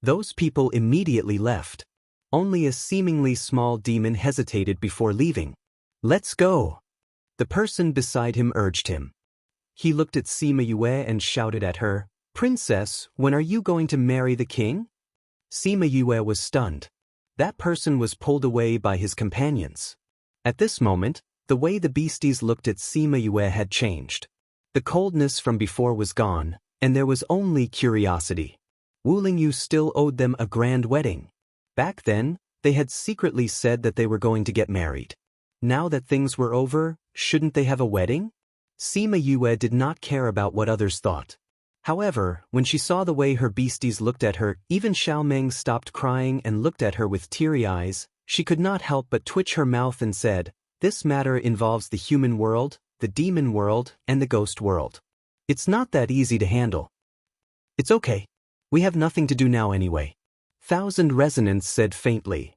Those people immediately left. Only a seemingly small demon hesitated before leaving. "Let's go." The person beside him urged him. He looked at Sima Yue and shouted at her, "Princess, when are you going to marry the king?" Sima Yue was stunned. That person was pulled away by his companions. At this moment, the way the beasties looked at Sima Yue had changed. The coldness from before was gone, and there was only curiosity. Wu Lingyu still owed them a grand wedding. Back then, they had secretly said that they were going to get married. Now that things were over, shouldn't they have a wedding? Sima Yue did not care about what others thought. However, when she saw the way her beasties looked at her, even Xiaoming stopped crying and looked at her with teary eyes. She could not help but twitch her mouth and said, "This matter involves the human world, the demon world, and the ghost world. It's not that easy to handle." "It's okay. We have nothing to do now anyway." Thousand Resonance said faintly.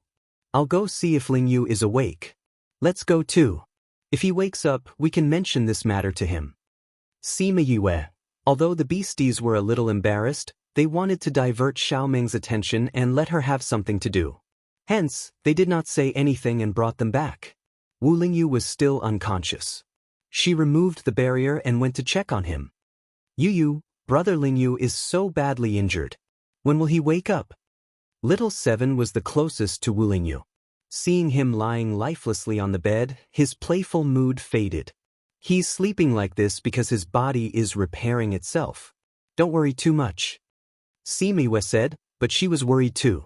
I'll go see if Ling Yu is awake. Let's go too. If he wakes up, we can mention this matter to him. Sima Yue. Although the beasties were a little embarrassed, they wanted to divert Xiaoming's attention and let her have something to do. Hence, they did not say anything and brought them back. Wu Lingyu was still unconscious. She removed the barrier and went to check on him. Yu, brother Lingyu is so badly injured. When will he wake up? Little Seven was the closest to Wu Lingyu. Seeing him lying lifelessly on the bed, his playful mood faded. He's sleeping like this because his body is repairing itself. Don't worry too much. Sima Yue said, but she was worried too.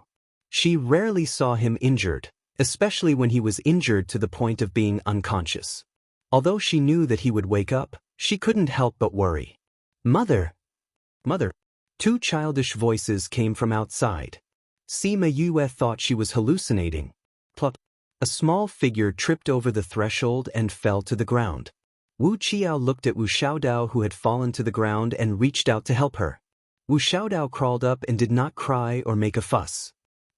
She rarely saw him injured, especially when he was injured to the point of being unconscious. Although she knew that he would wake up, she couldn't help but worry. Mother! Mother! Two childish voices came from outside. Sima Yue thought she was hallucinating. Plop! A small figure tripped over the threshold and fell to the ground. Wu Qiao looked at Wu Xiaodao, who had fallen to the ground, and reached out to help her. Wu Xiaodao crawled up and did not cry or make a fuss.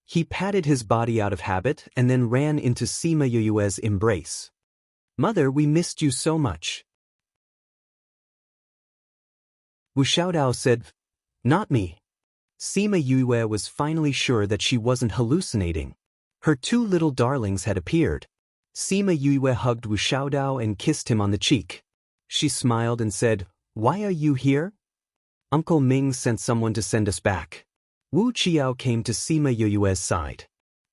He patted his body out of habit and then ran into Sima Yue's embrace. Mother, we missed you so much. Wu Xiaodao said, Not me. Sima Yue was finally sure that she wasn't hallucinating. Her two little darlings had appeared. Sima Yue hugged Wu Xiaodao and kissed him on the cheek. She smiled and said, Why are you here? Uncle Ming sent someone to send us back. Wu Qiao came to Sima Yue's side.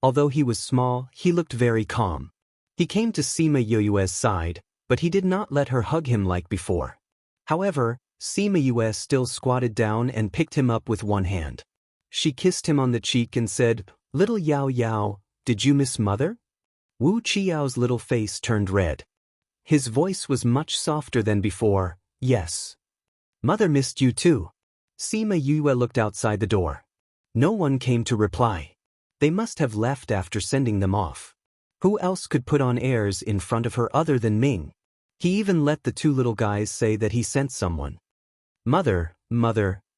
Although he was small, he looked very calm. He came to Sima Yue's side, but he did not let her hug him like before. However, Sima Yue still squatted down and picked him up with one hand. She kissed him on the cheek and said, Little Yao Yao, did you miss Mother? Wu Qiao's little face turned red. His voice was much softer than before, Yes. Mother missed you too. Sima Yue looked outside the door. No one came to reply. They must have left after sending them off. Who else could put on airs in front of her other than Ming? He even let the two little guys say that he sent someone. Mother,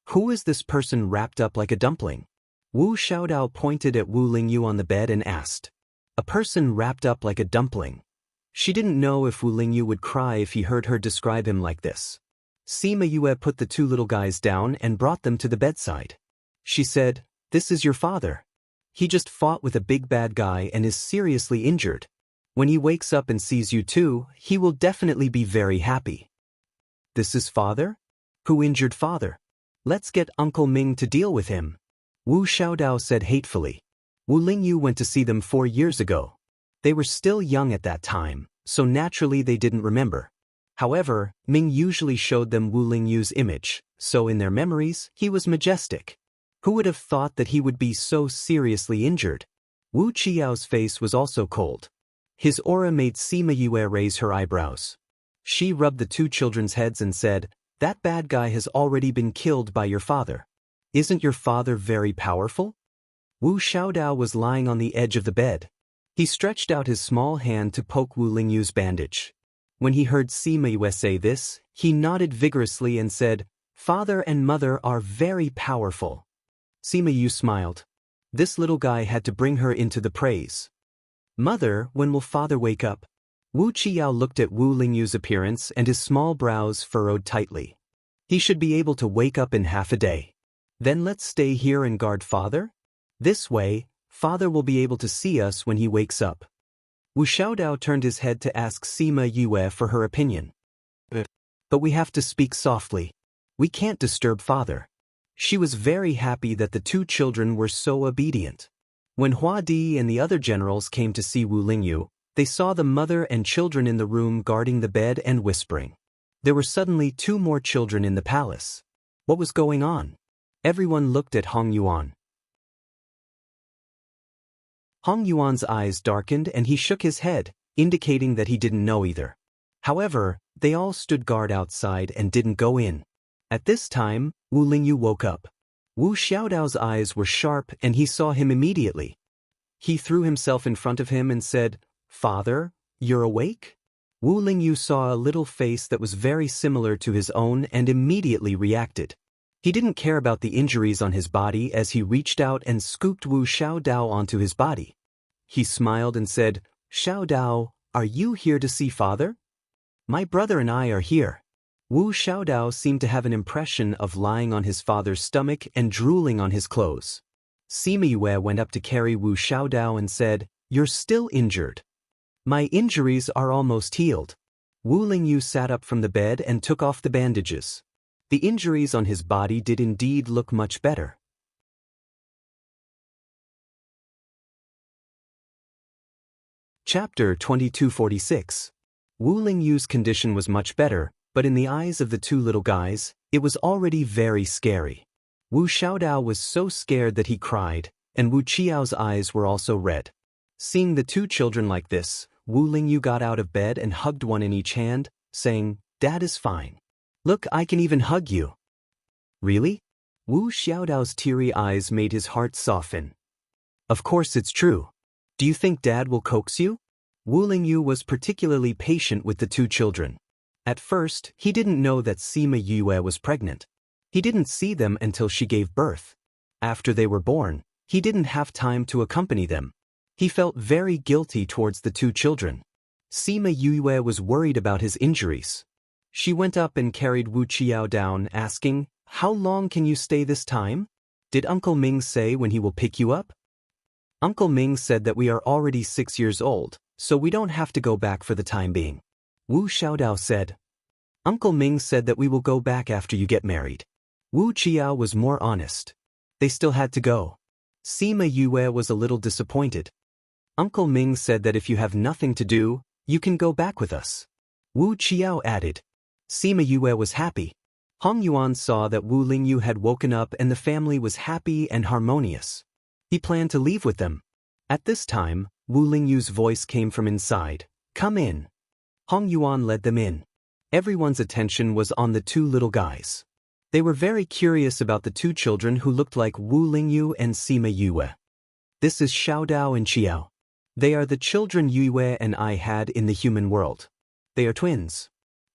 who is this person wrapped up like a dumpling? Wu Xiaodao pointed at Wu Lingyu on the bed and asked. A person wrapped up like a dumpling. She didn't know if Wu Lingyu would cry if he heard her describe him like this. Sima Yue put the two little guys down and brought them to the bedside. She said, This is your father. He just fought with a big bad guy and is seriously injured. When he wakes up and sees you too, he will definitely be very happy. This is father? Who injured father? Let's get Uncle Ming to deal with him. Wu Xiaodao said hatefully. Wu Lingyu went to see them 4 years ago. They were still young at that time, so naturally they didn't remember. However, Ming usually showed them Wu Lingyu's image, so in their memories, he was majestic. Who would have thought that he would be so seriously injured? Wu Qiao's face was also cold. His aura made Sima Yue raise her eyebrows. She rubbed the two children's heads and said, That bad guy has already been killed by your father. Isn't your father very powerful? Wu Xiaodao was lying on the edge of the bed. He stretched out his small hand to poke Wu Lingyu's bandage. When he heard Sima Yue say this, he nodded vigorously and said, Father and mother are very powerful. Sima Yue smiled. This little guy had to bring her into the praise. Mother, when will father wake up? Wu Qiao looked at Wu Lingyu's appearance and his small brows furrowed tightly. He should be able to wake up in half a day. Then let's stay here and guard father? This way, father will be able to see us when he wakes up. Wu Xiaodao turned his head to ask Sima Yue for her opinion. But we have to speak softly. We can't disturb father. She was very happy that the two children were so obedient. When Hua Di and the other generals came to see Wu Lingyu, they saw the mother and children in the room guarding the bed and whispering. There were suddenly 2 more children in the palace. What was going on? Everyone looked at Hong Yuan. Hong Yuan's eyes darkened and he shook his head, indicating that he didn't know either. However, they all stood guard outside and didn't go in. At this time, Wu Lingyu woke up. Wu Xiaodao's eyes were sharp and he saw him immediately. He threw himself in front of him and said, Father, you're awake? Wu Lingyu saw a little face that was very similar to his own and immediately reacted. He didn't care about the injuries on his body as he reached out and scooped Wu Xiaodao onto his body. He smiled and said, "Xiaodao, are you here to see father?" "My brother and I are here." Wu Xiaodao seemed to have an impression of lying on his father's stomach and drooling on his clothes. Sima Yue went up to carry Wu Xiaodao and said, "You're still injured." "My injuries are almost healed." Wu Lingyu sat up from the bed and took off the bandages. The injuries on his body did indeed look much better. Chapter 2246. Wu Lingyu's condition was much better, but in the eyes of the two little guys, it was already very scary. Wu Xiaodao was so scared that he cried, and Wu Qiao's eyes were also red. Seeing the two children like this, Wu Lingyu got out of bed and hugged one in each hand, saying, "Dad is fine. Look, I can even hug you." "Really?" Wu Xiaodao's teary eyes made his heart soften. "Of course it's true. Do you think Dad will coax you?" Wu Lingyu was particularly patient with the two children. At first, he didn't know that Sima Yue was pregnant. He didn't see them until she gave birth. After they were born, he didn't have time to accompany them. He felt very guilty towards the two children. Sima Yue was worried about his injuries. She went up and carried Wu Qiao down, asking, "How long can you stay this time? Did Uncle Ming say when he will pick you up?" "Uncle Ming said that we are already 6 years old, so we don't have to go back for the time being." Wu Xiaodao said. "Uncle Ming said that we will go back after you get married." Wu Qiao was more honest. They still had to go. Sima Yue was a little disappointed. "Uncle Ming said that if you have nothing to do, you can go back with us." Wu Qiao added. Sima Yue was happy. Hong Yuan saw that Wu Lingyu had woken up and the family was happy and harmonious. He planned to leave with them. At this time, Wu Lingyu's voice came from inside. "Come in." Hong Yuan led them in. Everyone's attention was on the two little guys. They were very curious about the two children who looked like Wu Lingyu and Sima Yue. "This is Xiaodao and Qiao. They are the children Yue and I had in the human world. They are twins."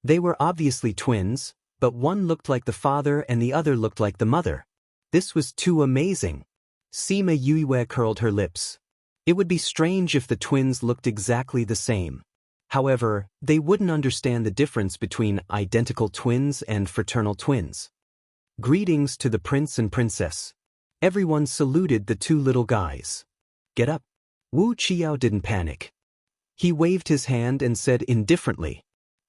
They were obviously twins, but one looked like the father and the other looked like the mother. This was too amazing. Sima Yue curled her lips. It would be strange if the twins looked exactly the same. However, they wouldn't understand the difference between identical twins and fraternal twins. Greetings to the prince and princess. Everyone saluted the two little guys. "Get up." Wu Qiao didn't panic. He waved his hand and said indifferently.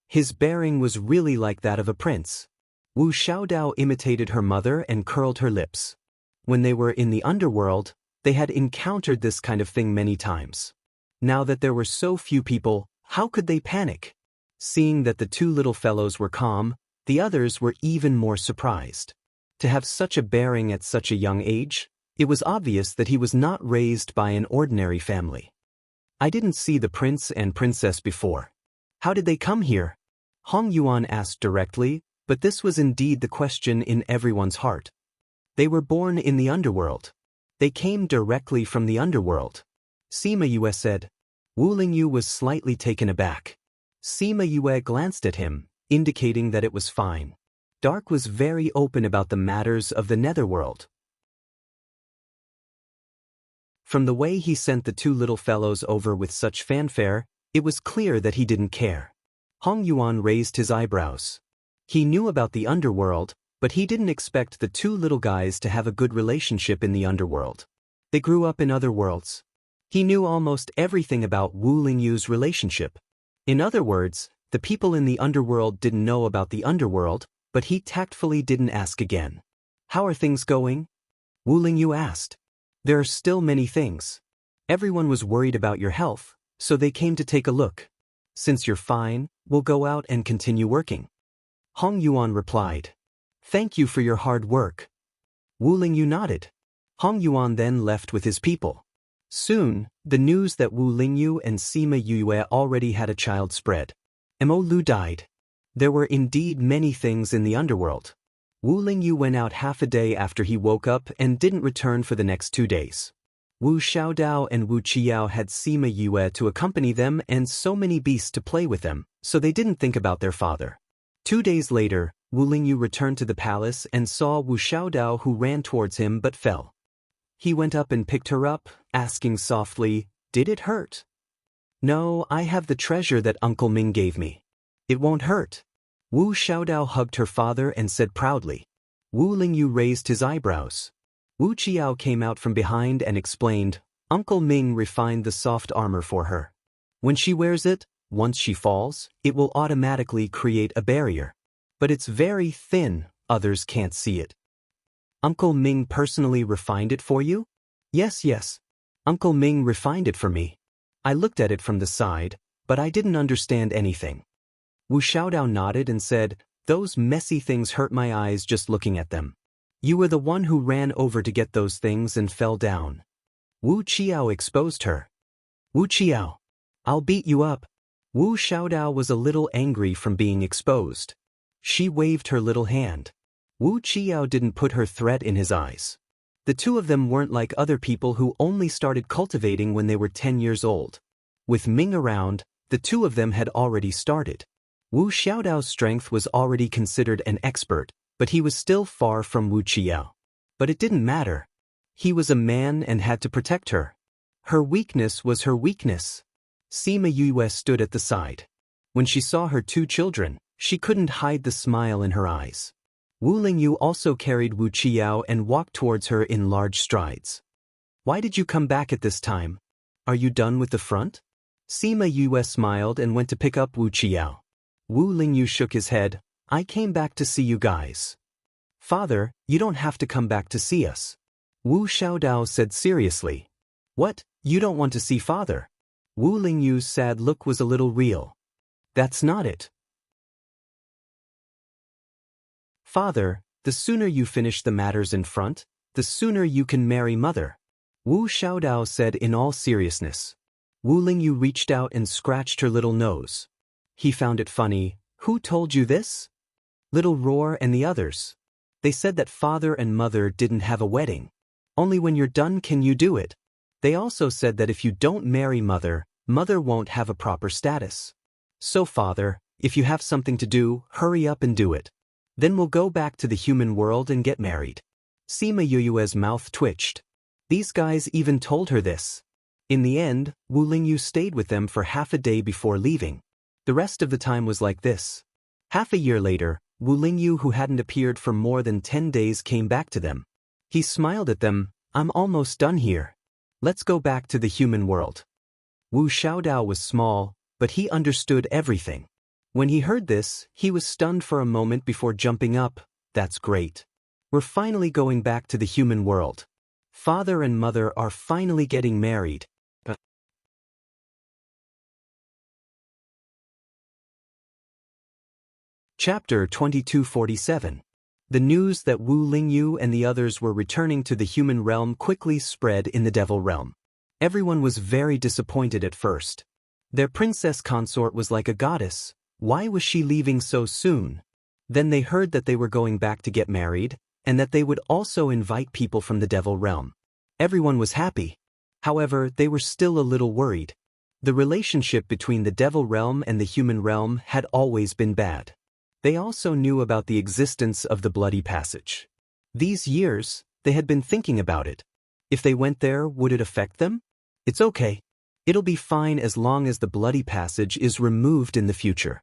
His bearing was really like that of a prince. Wu Xiaodao imitated her mother and curled her lips. When they were in the underworld, they had encountered this kind of thing many times. Now that there were so few people, how could they panic? Seeing that the two little fellows were calm, the others were even more surprised. To have such a bearing at such a young age, it was obvious that he was not raised by an ordinary family. "I didn't see the prince and princess before. How did they come here?" Hong Yuan asked directly, but this was indeed the question in everyone's heart. "They were born in the underworld. They came directly from the underworld." Sima Yue said. Wu Lingyu was slightly taken aback. Sima Yue glanced at him, indicating that it was fine. Dark was very open about the matters of the netherworld. From the way he sent the two little fellows over with such fanfare, it was clear that he didn't care. Hong Yuan raised his eyebrows. He knew about the underworld, but he didn't expect the two little guys to have a good relationship in the underworld. They grew up in other worlds. He knew almost everything about Wu Lingyu's relationship. In other words, the people in the underworld didn't know about the underworld, but he tactfully didn't ask again. "How are things going?" Wu Lingyu asked. "There are still many things. Everyone was worried about your health, so they came to take a look. Since you're fine, we'll go out and continue working." Hong Yuan replied. "Thank you for your hard work." Wu Lingyu nodded. Hong Yuan then left with his people. Soon, the news that Wu Lingyu and Sima Yue already had a child spread. Mo Lu died. There were indeed many things in the underworld. Wu Lingyu went out half a day after he woke up and didn't return for the next 2 days. Wu Xiaodao and Wu Qiao had Sima Yue to accompany them and so many beasts to play with them, so they didn't think about their father. 2 days later, Wu Lingyu returned to the palace and saw Wu Xiaodao, who ran towards him but fell. He went up and picked her up, asking softly, "Did it hurt?" "No, I have the treasure that Uncle Ming gave me. It won't hurt." Wu Xiaodao hugged her father and said proudly. Wu Lingyu raised his eyebrows. Wu Qiao came out from behind and explained, "Uncle Ming refined the soft armor for her. When she wears it, once she falls, it will automatically create a barrier. But it's very thin, others can't see it." "Uncle Ming personally refined it for you?" Yes. Uncle Ming refined it for me. I looked at it from the side, but I didn't understand anything." Wu Xiaodao nodded and said, "Those messy things hurt my eyes just looking at them. You were the one who ran over to get those things and fell down." Wu Qiao exposed her. "Wu Qiao, I'll beat you up." Wu Xiaodao was a little angry from being exposed. She waved her little hand. Wu Qiao didn't put her threat in his eyes. The two of them weren't like other people who only started cultivating when they were 10 years old. With Ming around, the two of them had already started. Wu Xiaodao's strength was already considered an expert, but he was still far from Wu Qiao. But it didn't matter. He was a man and had to protect her. Her weakness was her weakness. Sima Yue stood at the side. When she saw her two children, she couldn't hide the smile in her eyes. Wu Lingyu also carried Wu Qiao and walked towards her in large strides. "Why did you come back at this time? Are you done with the front?" Sima Yue smiled and went to pick up Wu Qiao. Wu Lingyu shook his head. "I came back to see you guys." "Father, you don't have to come back to see us." Wu Xiaodao said seriously. "What, you don't want to see father?" Wu Lingyu's sad look was a little real. "That's not it. Father, the sooner you finish the matters in front, the sooner you can marry mother," Wu Xiaodao said in all seriousness. Wu Lingyu reached out and scratched her little nose. He found it funny. "Who told you this?" "Little Roar and the others. They said that father and mother didn't have a wedding. Only when you're done can you do it. They also said that if you don't marry mother, mother won't have a proper status. So father, if you have something to do, hurry up and do it. Then we'll go back to the human world and get married." Sima Yue's mouth twitched. These guys even told her this. In the end, Wu Lingyu stayed with them for half a day before leaving. The rest of the time was like this. Half a year later, Wu Lingyu, who hadn't appeared for more than 10 days, came back to them. He smiled at them. "I'm almost done here. Let's go back to the human world." Wu Xiaodao was small, but he understood everything. When he heard this, he was stunned for a moment before jumping up. "That's great. We're finally going back to the human world. Father and mother are finally getting married." Chapter 2247. The news that Wu Lingyu and the others were returning to the human realm quickly spread in the devil realm. Everyone was very disappointed at first. Their princess consort was like a goddess. Why was she leaving so soon? Then they heard that they were going back to get married, and that they would also invite people from the devil realm. Everyone was happy. However, they were still a little worried. The relationship between the devil realm and the human realm had always been bad. They also knew about the existence of the bloody passage. These years, they had been thinking about it. If they went there, would it affect them? It's okay. It'll be fine as long as the bloody passage is removed in the future.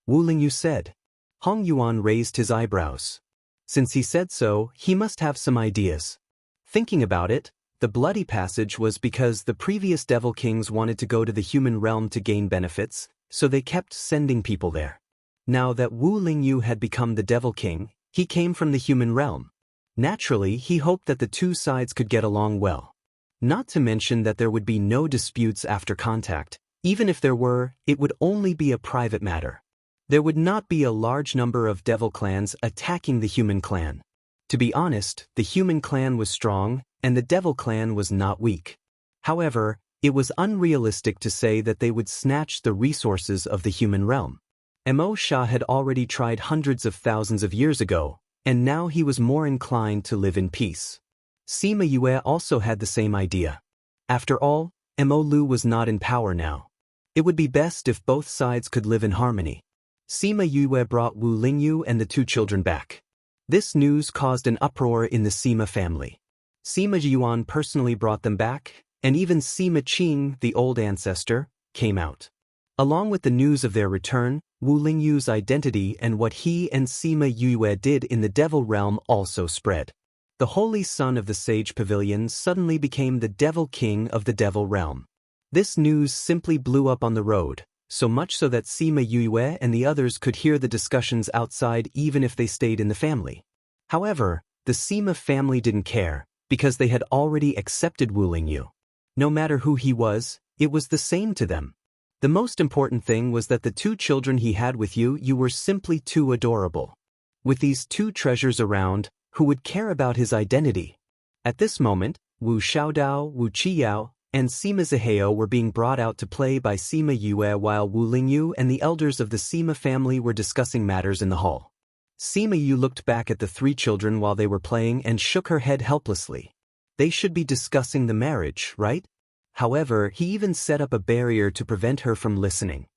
Wu Lingyu said. Hong Yuan raised his eyebrows. Since he said so, he must have some ideas. Thinking about it, the bloody passage was because the previous devil kings wanted to go to the human realm to gain benefits, so they kept sending people there. Now that Wu Lingyu had become the devil king, he came from the human realm. Naturally, he hoped that the two sides could get along well. Not to mention that there would be no disputes after contact. Even if there were, it would only be a private matter. There would not be a large number of devil clans attacking the human clan. To be honest, the human clan was strong, and the devil clan was not weak. However, it was unrealistic to say that they would snatch the resources of the human realm. Mo Sha had already tried hundreds of thousands of years ago, and now he was more inclined to live in peace. Sima Yue also had the same idea. After all, Mo Lu was not in power now. It would be best if both sides could live in harmony. Sima Yue brought Wu Lingyu and the 2 children back. This news caused an uproar in the Sima family. Sima Yuan personally brought them back, and even Sima Qing, the old ancestor, came out. Along with the news of their return, Wu Lingyu's identity and what he and Sima Yue did in the Devil Realm also spread. The holy son of the Sage Pavilion suddenly became the Devil King of the Devil Realm. This news simply blew up on the road, so much so that Sima Yue and the others could hear the discussions outside even if they stayed in the family. However, the Sima family didn't care, because they had already accepted Wu Lingyu. No matter who he was, it was the same to them. The most important thing was that the 2 children he had with you were simply too adorable. With these 2 treasures around, who would care about his identity? At this moment, Wu Xiaodao, Wu Qiyao, and Sima Zihao were being brought out to play by Sima Yue while Wu Lingyu and the elders of the Sima family were discussing matters in the hall. Sima Yu looked back at the 3 children while they were playing and shook her head helplessly. They should be discussing the marriage, right? However, he even set up a barrier to prevent her from listening.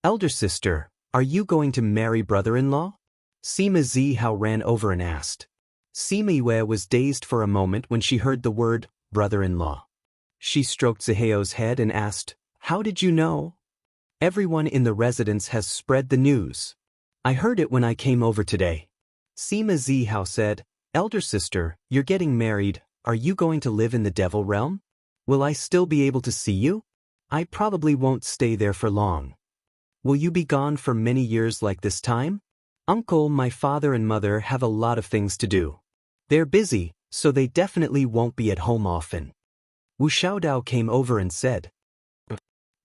Elder sister, are you going to marry brother-in-law? Sima Zihao ran over and asked. Sima Yue was dazed for a moment when she heard the word, brother-in-law. She stroked Zihao's head and asked, how did you know? Everyone in the residence has spread the news. I heard it when I came over today. Sima Zihao said, elder sister, you're getting married. Are you going to live in the Devil Realm? Will I still be able to see you? I probably won't stay there for long. Will you be gone for many years like this time? Uncle, my father and mother have a lot of things to do. They're busy, so they definitely won't be at home often. Wu Xiaodao came over and said.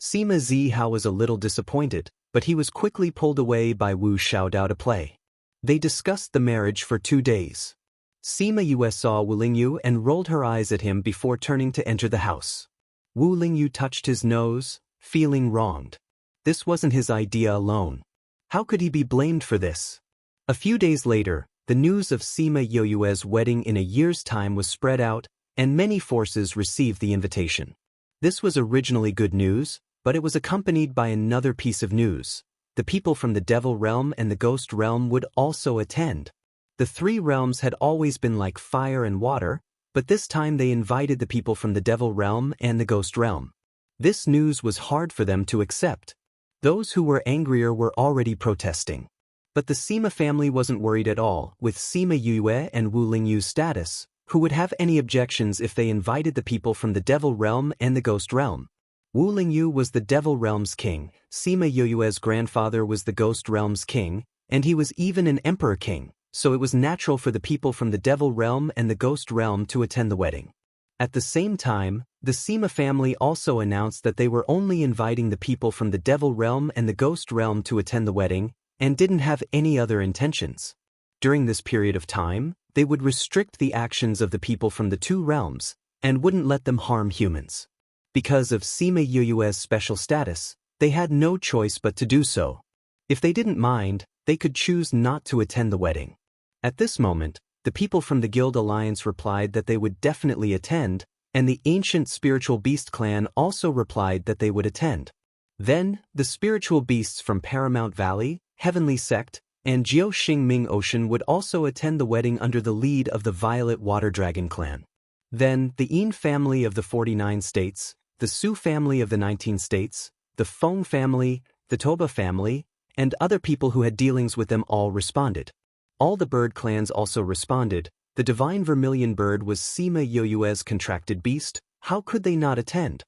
Sima Zihao was a little disappointed, but he was quickly pulled away by Wu Xiaodao to play. They discussed the marriage for 2 days. Sima Yue saw Wu Lingyu and rolled her eyes at him before turning to enter the house. Wu Lingyu touched his nose, feeling wronged. This wasn't his idea alone. How could he be blamed for this? A few days later, the news of Sima Yue's wedding in a year's time was spread out, and many forces received the invitation. This was originally good news, but it was accompanied by another piece of news. The people from the Devil Realm and the Ghost Realm would also attend. The 3 realms had always been like fire and water, but this time they invited the people from the Devil Realm and the Ghost Realm. This news was hard for them to accept. Those who were angrier were already protesting. But the Sima family wasn't worried at all, with Sima Yue and Wu Lingyu's status, who would have any objections if they invited the people from the Devil Realm and the Ghost Realm. Wu Lingyu was the Devil Realm's king, Sima Yue's grandfather was the Ghost Realm's king, and he was even an Emperor king. So it was natural for the people from the Devil Realm and the Ghost Realm to attend the wedding. At the same time, the Sima family also announced that they were only inviting the people from the Devil Realm and the Ghost Realm to attend the wedding, and didn't have any other intentions. During this period of time, they would restrict the actions of the people from the 2 realms, and wouldn't let them harm humans. Because of Sima Yue's special status, they had no choice but to do so. If they didn't mind, they could choose not to attend the wedding. At this moment, the people from the Guild Alliance replied that they would definitely attend, and the ancient Spiritual Beast clan also replied that they would attend. Then, the spiritual beasts from Paramount Valley, Heavenly Sect, and Jiao Xingming Ocean would also attend the wedding under the lead of the Violet Water Dragon clan. Then, the Yin family of the 49 states, the Su family of the 19 states, the Feng family, the Toba family, and other people who had dealings with them all responded. All the bird clans also responded. The divine vermilion bird was Sima Yue's contracted beast. How could they not attend?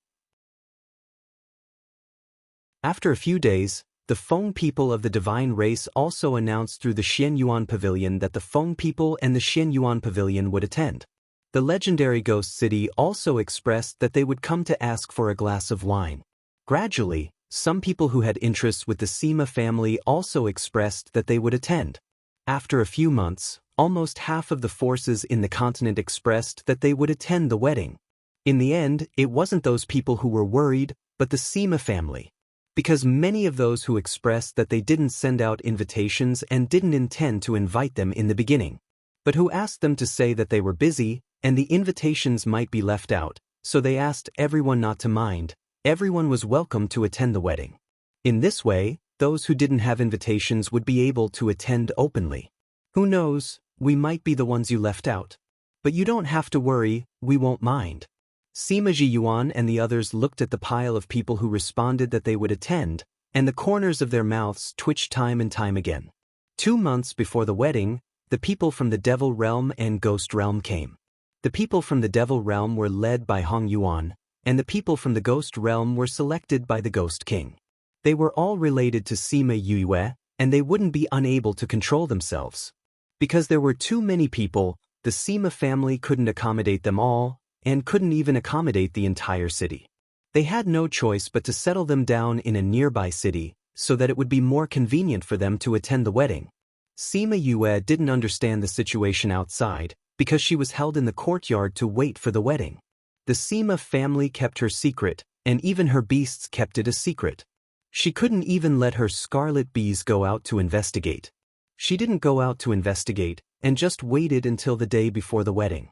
After a few days, the Feng people of the divine race also announced through the Xianyuan Pavilion that the Feng people and the Xianyuan Pavilion would attend. The legendary Ghost City also expressed that they would come to ask for a glass of wine. Gradually, some people who had interests with the Sima family also expressed that they would attend. After a few months, almost half of the forces in the continent expressed that they would attend the wedding. In the end, it wasn't those people who were worried, but the Sima family. Because many of those who expressed that they didn't send out invitations and didn't intend to invite them in the beginning, but who asked them to say that they were busy, and the invitations might be left out, so they asked everyone not to mind. Everyone was welcome to attend the wedding. In this way, those who didn't have invitations would be able to attend openly. Who knows, we might be the ones you left out. But you don't have to worry, we won't mind. Sima Jiyuan and the others looked at the pile of people who responded that they would attend, and the corners of their mouths twitched time and time again. 2 months before the wedding, the people from the Devil Realm and Ghost Realm came. The people from the Devil Realm were led by Hong Yuan, and the people from the Ghost Realm were selected by the Ghost King. They were all related to Sima Yue, and they wouldn't be unable to control themselves. Because there were too many people, the Sima family couldn't accommodate them all, and couldn't even accommodate the entire city. They had no choice but to settle them down in a nearby city, so that it would be more convenient for them to attend the wedding. Sima Yue didn't understand the situation outside, because she was held in the courtyard to wait for the wedding. The Sima family kept her secret, and even her beasts kept it a secret. She couldn't even let her scarlet bees go out to investigate. She didn't go out to investigate, and just waited until the day before the wedding.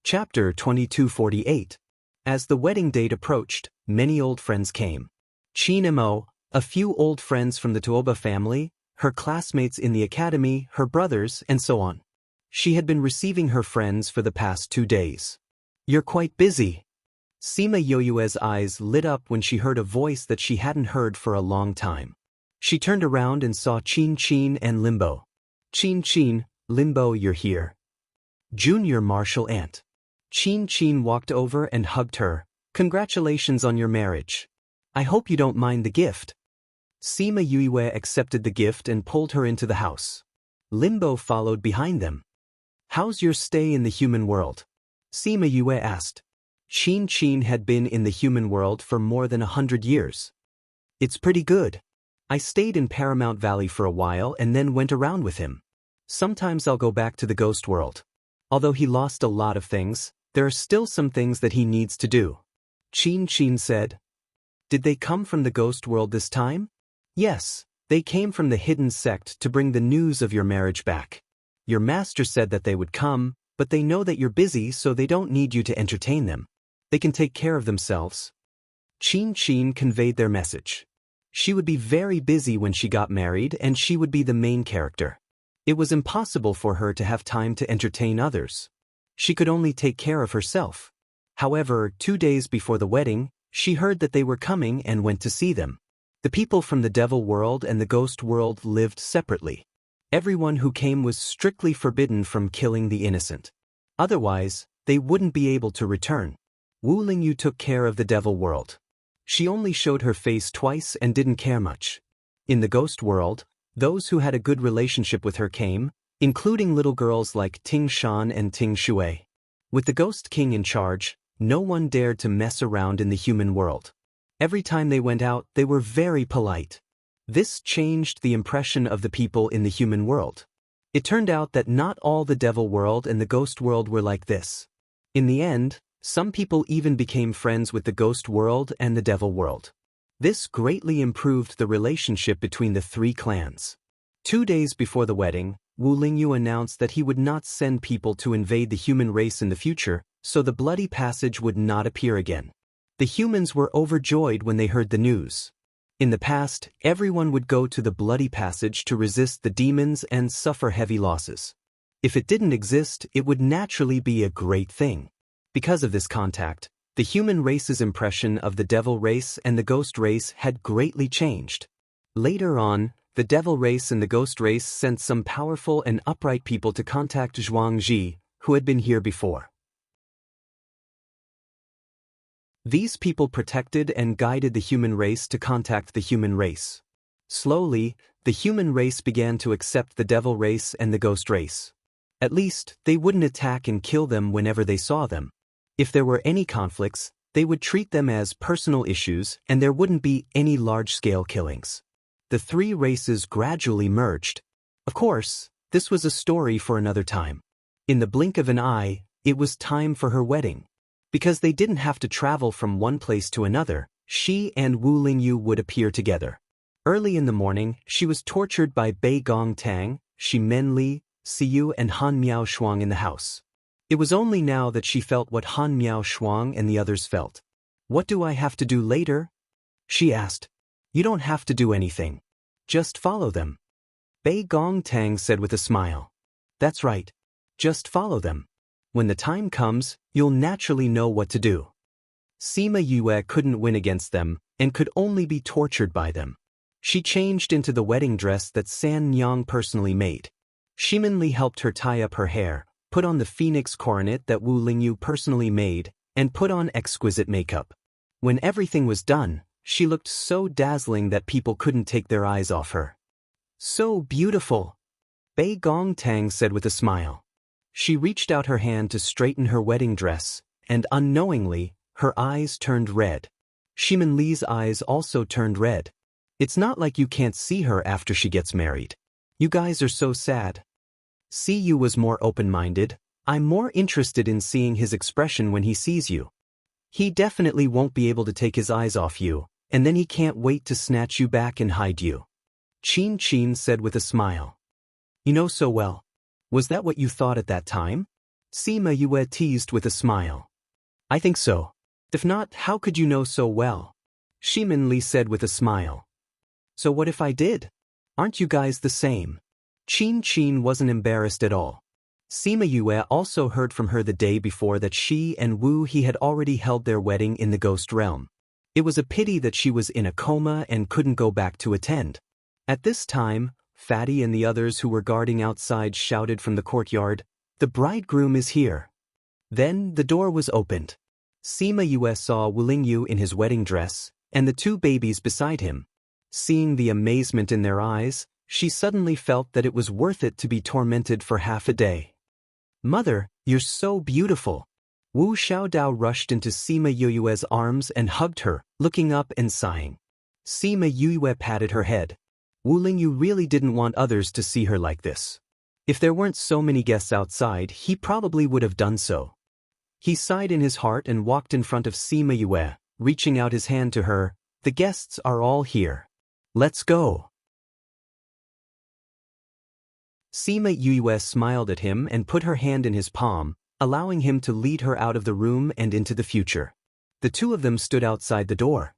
Chapter 2248. As the wedding date approached, many old friends came. Qin Mo, a few old friends from the Tuoba family, her classmates in the academy, her brothers, and so on. She had been receiving her friends for the past 2 days. You're quite busy. Sima Yoyue's eyes lit up when she heard a voice that she hadn't heard for a long time. She turned around and saw Qin and Limbo. Qin, Limbo, you're here. Junior martial aunt. Qin walked over and hugged her. Congratulations on your marriage. I hope you don't mind the gift. Sima Yue accepted the gift and pulled her into the house. Limbo followed behind them. How's your stay in the human world? Sima Yue asked. Qin had been in the human world for more than 100 years. It's pretty good. I stayed in Paramount Valley for a while and then went around with him. Sometimes I'll go back to the ghost world. Although he lost a lot of things, there are still some things that he needs to do. Qin said. Did they come from the ghost world this time? Yes, they came from the hidden sect to bring the news of your marriage back. Your master said that they would come, but they know that you're busy, so they don't need you to entertain them. They can take care of themselves. Qin conveyed their message. She would be very busy when she got married, and she would be the main character. It was impossible for her to have time to entertain others. She could only take care of herself. However, 2 days before the wedding, she heard that they were coming and went to see them. The people from the devil world and the ghost world lived separately. Everyone who came was strictly forbidden from killing the innocent. Otherwise, they wouldn't be able to return. Wu Lingyu took care of the devil world. She only showed her face twice and didn't care much. In the ghost world, those who had a good relationship with her came, including little girls like Ting Shan and Ting Shui. With the Ghost King in charge, no one dared to mess around in the human world. Every time they went out, they were very polite. This changed the impression of the people in the human world. It turned out that not all the devil world and the ghost world were like this. In the end, some people even became friends with the ghost world and the devil world. This greatly improved the relationship between the 3 clans. 2 days before the wedding, Wu Lingyu announced that he would not send people to invade the human race in the future, so the bloody passage would not appear again. The humans were overjoyed when they heard the news. In the past, everyone would go to the bloody passage to resist the demons and suffer heavy losses. If it didn't exist, it would naturally be a great thing. Because of this contact, the human race's impression of the devil race and the ghost race had greatly changed. Later on, the devil race and the ghost race sent some powerful and upright people to contact Zhuangzi, who had been here before. These people protected and guided the human race to contact the human race. Slowly, the human race began to accept the devil race and the ghost race. At least, they wouldn't attack and kill them whenever they saw them. If there were any conflicts, they would treat them as personal issues and there wouldn't be any large-scale killings. The 3 races gradually merged. Of course, this was a story for another time. In the blink of an eye, it was time for her wedding. Because they didn't have to travel from one place to another, she and Wu Lingyu would appear together. Early in the morning, she was tortured by Bei Gong Tang, Shi Men Li, Siyu and Han Miao Shuang in the house. It was only now that she felt what Han Miao Shuang and the others felt. What do I have to do later? She asked. You don't have to do anything. Just follow them. Bei Gong Tang said with a smile. That's right. Just follow them. When the time comes, you'll naturally know what to do. Sima Yue couldn't win against them and could only be tortured by them. She changed into the wedding dress that San Nyang personally made. Shimin Li helped her tie up her hair, put on the phoenix coronet that Wu Lingyu personally made, and put on exquisite makeup. When everything was done, she looked so dazzling that people couldn't take their eyes off her. So beautiful, Bei Gong Tang said with a smile. She reached out her hand to straighten her wedding dress, and unknowingly, her eyes turned red. Shimin Li's eyes also turned red. It's not like you can't see her after she gets married. You guys are so sad. Siyu was more open-minded. I'm more interested in seeing his expression when he sees you. He definitely won't be able to take his eyes off you, and then he can't wait to snatch you back and hide you. Qin Qin said with a smile. You know so well. Was that what you thought at that time? Sima Yue teased with a smile. I think so. If not, how could you know so well? Shimin Li said with a smile. So what if I did? Aren't you guys the same? Qin Qin wasn't embarrassed at all. Sima Yue also heard from her the day before that she and Wu He had already held their wedding in the ghost realm. It was a pity that she was in a coma and couldn't go back to attend. At this time, Fatty and the others who were guarding outside shouted from the courtyard, "The bridegroom is here." Then the door was opened. Sima Yue saw Wu Lingyu in his wedding dress, and the two babies beside him. Seeing the amazement in their eyes, she suddenly felt that it was worth it to be tormented for half a day. Mother, you're so beautiful. Wu Xiaodao rushed into Sima Yue's arms and hugged her, looking up and sighing. Sima Yue patted her head. Wu Lingyu really didn't want others to see her like this. If there weren't so many guests outside, he probably would have done so. He sighed in his heart and walked in front of Sima Yue, reaching out his hand to her. The guests are all here. Let's go. Sima Yue smiled at him and put her hand in his palm, allowing him to lead her out of the room and into the future. The two of them stood outside the door.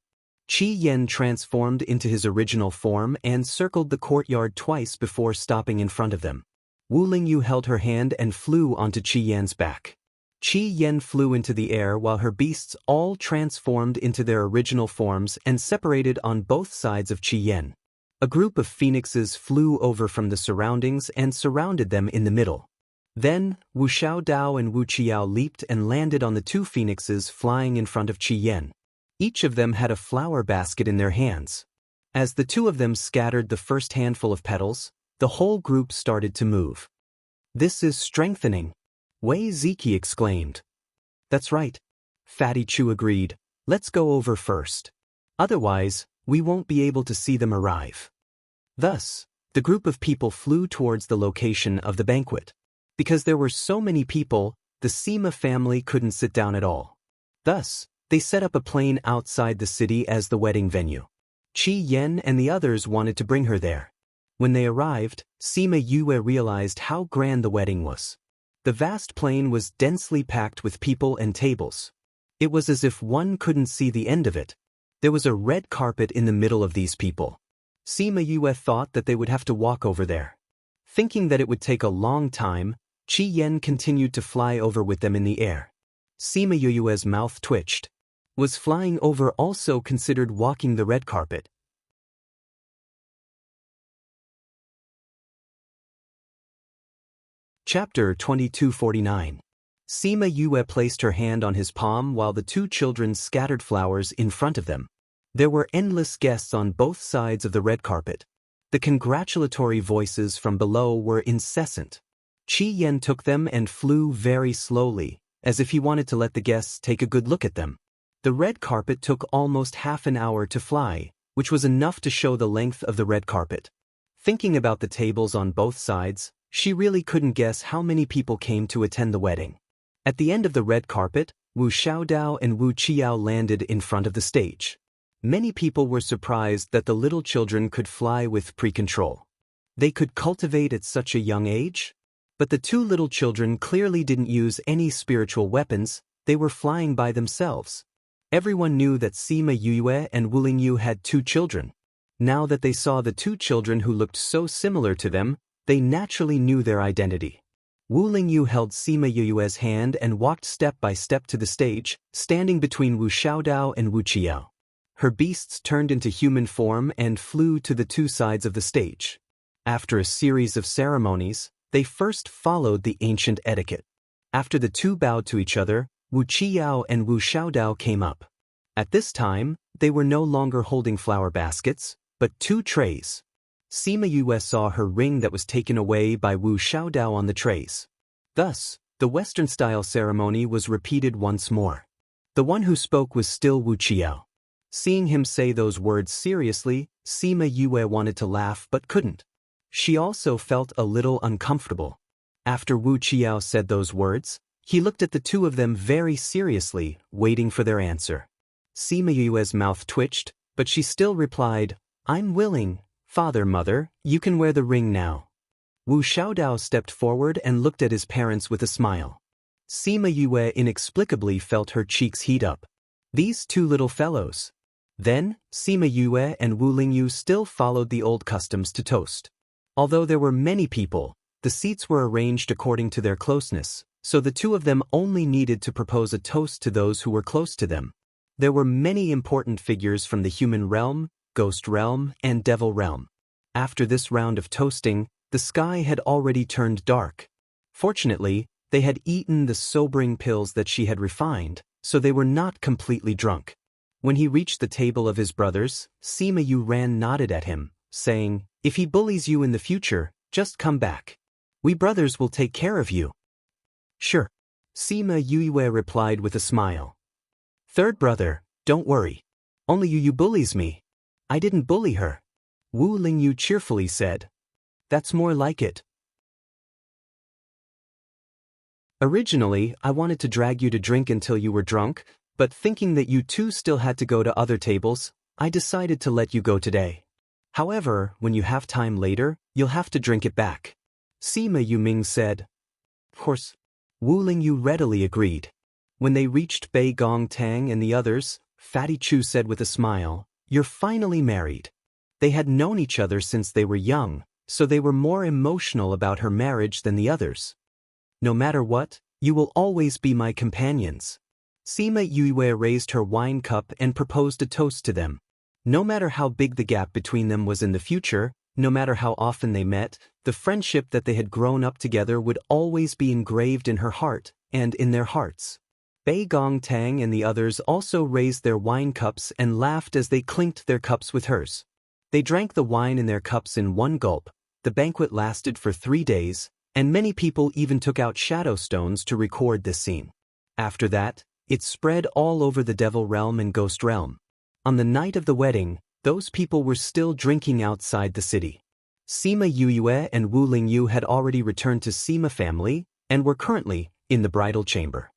Qi Yan transformed into his original form and circled the courtyard twice before stopping in front of them. Wu Lingyu held her hand and flew onto Qi Yan's back. Qi Yan flew into the air while her beasts all transformed into their original forms and separated on both sides of Qi Yan. A group of phoenixes flew over from the surroundings and surrounded them in the middle. Then, Wu Xiaodao and Wu Qiao leaped and landed on the two phoenixes flying in front of Qi Yan. Each of them had a flower basket in their hands. As the two of them scattered the first handful of petals, the whole group started to move. This is strengthening, Wei Ziki exclaimed. That's right. Fatty Chu agreed. Let's go over first. Otherwise, we won't be able to see them arrive. Thus, the group of people flew towards the location of the banquet. Because there were so many people, the Sima family couldn't sit down at all. Thus, they set up a plane outside the city as the wedding venue. Qi Yan and the others wanted to bring her there. When they arrived, Sima Yue realized how grand the wedding was. The vast plain was densely packed with people and tables. It was as if one couldn't see the end of it. There was a red carpet in the middle of these people. Sima Yue thought that they would have to walk over there. Thinking that it would take a long time, Qi Yan continued to fly over with them in the air. Sima Yue's mouth twitched. Was flying over also considered walking the red carpet? Chapter 2249. Sima Yue placed her hand on his palm while the two children scattered flowers in front of them. There were endless guests on both sides of the red carpet. The congratulatory voices from below were incessant. Qi Yan took them and flew very slowly, as if he wanted to let the guests take a good look at them. The red carpet took almost half an hour to fly, which was enough to show the length of the red carpet. Thinking about the tables on both sides, she really couldn't guess how many people came to attend the wedding. At the end of the red carpet, Wu Xiaodao and Wu Qiao landed in front of the stage. Many people were surprised that the little children could fly with pre-control. They could cultivate at such a young age? But the two little children clearly didn't use any spiritual weapons, they were flying by themselves. Everyone knew that Sima Yue and Wu Lingyu had two children. Now that they saw the two children who looked so similar to them, they naturally knew their identity. Wu Lingyu held Sima Yue's hand and walked step by step to the stage, standing between Wu Xiaodao and Wu Qiao. Her beasts turned into human form and flew to the two sides of the stage. After a series of ceremonies, they first followed the ancient etiquette. After the two bowed to each other, Wu Qiao and Wu Xiaodao came up. At this time, they were no longer holding flower baskets, but two trays. Sima Yue saw her ring that was taken away by Wu Xiaodao on the trays. Thus, the Western-style ceremony was repeated once more. The one who spoke was still Wu Qiao. Seeing him say those words seriously, Sima Yue wanted to laugh but couldn't. She also felt a little uncomfortable. After Wu Qiao said those words, he looked at the two of them very seriously, waiting for their answer. Sima Yue's mouth twitched, but she still replied, "I'm willing. Father, mother, you can wear the ring now." Wu Xiaodao stepped forward and looked at his parents with a smile. Sima Yue inexplicably felt her cheeks heat up. These two little fellows. Then, Sima Yue and Wu Lingyu still followed the old customs to toast. Although there were many people, the seats were arranged according to their closeness, so the two of them only needed to propose a toast to those who were close to them. There were many important figures from the human realm, ghost realm, and devil realm. After this round of toasting, the sky had already turned dark. Fortunately, they had eaten the sobering pills that she had refined, so they were not completely drunk. When he reached the table of his brothers, Sima Yu nodded at him, saying, "If he bullies you in the future, just come back. We brothers will take care of you." "Sure." Sima Yue replied with a smile. "Third brother, don't worry. Only Yu bullies me. I didn't bully her." Wu Lingyu cheerfully said. "That's more like it. Originally, I wanted to drag you to drink until you were drunk, but thinking that you two still had to go to other tables, I decided to let you go today. However, when you have time later, you'll have to drink it back." Sima Yuming said. "Of course." Wu Lingyu readily agreed. When they reached Bei Gong Tang and the others, Fatty Chu said with a smile, "You're finally married." They had known each other since they were young, so they were more emotional about her marriage than the others. "No matter what, you will always be my companions." Sima Yue raised her wine cup and proposed a toast to them. No matter how big the gap between them was in the future, no matter how often they met, the friendship that they had grown up together would always be engraved in her heart and in their hearts. Bei Gong Tang and the others also raised their wine cups and laughed as they clinked their cups with hers. They drank the wine in their cups in one gulp. The banquet lasted for 3 days, and many people even took out shadow stones to record this scene. After that, it spread all over the devil realm and ghost realm. On the night of the wedding, those people were still drinking outside the city. Sima Yue and Wu Lingyu had already returned to Sima family and were currently in the bridal chamber.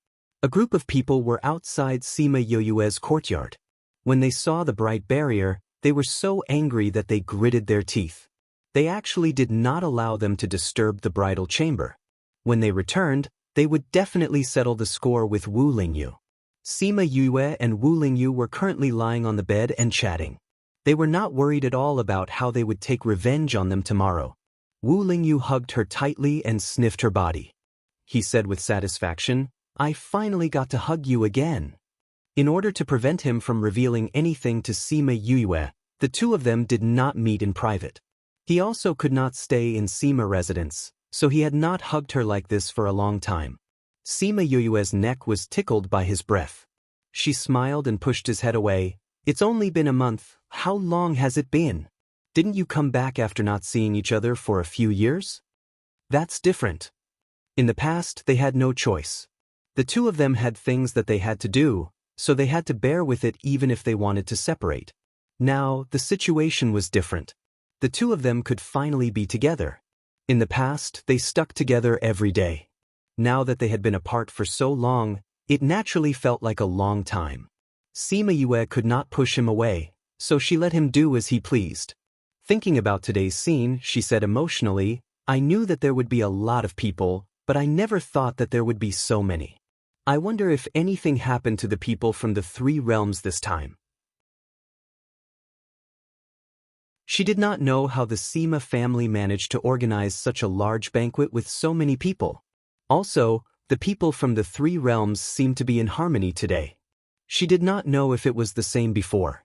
A group of people were outside Sima Yue's courtyard. When they saw the bright barrier, they were so angry that they gritted their teeth. They actually did not allow them to disturb the bridal chamber. When they returned, they would definitely settle the score with Wu Lingyu. Sima Yue and Wu Lingyu were currently lying on the bed and chatting. They were not worried at all about how they would take revenge on them tomorrow. Wu Lingyu hugged her tightly and sniffed her body. He said with satisfaction, "I finally got to hug you again." In order to prevent him from revealing anything to Sima Yue, the two of them did not meet in private. He also could not stay in Sima residence, so he had not hugged her like this for a long time. Sima Yue's neck was tickled by his breath. She smiled and pushed his head away. "It's only been a month. How long has it been? Didn't you come back after not seeing each other for a few years?" "That's different." In the past, they had no choice. The two of them had things that they had to do, so they had to bear with it even if they wanted to separate. Now, the situation was different. The two of them could finally be together. In the past, they stuck together every day. Now that they had been apart for so long, it naturally felt like a long time. Sima Yue could not push him away, so she let him do as he pleased. Thinking about today's scene, she said emotionally, I knew that there would be a lot of people, but I never thought that there would be so many. I wonder if anything happened to the people from the 3 realms this time. She did not know how the Sima family managed to organize such a large banquet with so many people. Also, the people from the 3 realms seemed to be in harmony today. She did not know if it was the same before.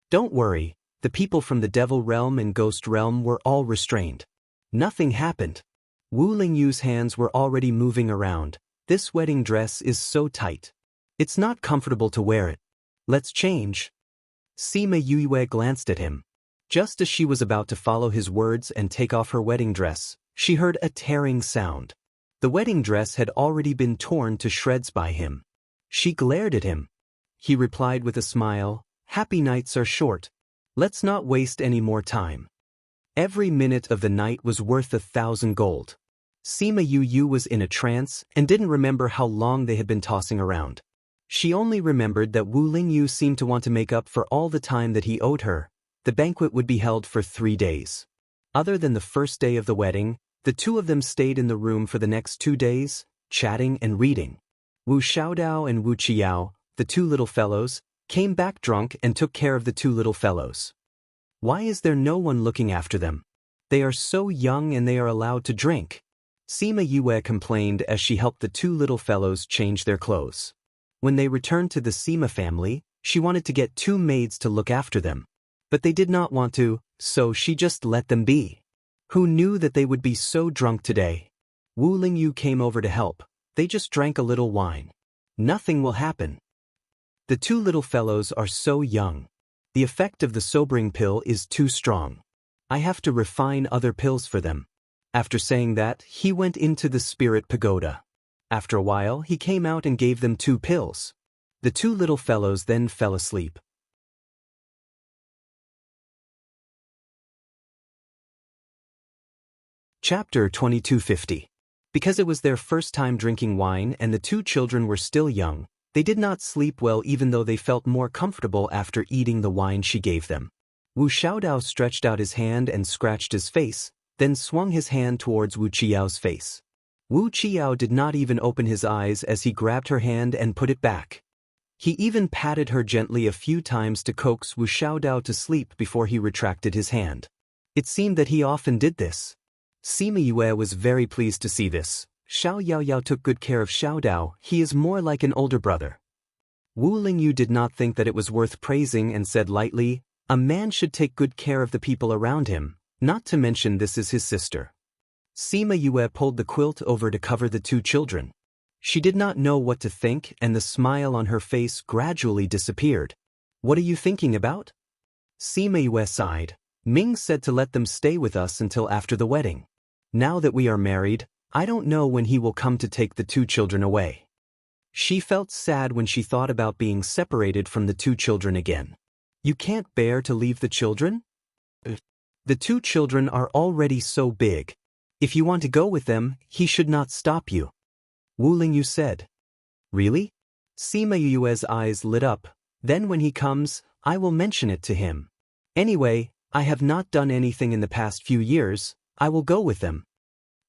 Don't worry, the people from the Devil realm and Ghost realm were all restrained. Nothing happened. Wu Lingyu's hands were already moving around. This wedding dress is so tight. It's not comfortable to wear it. Let's change. Sima Yue glanced at him. Just as she was about to follow his words and take off her wedding dress, she heard a tearing sound. The wedding dress had already been torn to shreds by him. She glared at him. He replied with a smile, "Happy nights are short. Let's not waste any more time." Every minute of the night was worth 1,000 gold. Sima Yu was in a trance and didn't remember how long they had been tossing around. She only remembered that Wu Lingyu seemed to want to make up for all the time that he owed her. The banquet would be held for 3 days. Other than the first day of the wedding, the two of them stayed in the room for the next 2 days, chatting and reading. Wu Xiaodao and Wu Qiao, the 2 little fellows, came back drunk and took care of the 2 little fellows. Why is there no one looking after them? They are so young and they are allowed to drink. Sima Yue complained as she helped the 2 little fellows change their clothes. When they returned to the Sima family, she wanted to get 2 maids to look after them. But they did not want to, so she just let them be. Who knew that they would be so drunk today? Wu Lingyu came over to help. They just drank a little wine. Nothing will happen. The 2 little fellows are so young. The effect of the sobering pill is too strong. I have to refine other pills for them. After saying that, he went into the spirit pagoda. After a while, he came out and gave them 2 pills. The 2 little fellows then fell asleep. Chapter 2250. Because it was their first time drinking wine and the 2 children were still young, they did not sleep well even though they felt more comfortable after eating the wine she gave them. Wu Xiaodao stretched out his hand and scratched his face, then swung his hand towards Wu Qiao's face. Wu Qiao did not even open his eyes as he grabbed her hand and put it back. He even patted her gently a few times to coax Wu Xiaodao to sleep before he retracted his hand. It seemed that he often did this. Sima Yue was very pleased to see this. Xiao Yaoyao took good care of Xiaodao, he is more like an older brother. Wu Lingyu did not think that it was worth praising and said lightly, "A man should take good care of the people around him, not to mention this is his sister." Sima Yue pulled the quilt over to cover the 2 children. She did not know what to think and the smile on her face gradually disappeared. "What are you thinking about?" Sima Yue sighed. "Ming said to let them stay with us until after the wedding. Now that we are married, I don't know when he will come to take the 2 children away." She felt sad when she thought about being separated from the 2 children again. "You can't bear to leave the children?" "The 2 children are already so big. If you want to go with them, he should not stop you," Wu Lingyu said. "Really?" Sima Yue's eyes lit up. "Then when he comes, I will mention it to him. Anyway, I have not done anything in the past few years, I will go with them."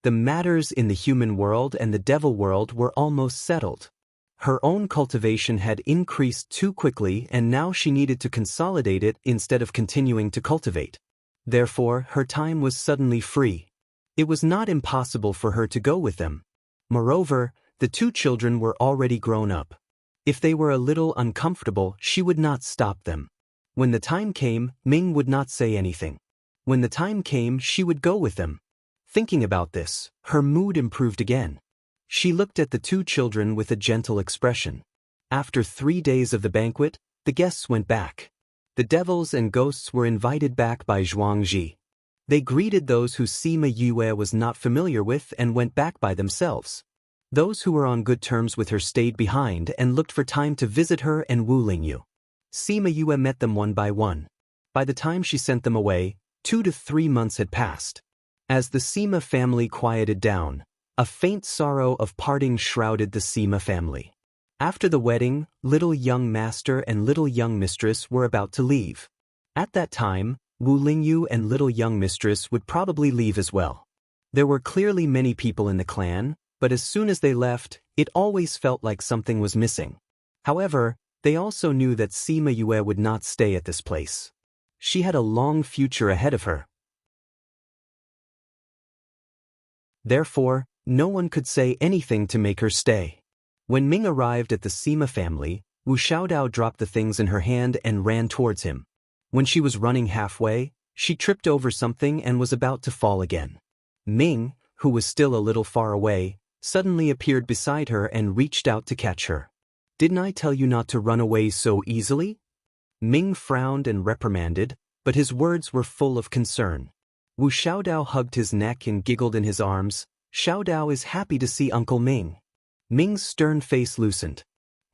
The matters in the human world and the devil world were almost settled. Her own cultivation had increased too quickly and now she needed to consolidate it instead of continuing to cultivate. Therefore, her time was suddenly free. It was not impossible for her to go with them. Moreover, the 2 children were already grown up. If they were a little uncomfortable, she would not stop them. When the time came, Ming would not say anything. When the time came, she would go with them. Thinking about this, her mood improved again. She looked at the 2 children with a gentle expression. After 3 days of the banquet, the guests went back. The devils and ghosts were invited back by Zhuangzi. They greeted those who Sima Yue was not familiar with and went back by themselves. Those who were on good terms with her stayed behind and looked for time to visit her and Wu Lingyu. Sima Yue met them one by one. By the time she sent them away, 2 to 3 months had passed. As the Sima family quieted down, a faint sorrow of parting shrouded the Sima family. After the wedding, little young master and little young mistress were about to leave. At that time, Wu Lingyu and little young mistress would probably leave as well. There were clearly many people in the clan, but as soon as they left, it always felt like something was missing. However, they also knew that Sima Yue would not stay at this place. She had a long future ahead of her. Therefore, no one could say anything to make her stay. When Ming arrived at the Sima family, Wu Xiaodao dropped the things in her hand and ran towards him. When she was running halfway, she tripped over something and was about to fall again. Ming, who was still a little far away, suddenly appeared beside her and reached out to catch her. "Didn't I tell you not to run away so easily?" Ming frowned and reprimanded, but his words were full of concern. Wu Xiaodao hugged his neck and giggled in his arms. "Xiaodao is happy to see Uncle Ming." Ming's stern face loosened.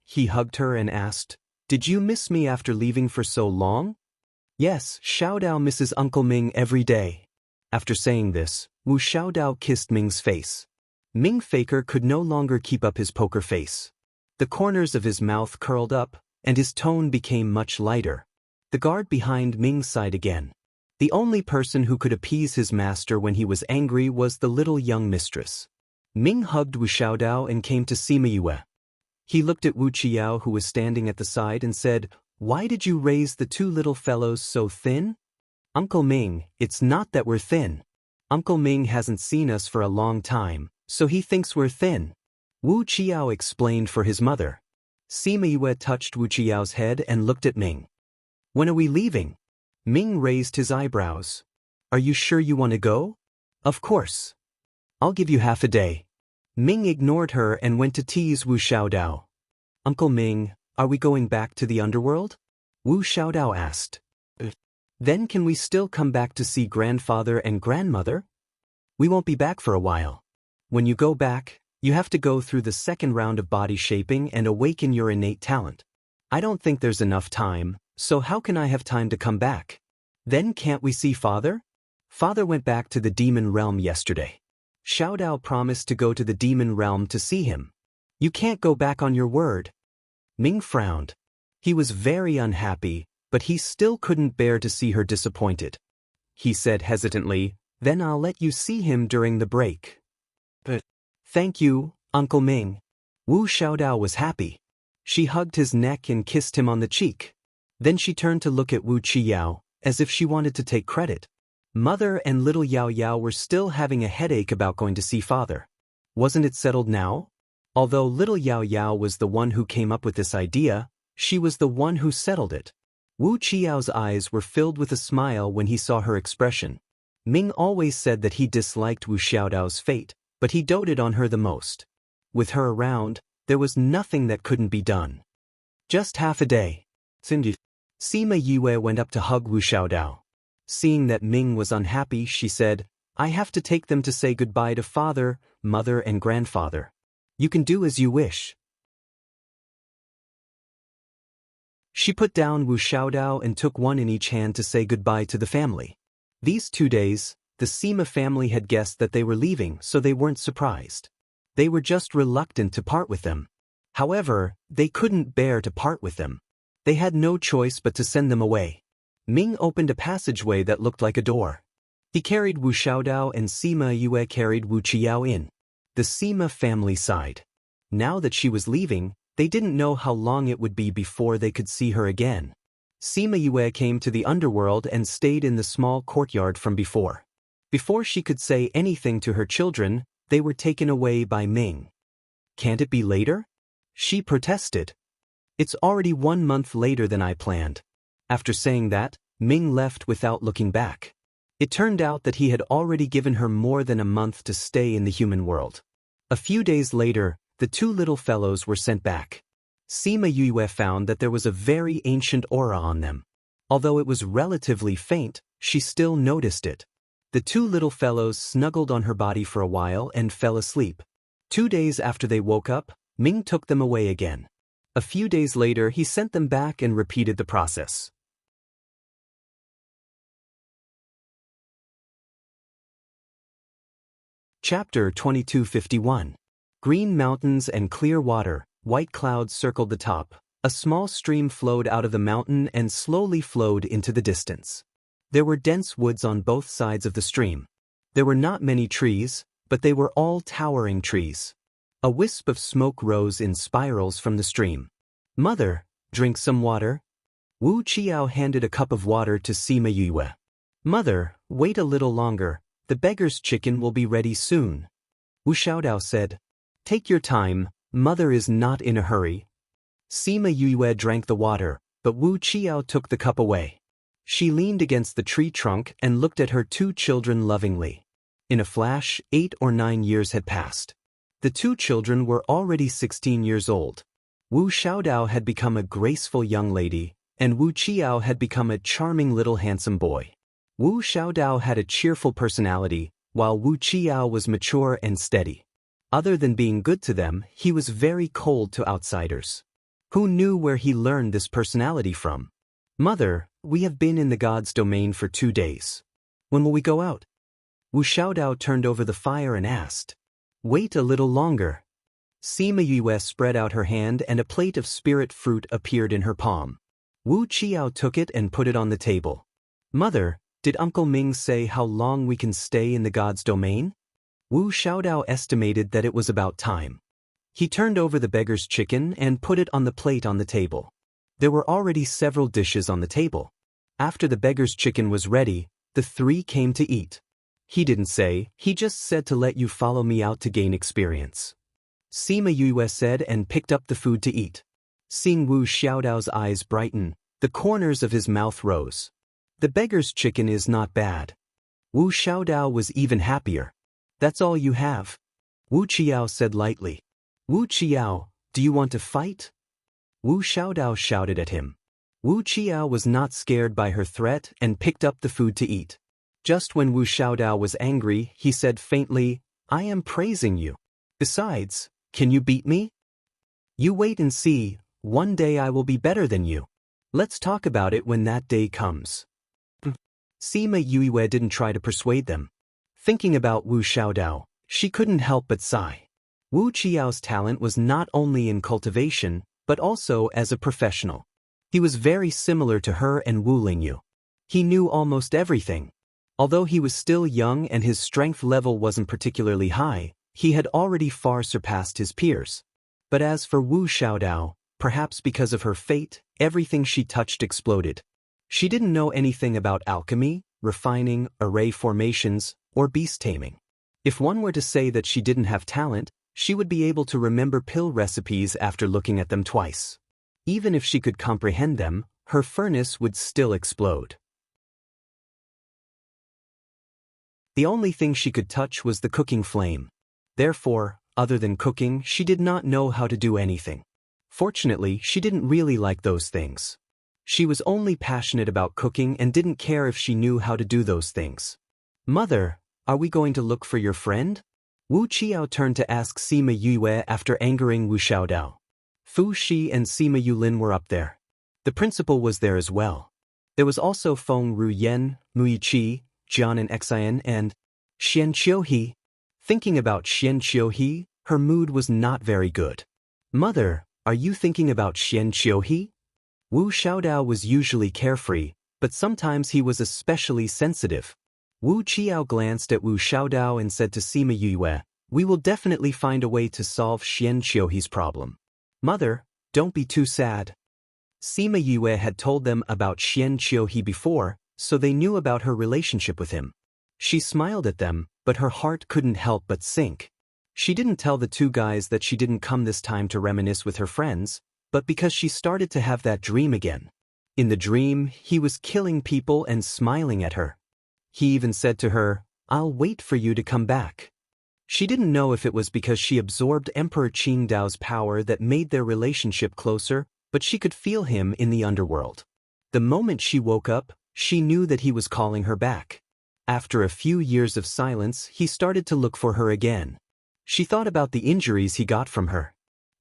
He hugged her and asked, "Did you miss me after leaving for so long?" "Yes, Xiaodao misses Uncle Ming every day." After saying this, Wu Xiaodao kissed Ming's face. Ming Faker could no longer keep up his poker face. The corners of his mouth curled up, and his tone became much lighter. The guard behind Ming sighed again. The only person who could appease his master when he was angry was the little young mistress. Ming hugged Wu Xiaodao and came to Sima Yue. He looked at Wu Qiao, who was standing at the side, and said, "Why did you raise the two little fellows so thin?" "Uncle Ming, it's not that we're thin. Uncle Ming hasn't seen us for a long time, so he thinks we're thin." Wu Qiao explained for his mother. Sima Yue touched Wu Qiao's head and looked at Ming. "When are we leaving?" Ming raised his eyebrows. "Are you sure you want to go?" "Of course. I'll give you half a day." Ming ignored her and went to tease Wu Xiaodao. "Uncle Ming, are we going back to the underworld?" Wu Xiaodao asked. "Then can we still come back to see grandfather and grandmother?" "We won't be back for a while. When you go back, you have to go through the second round of body shaping and awaken your innate talent. I don't think there's enough time, so how can I have time to come back?" "Then can't we see father?" "Father went back to the demon realm yesterday. Xiaodao promised to go to the demon realm to see him." "You can't go back on your word." Ming frowned. He was very unhappy, but he still couldn't bear to see her disappointed. He said hesitantly, "Then I'll let you see him during the break." "But thank you, Uncle Ming." Wu Xiaodao was happy. She hugged his neck and kissed him on the cheek. Then she turned to look at Wu Qiao, as if she wanted to take credit. Mother and little Yao Yao were still having a headache about going to see father. Wasn't it settled now? Although little Yao Yao was the one who came up with this idea, she was the one who settled it. Wu Qiao's eyes were filled with a smile when he saw her expression. Ming always said that he disliked Wu Xiaodao's fate, but he doted on her the most. With her around, there was nothing that couldn't be done. "Just half a day." Sima Yue went up to hug Wu Xiaodao. Seeing that Ming was unhappy, she said, "I have to take them to say goodbye to father, mother and grandfather. You can do as you wish." She put down Wu Xiaodao and took one in each hand to say goodbye to the family. These 2 days, the Sima family had guessed that they were leaving, so they weren't surprised. They were just reluctant to part with them. However, they couldn't bear to part with them. They had no choice but to send them away. Ming opened a passageway that looked like a door. He carried Wu Xiaodao and Sima Yue carried Wu Qiao in. The Sima family sighed. Now that she was leaving, they didn't know how long it would be before they could see her again. Sima Yue came to the underworld and stayed in the small courtyard from before. Before she could say anything to her children, they were taken away by Ming. "Can't it be later?" she protested. "It's already 1 month later than I planned." After saying that, Ming left without looking back. It turned out that he had already given her more than a month to stay in the human world. A few days later, the two little fellows were sent back. Sima Yue found that there was a very ancient aura on them. Although it was relatively faint, she still noticed it. The two little fellows snuggled on her body for a while and fell asleep. 2 days after they woke up, Ming took them away again. A few days later, he sent them back and repeated the process. Chapter 2251. Green mountains and clear water, white clouds circled the top. A small stream flowed out of the mountain and slowly flowed into the distance. There were dense woods on both sides of the stream. There were not many trees, but they were all towering trees. A wisp of smoke rose in spirals from the stream. Mother, drink some water? Wu Qiao handed a cup of water to Sima Yue. Mother, wait a little longer, the beggar's chicken will be ready soon. Wu Xiaodao said. Take your time, mother is not in a hurry. Sima Yue drank the water, but Wu Qiao took the cup away. She leaned against the tree trunk and looked at her two children lovingly. In a flash, 8 or 9 years had passed. The two children were already 16 years old. Wu Xiaodao had become a graceful young lady, and Wu Qiao had become a charming little handsome boy. Wu Xiaodao had a cheerful personality, while Wu Qiao was mature and steady. Other than being good to them, he was very cold to outsiders. Who knew where he learned this personality from? Mother, we have been in the god's domain for 2 days. When will we go out? Wu Xiaodao turned over the fire and asked. Wait a little longer. Sima Yue spread out her hand and a plate of spirit fruit appeared in her palm. Wu Qiao took it and put it on the table. Mother, did Uncle Ming say how long we can stay in the god's domain? Wu Xiaodao estimated that it was about time. He turned over the beggar's chicken and put it on the plate on the table. There were already several dishes on the table. After the beggar's chicken was ready, the three came to eat. He didn't say, he just said to let you follow me out to gain experience. Sima Yue said and picked up the food to eat. Seeing Wu Xiaodao's eyes brighten, the corners of his mouth rose. The beggar's chicken is not bad. Wu Xiaodao was even happier. That's all you have? Wu Qiao said lightly. Wu Qiao, do you want to fight? Wu Xiaodao shouted at him. Wu Qiao was not scared by her threat and picked up the food to eat. Just when Wu Xiaodao was angry, he said faintly, I am praising you. Besides, can you beat me? You wait and see, one day I will be better than you. Let's talk about it when that day comes. Sima Yue didn't try to persuade them. Thinking about Wu Xiaodao, she couldn't help but sigh. Wu Qiao's talent was not only in cultivation, but also as a professional. He was very similar to her and Wu Lingyu. He knew almost everything. Although he was still young and his strength level wasn't particularly high, he had already far surpassed his peers. But as for Wu Xiaodao, perhaps because of her fate, everything she touched exploded. She didn't know anything about alchemy, refining, array formations, or beast taming. If one were to say that she didn't have talent, she would be able to remember pill recipes after looking at them twice. Even if she could comprehend them, her furnace would still explode. The only thing she could touch was the cooking flame. Therefore, other than cooking, she did not know how to do anything. Fortunately, she didn't really like those things. She was only passionate about cooking and didn't care if she knew how to do those things. Mother, are we going to look for your friend? Wu Qiao turned to ask Sima Yue after angering Wu Xiaodao. Fu Shi and Sima Yulin were up there. The principal was there as well. There was also Feng Ruyen, Mu Yiqi, Jian and Xian, and Xian Qiuhe. Thinking about Xian Qiuhe, her mood was not very good. Mother, are you thinking about Xian Qiuhe? Wu Xiaodao was usually carefree, but sometimes he was especially sensitive. Wu Qiao glanced at Wu Xiaodao and said to Sima Yue, we will definitely find a way to solve Xian Qiuhe's problem. Mother, don't be too sad. Sima Yue had told them about Xian Qiuhe before, so they knew about her relationship with him. She smiled at them, but her heart couldn't help but sink. She didn't tell the two guys that she didn't come this time to reminisce with her friends, but because she started to have that dream again. In the dream, he was killing people and smiling at her. He even said to her, I'll wait for you to come back. She didn't know if it was because she absorbed Emperor Qingdao's power that made their relationship closer, but she could feel him in the underworld. The moment she woke up, she knew that he was calling her back. After a few years of silence, he started to look for her again. She thought about the injuries he got from her.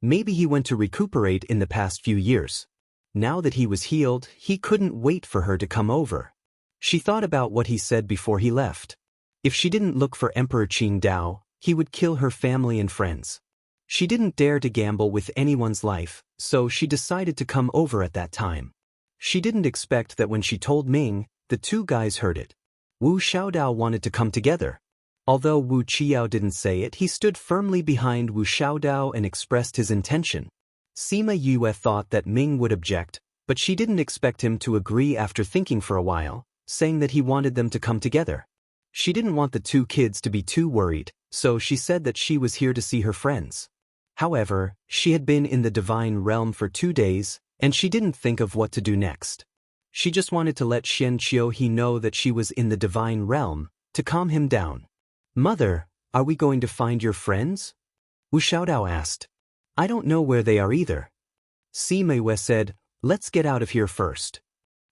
Maybe he went to recuperate in the past few years. Now that he was healed, he couldn't wait for her to come over. She thought about what he said before he left. If she didn't look for Emperor Qingdao, he would kill her family and friends. She didn't dare to gamble with anyone's life, so she decided to come over at that time. She didn't expect that when she told Ming, the two guys heard it. Wu Xiaodao wanted to come together. Although Wu Qiao didn't say it, he stood firmly behind Wu Xiaodao and expressed his intention. Sima Yue thought that Ming would object, but she didn't expect him to agree after thinking for a while, saying that he wanted them to come together. She didn't want the two kids to be too worried, so she said that she was here to see her friends. However, she had been in the divine realm for 2 days, and she didn't think of what to do next. She just wanted to let Xian Qiuhe know that she was in the divine realm, to calm him down. "Mother, are we going to find your friends?" Wu Xiaodao asked. "I don't know where they are either." Sima Yue said, "Let's get out of here first."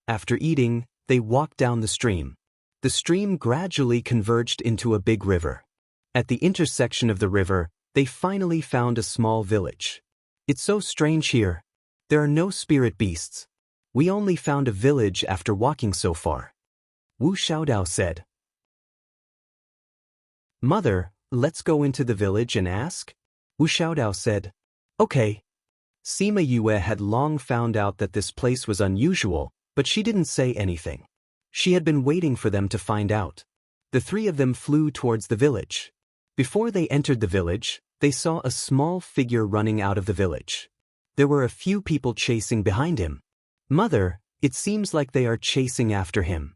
After eating, they walked down the stream. The stream gradually converged into a big river. At the intersection of the river, they finally found a small village. "It's so strange here. There are no spirit beasts. We only found a village after walking so far," Wu Xiaodao said. "Mother, let's go into the village and ask," Wu Xiaodao said. "Okay." Sima Yue had long found out that this place was unusual, but she didn't say anything. She had been waiting for them to find out. The three of them flew towards the village. Before they entered the village, they saw a small figure running out of the village. There were a few people chasing behind him. "Mother, it seems like they are chasing after him,"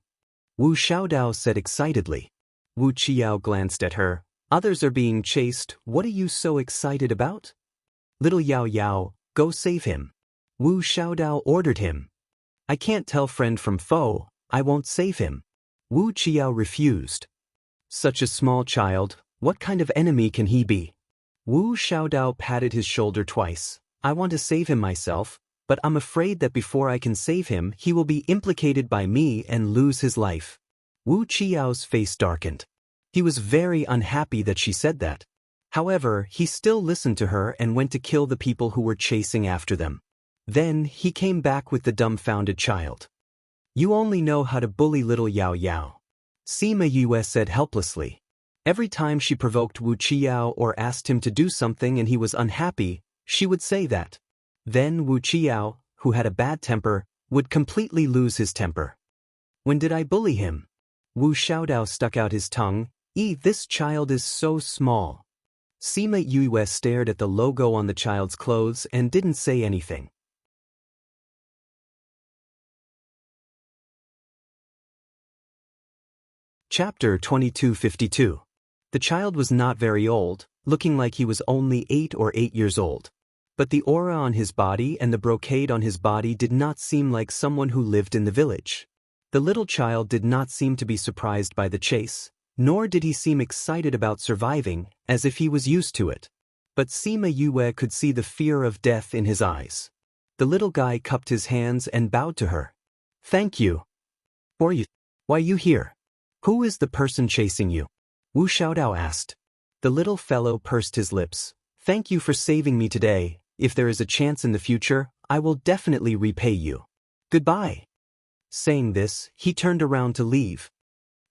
Wu Xiaodao said excitedly. Wu Qiao glanced at her. "Others are being chased, what are you so excited about?" "Little Yao Yao, go save him," Wu Xiaodao ordered him. "I can't tell friend from foe, I won't save him," Wu Qiao refused. "Such a small child, what kind of enemy can he be?" Wu Xiaodao patted his shoulder twice. "I want to save him myself, but I'm afraid that before I can save him, he will be implicated by me and lose his life." Wu Qiao's face darkened. He was very unhappy that she said that. However, he still listened to her and went to kill the people who were chasing after them. Then, he came back with the dumbfounded child. "You only know how to bully little Yao Yao," Sima Yue said helplessly. Every time she provoked Wu Qiao or asked him to do something and he was unhappy, she would say that. Then Wu Qiao, who had a bad temper, would completely lose his temper. "When did I bully him?" Wu Xiaodao stuck out his tongue. This child is so small." Sima Yue stared at the logo on the child's clothes and didn't say anything. Chapter 2252. The child was not very old, looking like he was only 8 or 8 years old. But the aura on his body and the brocade on his body did not seem like someone who lived in the village. The little child did not seem to be surprised by the chase, nor did he seem excited about surviving, as if he was used to it. But Sima Yue could see the fear of death in his eyes. The little guy cupped his hands and bowed to her. "Thank you." "For you? Why are you here? Who is the person chasing you?" Wu Xiaodao asked. The little fellow pursed his lips. "Thank you for saving me today. If there is a chance in the future, I will definitely repay you. Goodbye." Saying this, he turned around to leave.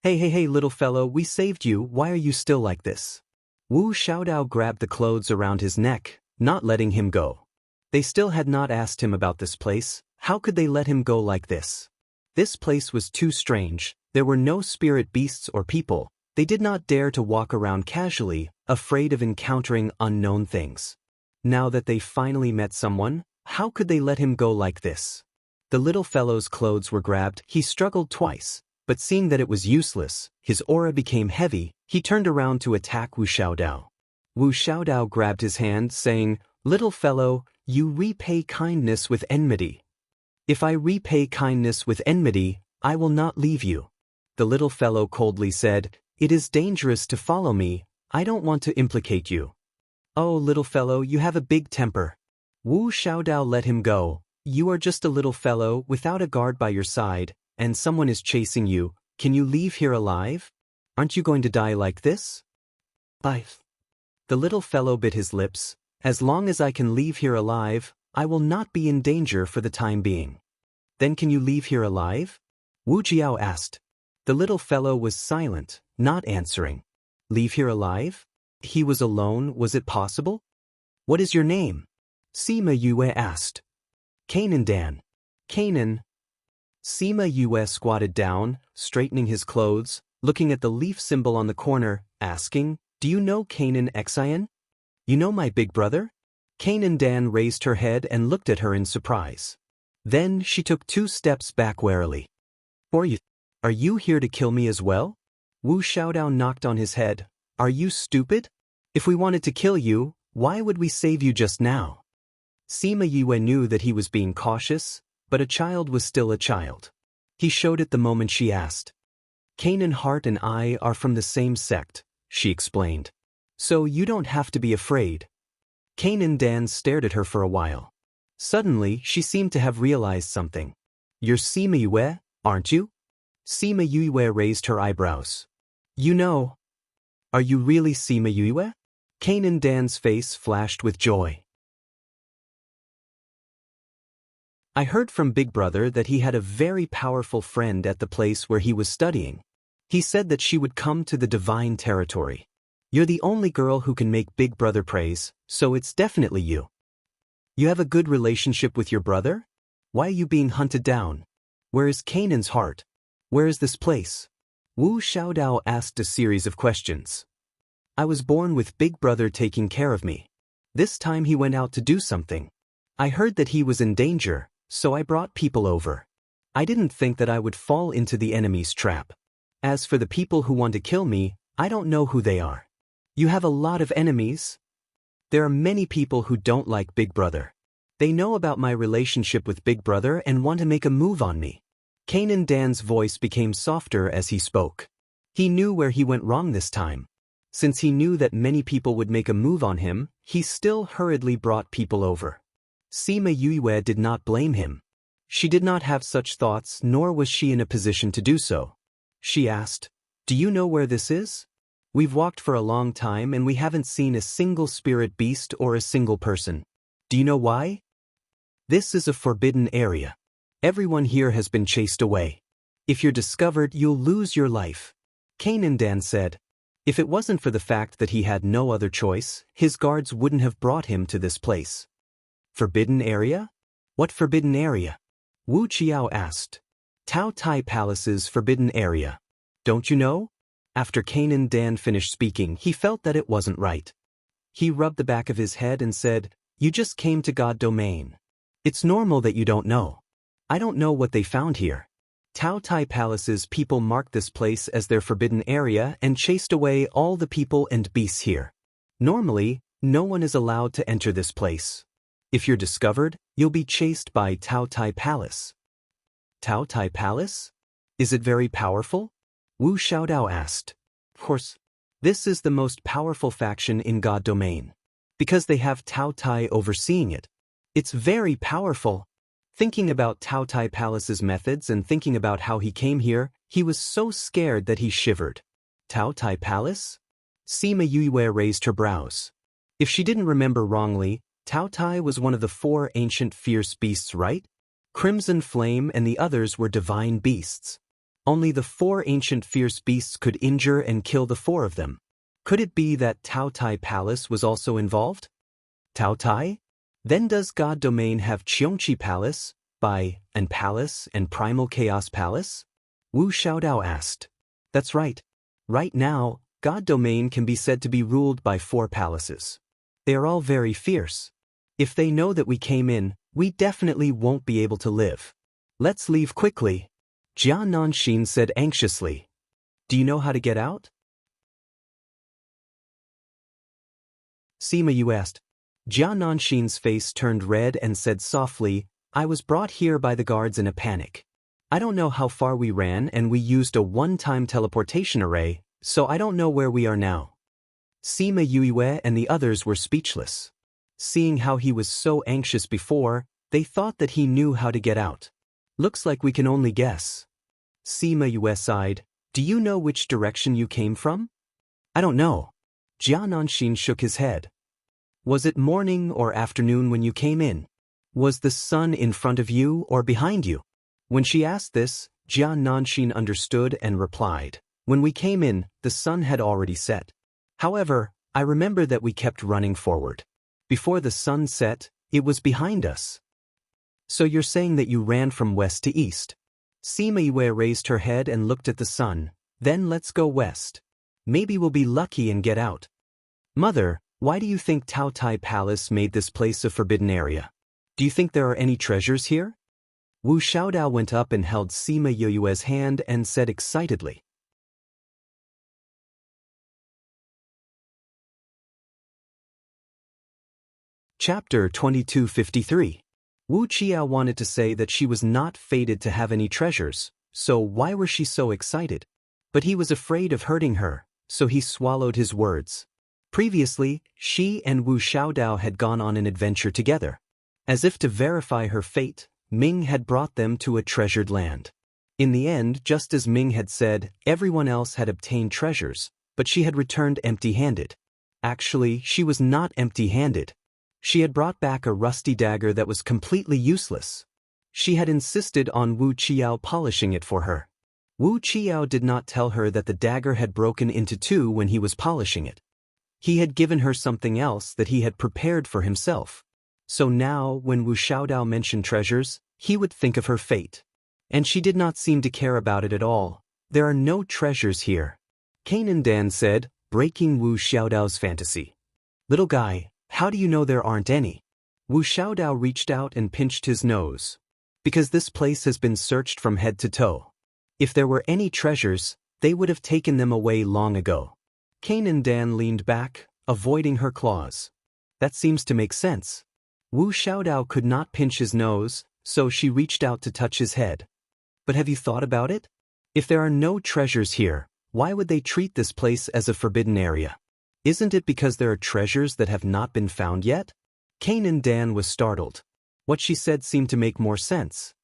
Hey, little fellow, we saved you, why are you still like this?" Wu Xiaodao grabbed the clothes around his neck, not letting him go. They still had not asked him about this place. How could they let him go like this? This place was too strange. There were no spirit beasts or people. They did not dare to walk around casually, afraid of encountering unknown things. Now that they finally met someone, how could they let him go like this? The little fellow's clothes were grabbed. He struggled twice, but seeing that it was useless, his aura became heavy. He turned around to attack Wu Xiaodao. Wu Xiaodao grabbed his hand, saying, "Little fellow, you repay kindness with enmity." "If I repay kindness with enmity, I will not leave you." The little fellow coldly said, "It is dangerous to follow me. I don't want to implicate you." "Oh, little fellow, you have a big temper." Wu Xiaodao let him go. "You are just a little fellow without a guard by your side, and someone is chasing you. Can you leave here alive? Aren't you going to die like this?" "Bye." The little fellow bit his lips. "As long as I can leave here alive, I will not be in danger for the time being." "Then can you leave here alive?" Wu Jiao asked. The little fellow was silent, not answering. "Leave here alive?" He was alone, was it possible? "What is your name?" Sima Yue asked. "Canaan Dan." "Canaan." Sima Yue squatted down, straightening his clothes, looking at the leaf symbol on the corner. asking, "Do you know Kanan Xian? You know my big brother?" Kanan Dan raised her head and looked at her in surprise. Then she took 2 steps back warily. Are you here to kill me as well?" Wu Xiaodao knocked on his head. "Are you stupid? If we wanted to kill you, why would we save you just now?" Sima Yue knew that he was being cautious, but a child was still a child. He showed it the moment she asked. "Kanan Hart and I are from the same sect," she explained. "So you don't have to be afraid." Kanan Dan stared at her for a while. Suddenly, she seemed to have realized something. "You're Sima Yue, aren't you?" Sima Yue raised her eyebrows. "You know. Are you really Sima Yue?" Kanan Dan's face flashed with joy. "I heard from Big Brother that he had a very powerful friend at the place where he was studying. He said that she would come to the divine territory. You're the only girl who can make Big Brother praise, so it's definitely you. You have a good relationship with your brother? Why are you being hunted down? Where is Kanan's heart? Where is this place?" Wu Xiaodao asked a series of questions. "I was born with Big Brother taking care of me. This time he went out to do something. I heard that he was in danger, so I brought people over. I didn't think that I would fall into the enemy's trap. As for the people who want to kill me, I don't know who they are. You have a lot of enemies?" "There are many people who don't like Big Brother. They know about my relationship with Big Brother and want to make a move on me." Kanan Dan's voice became softer as he spoke. He knew where he went wrong this time. Since he knew that many people would make a move on him, he still hurriedly brought people over. Sima Yue did not blame him. She did not have such thoughts, nor was she in a position to do so. She asked, "Do you know where this is? We've walked for a long time and we haven't seen a single spirit beast or a single person. Do you know why? This is a forbidden area. Everyone here has been chased away. If you're discovered, you'll lose your life." Kanan Dan said. If it wasn't for the fact that he had no other choice, his guards wouldn't have brought him to this place. "Forbidden area? What forbidden area?" Wu Qiao asked. "Tao Tai Palace's forbidden area. Don't you know?" After Kanan Dan finished speaking, he felt that it wasn't right. He rubbed the back of his head and said, "You just came to God Domain. It's normal that you don't know. I don't know what they found here. Tao Tai Palace's people marked this place as their forbidden area and chased away all the people and beasts here. Normally, no one is allowed to enter this place. If you're discovered, you'll be chased by Tao Tai Palace." "Tao Tai Palace? Is it very powerful?" Wu Xiaodao asked. "Of course. This is the most powerful faction in God Domain. Because they have Tao Tai overseeing it. It's very powerful." Thinking about Tao Tai Palace's methods and thinking about how he came here, he was so scared that he shivered. Tao Tai Palace? Sima Yue raised her brows. If she didn't remember wrongly, Tao Tai was one of the 4 ancient fierce beasts, right? Crimson Flame and the others were divine beasts. Only the 4 ancient fierce beasts could injure and kill the 4 of them. Could it be that Tao Tai Palace was also involved? Tao Tai? Then does God Domain have Qiongqi Palace, Bai and Palace and Primal Chaos Palace? Wu Xiaodao asked. That's right. Right now, God Domain can be said to be ruled by 4 palaces. They are all very fierce. If they know that we came in, we definitely won't be able to live. Let's leave quickly. Jia Nanxin said anxiously. Do you know how to get out? Sima Yu asked. Jia Nanxin's face turned red and said softly, I was brought here by the guards in a panic. I don't know how far we ran and we used a one-time teleportation array, so I don't know where we are now. Sima Yue and the others were speechless. Seeing how he was so anxious before, they thought that he knew how to get out. Looks like we can only guess. Sima Yue sighed. Do you know which direction you came from? I don't know. Jia Nanxin shook his head. Was it morning or afternoon when you came in? Was the sun in front of you or behind you? When she asked this, Jia Nanxin understood and replied. When we came in, the sun had already set. However, I remember that we kept running forward. Before the sun set, it was behind us. So you're saying that you ran from west to east? Sima Yue raised her head and looked at the sun. Then let's go west. Maybe we'll be lucky and get out. Mother, why do you think Tao Tai Palace made this place a forbidden area? Do you think there are any treasures here? Wu Xiaodao went up and held Sima Yoyue's hand and said excitedly. Chapter 2253. Wu Qiao wanted to say that she was not fated to have any treasures, so why was she so excited? But he was afraid of hurting her, so he swallowed his words. Previously, she and Wu Xiaodao had gone on an adventure together. As if to verify her fate, Ming had brought them to a treasured land. In the end, just as Ming had said, everyone else had obtained treasures, but she had returned empty-handed. Actually, she was not empty-handed. She had brought back a rusty dagger that was completely useless. She had insisted on Wu Qiao polishing it for her. Wu Qiao did not tell her that the dagger had broken into two when he was polishing it. He had given her something else that he had prepared for himself. So now, when Wu Xiaodao mentioned treasures, he would think of her fate. And she did not seem to care about it at all. There are no treasures here. Canaan Dan said, breaking Wu Xiaodao's fantasy. Little guy, how do you know there aren't any? Wu Xiaodao reached out and pinched his nose. Because this place has been searched from head to toe. If there were any treasures, they would have taken them away long ago. Canaan Dan leaned back, avoiding her claws. That seems to make sense. Wu Xiaodao could not pinch his nose, so she reached out to touch his head. But have you thought about it? If there are no treasures here, why would they treat this place as a forbidden area? Isn't it because there are treasures that have not been found yet? Canaan Dan was startled. What she said seemed to make more sense.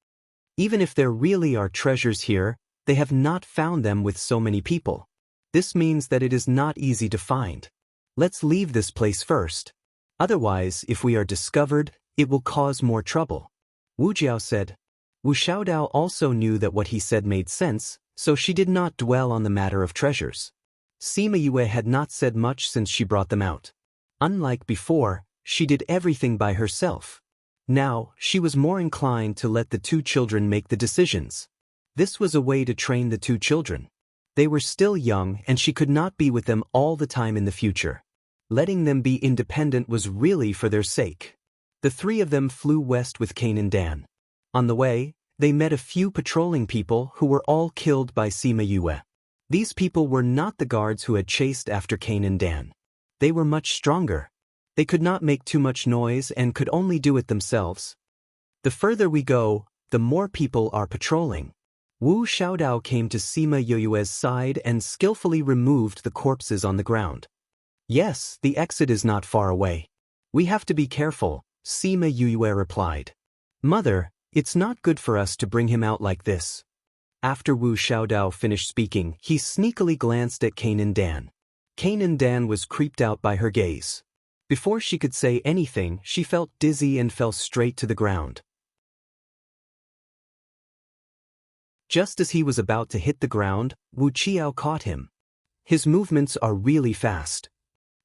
Even if there really are treasures here, they have not found them with so many people. This means that it is not easy to find. Let's leave this place first. Otherwise, if we are discovered, it will cause more trouble. Wu Jiao said. Wu Xiaodao also knew that what he said made sense, so she did not dwell on the matter of treasures. Sima Yue had not said much since she brought them out. Unlike before, she did everything by herself. Now, she was more inclined to let the two children make the decisions. This was a way to train the two children. They were still young and she could not be with them all the time in the future. Letting them be independent was really for their sake. The three of them flew west with Canaan Dan. On the way, they met a few patrolling people who were all killed by Sima Yue. These people were not the guards who had chased after Canaan Dan. They were much stronger. They could not make too much noise and could only do it themselves. The further we go, the more people are patrolling. Wu Xiaodao came to Sima Yoyue's side and skillfully removed the corpses on the ground. Yes, the exit is not far away. We have to be careful, Sima Yoyue replied. Mother, it's not good for us to bring him out like this. After Wu Xiaodao finished speaking, he sneakily glanced at Canaan Dan. Canaan Dan was creeped out by her gaze. Before she could say anything, she felt dizzy and fell straight to the ground. Just as he was about to hit the ground, Wu Qiao caught him. His movements are really fast.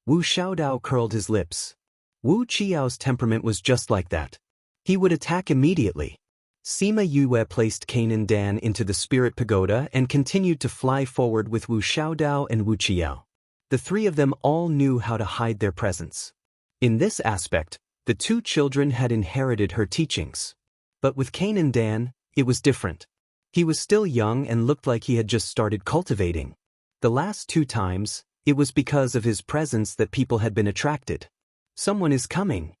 Wu Xiaodao curled his lips. Wu Qiao's temperament was just like that. He would attack immediately. Sima Yue placed Canaan Dan into the spirit pagoda and continued to fly forward with Wu Xiaodao and Wu Qiao. The three of them all knew how to hide their presence. In this aspect, the two children had inherited her teachings. But with Canaan Dan, it was different. He was still young and looked like he had just started cultivating. The last two times, it was because of his presence that people had been attracted. Someone is coming.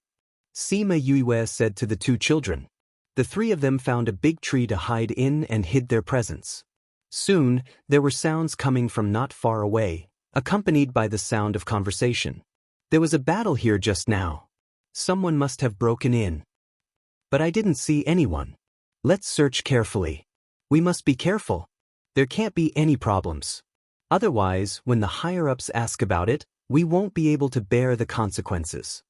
Sima Yue said to the two children. The three of them found a big tree to hide in and hid their presence. Soon, there were sounds coming from not far away, accompanied by the sound of conversation. There was a battle here just now. Someone must have broken in. But I didn't see anyone. Let's search carefully. We must be careful. There can't be any problems. Otherwise, when the higher-ups ask about it, we won't be able to bear the consequences.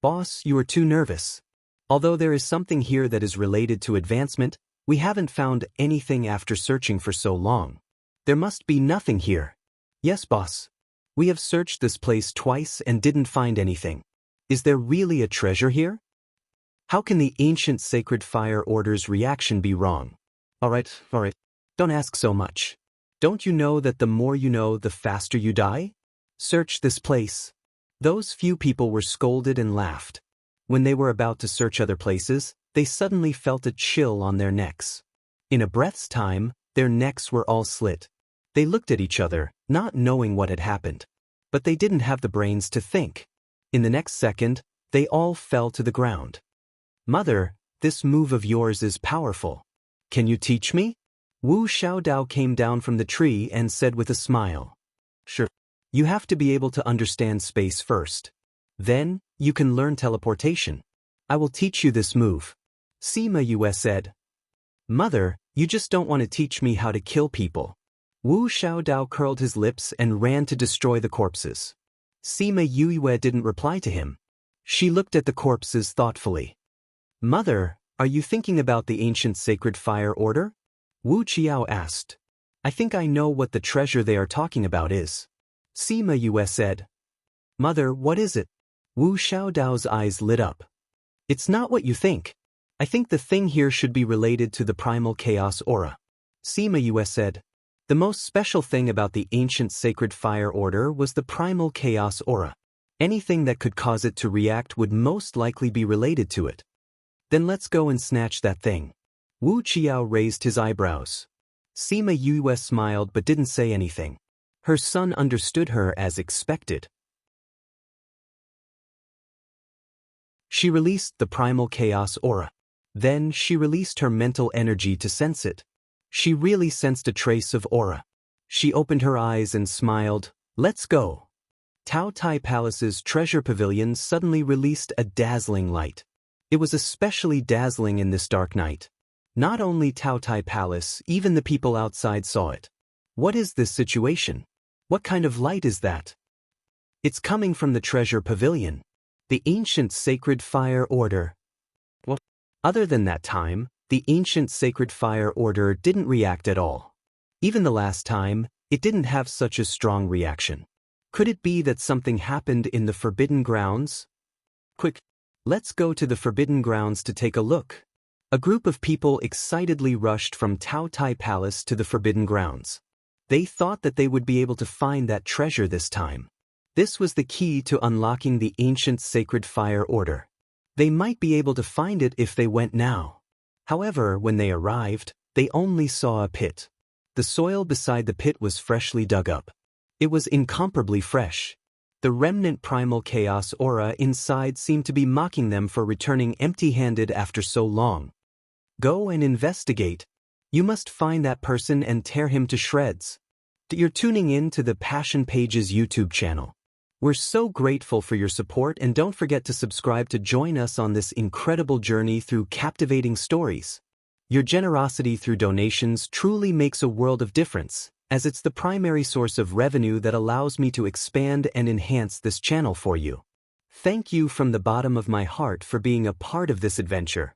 Boss, you are too nervous. Although there is something here that is related to advancement, we haven't found anything after searching for so long. There must be nothing here. Yes, boss. We have searched this place twice and didn't find anything. Is there really a treasure here? How can the ancient sacred fire order's reaction be wrong? All right. Don't ask so much. Don't you know that the more you know, the faster you die? Search this place. Those few people were scolded and laughed. When they were about to search other places, they suddenly felt a chill on their necks. In a breath's time, their necks were all slit. They looked at each other, not knowing what had happened. But they didn't have the brains to think. In the next second, they all fell to the ground. Mother, this move of yours is powerful. Can you teach me? Wu Xiaodao came down from the tree and said with a smile. Sure. You have to be able to understand space first. Then, you can learn teleportation. I will teach you this move. Sima Yue said. Mother, you just don't want to teach me how to kill people. Wu Xiaodao curled his lips and ran to destroy the corpses. Sima Yue didn't reply to him. She looked at the corpses thoughtfully. Mother, are you thinking about the ancient sacred fire order? Wu Qiao asked. I think I know what the treasure they are talking about is. Sima Yue said. Mother, what is it? Wu Xiaodao's eyes lit up. It's not what you think. I think the thing here should be related to the primal chaos aura. Sima Yue said. The most special thing about the ancient sacred fire order was the primal chaos aura. Anything that could cause it to react would most likely be related to it. Then let's go and snatch that thing. Wu Qiao raised his eyebrows. Sima Yue smiled but didn't say anything. Her son understood her as expected. She released the primal chaos aura. Then she released her mental energy to sense it. She really sensed a trace of aura. She opened her eyes and smiled. Let's go. Tao Tai Palace's treasure pavilion suddenly released a dazzling light. It was especially dazzling in this dark night. Not only Tao Tai Palace, even the people outside saw it. What is this situation? What kind of light is that? It's coming from the treasure pavilion. The ancient sacred fire order. What? Other than that time, the ancient sacred fire order didn't react at all. Even the last time, it didn't have such a strong reaction. Could it be that something happened in the Forbidden Grounds? Quick, let's go to the Forbidden Grounds to take a look. A group of people excitedly rushed from Tao Tai Palace to the Forbidden Grounds. They thought that they would be able to find that treasure this time. This was the key to unlocking the ancient sacred fire order. They might be able to find it if they went now. However, when they arrived, they only saw a pit. The soil beside the pit was freshly dug up. It was incomparably fresh. The remnant primal chaos aura inside seemed to be mocking them for returning empty-handed after so long. Go and investigate. You must find that person and tear him to shreds. You're tuning in to the Passion Pages YouTube channel. We're so grateful for your support, and don't forget to subscribe to join us on this incredible journey through captivating stories. Your generosity through donations truly makes a world of difference, as it's the primary source of revenue that allows me to expand and enhance this channel for you. Thank you from the bottom of my heart for being a part of this adventure.